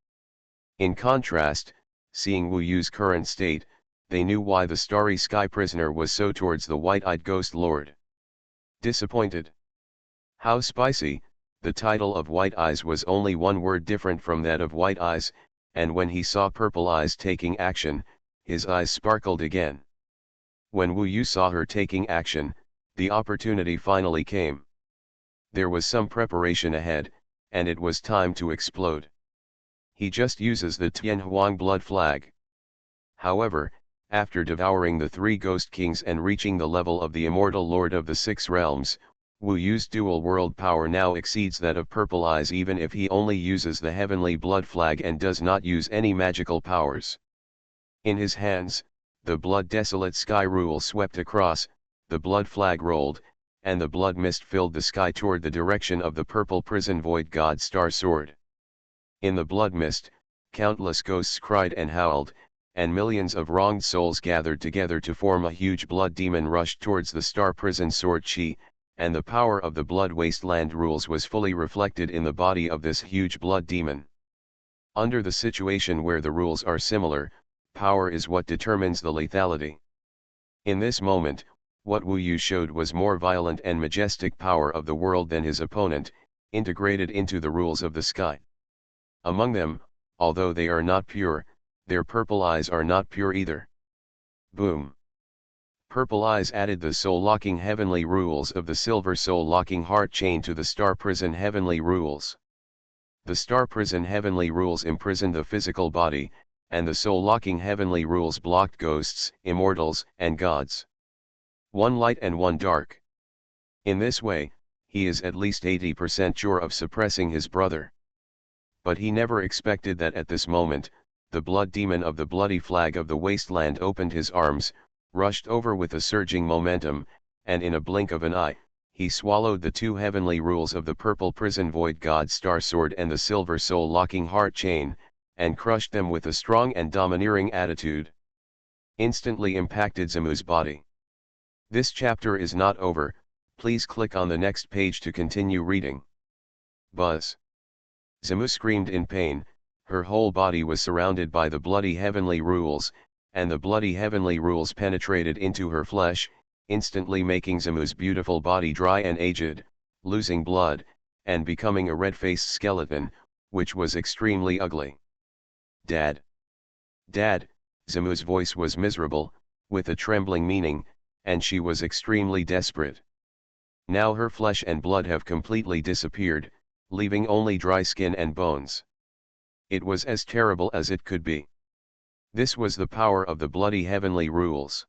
Speaker 1: In contrast, seeing Wu Yu's current state, they knew why the starry sky prisoner was so towards the white-eyed ghost lord. Disappointed. How spicy, the title of White Eyes was only one word different from that of White Eyes, and when he saw Purple Eyes taking action, his eyes sparkled again. When Wu Yu saw her taking action, the opportunity finally came. There was some preparation ahead, and it was time to explode. He just uses the Tianhuang blood flag. However, after devouring the three ghost kings and reaching the level of the immortal lord of the six realms, Wu Yu's dual world power now exceeds that of Purple Eyes even if he only uses the heavenly blood flag and does not use any magical powers. In his hands, the blood desolate sky rule swept across, the blood flag rolled, and the blood mist filled the sky toward the direction of the purple prison void god star sword. In the blood mist, countless ghosts cried and howled, and millions of wronged souls gathered together to form a huge blood demon rushed towards the star prison sword chi, and the power of the blood wasteland rules was fully reflected in the body of this huge blood demon. Under the situation where the rules are similar, power is what determines the lethality. In this moment, what Wu Yu showed was more violent and majestic power of the world than his opponent, integrated into the rules of the sky. Among them, although they are not pure, their purple eyes are not pure either. Boom! Purple Eyes added the soul-locking heavenly rules of the silver soul-locking heart chain to the star prison heavenly rules. The star prison heavenly rules imprisoned the physical body, and the soul-locking heavenly rules blocked ghosts, immortals, and gods. One light and one dark. In this way, he is at least 80% sure of suppressing his brother. But he never expected that at this moment, the blood demon of the bloody flag of the wasteland opened his arms, rushed over with a surging momentum, and in a blink of an eye, he swallowed the two heavenly rules of the purple prison void god star sword and the silver soul locking heart chain, and crushed them with a strong and domineering attitude. Instantly impacted Zamu's body. This chapter is not over, please click on the next page to continue reading. Buzz. Zamu screamed in pain, her whole body was surrounded by the bloody heavenly rules, and the bloody heavenly rules penetrated into her flesh, instantly making Zamu's beautiful body dry and aged, losing blood, and becoming a red-faced skeleton, which was extremely ugly. Dad! Dad! Zamu's voice was miserable, with a trembling meaning, and she was extremely desperate. Now her flesh and blood have completely disappeared, leaving only dry skin and bones. It was as terrible as it could be. This was the power of the bloody heavenly rules.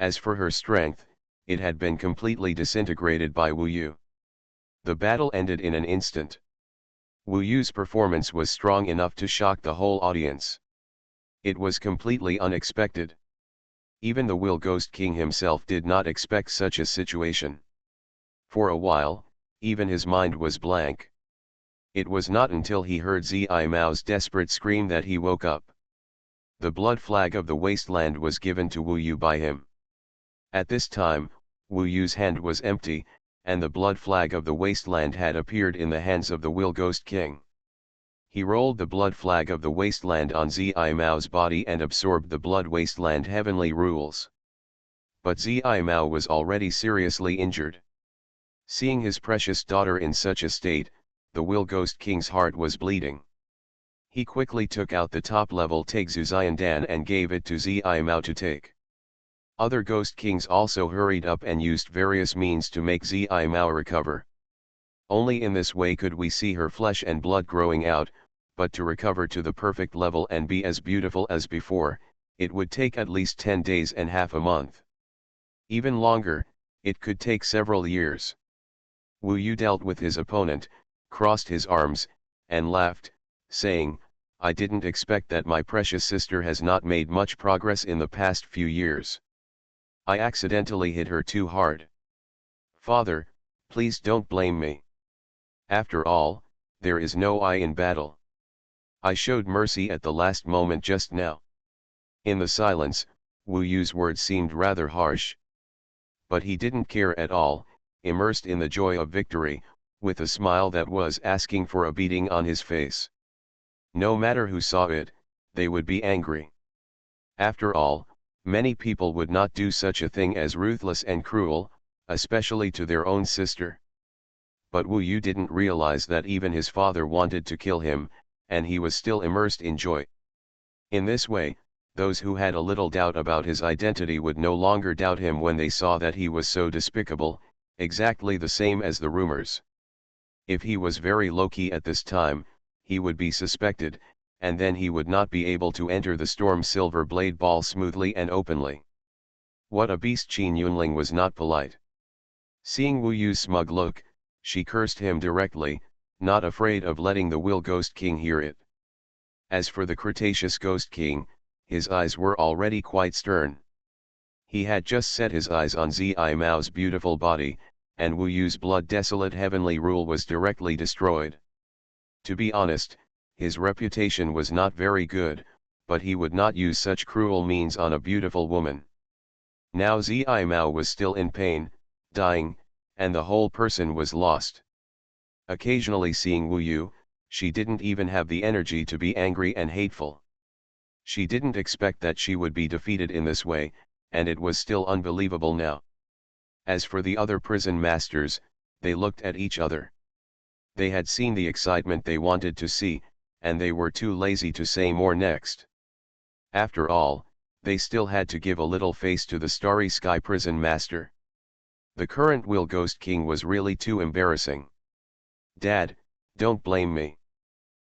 Speaker 1: As for her strength, it had been completely disintegrated by Wu Yu. The battle ended in an instant. Wu Yu's performance was strong enough to shock the whole audience. It was completely unexpected. Even the Will Ghost King himself did not expect such a situation. For a while, even his mind was blank. It was not until he heard Zi Mao's desperate scream that he woke up. The blood flag of the wasteland was given to Wu Yu by him. At this time, Wu Yu's hand was empty, and the blood flag of the wasteland had appeared in the hands of the Will Ghost King. He rolled the blood flag of the wasteland on Zi Mao's body and absorbed the blood wasteland heavenly rules. But Zi Mao was already seriously injured. Seeing his precious daughter in such a state, the Will Ghost King's heart was bleeding. He quickly took out the top-level Taigzu Xiandan and gave it to Zi Mao to take. Other Ghost Kings also hurried up and used various means to make Zi Mao recover. Only in this way could we see her flesh and blood growing out, but to recover to the perfect level and be as beautiful as before, it would take at least 10 days and half a month. Even longer, it could take several years. Wu Yu dealt with his opponent, crossed his arms, and laughed, saying, "I didn't expect that my precious sister has not made much progress in the past few years. I accidentally hit her too hard. Father, please don't blame me. After all, there is no I in battle. I showed mercy at the last moment just now." In the silence, Wu Yu's words seemed rather harsh. But he didn't care at all, immersed in the joy of victory, with a smile that was asking for a beating on his face. No matter who saw it, they would be angry. After all, Many people would not do such a thing as ruthless and cruel, especially to their own sister. But Wu Yu didn't realize that even his father wanted to kill him, and he was still immersed in joy. In this way, those who had a little doubt about his identity would no longer doubt him when they saw that he was so despicable, exactly the same as the rumors. If he was very low-key at this time, he would be suspected, and then he would not be able to enter the storm silver blade ball smoothly and openly. What a beast! Qin Yunling was not polite. Seeing Wu Yu's smug look, she cursed him directly, not afraid of letting the Will Ghost King hear it. As for the Cretaceous Ghost King, his eyes were already quite stern. He had just set his eyes on Zi Mao's beautiful body, and Wu Yu's blood-desolate heavenly rule was directly destroyed. To be honest, his reputation was not very good, but he would not use such cruel means on a beautiful woman. Now Zi Mao was still in pain, dying, and the whole person was lost. Occasionally seeing Wu Yu, she didn't even have the energy to be angry and hateful. She didn't expect that she would be defeated in this way, and it was still unbelievable now. As for the other prison masters, they looked at each other. They had seen the excitement they wanted to see, and they were too lazy to say more next. After all, they still had to give a little face to the Starry Sky prison master. The current Will Ghost King was really too embarrassing. Dad, don't blame me.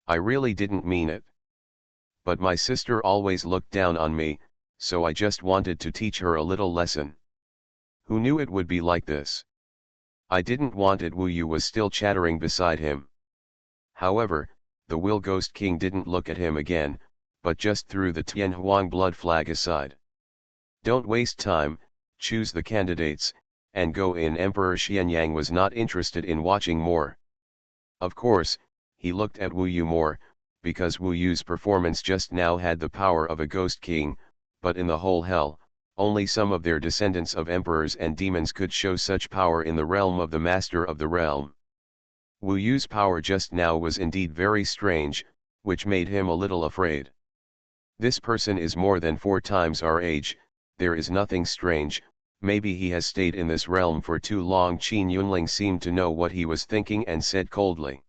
Speaker 1: I really didn't mean it. But my sister always looked down on me, so I just wanted to teach her a little lesson. Who knew it would be like this? I didn't want it. Wu Yu was still chattering beside him. However, the Will Ghost King didn't look at him again, but just threw the Tianhuang blood flag aside. Don't waste time, choose the candidates, and go in. Emperor Xianyang was not interested in watching more. Of course, he looked at Wu Yu more, because Wu Yu's performance just now had the power of a ghost king, but in the whole hell, only some of their descendants of emperors and demons could show such power in the realm of the master of the realm. Wu Yu's power just now was indeed very strange, which made him a little afraid. This person is more than 4 times our age, there is nothing strange, maybe he has stayed in this realm for too long. Qin Yunling seemed to know what he was thinking and said coldly.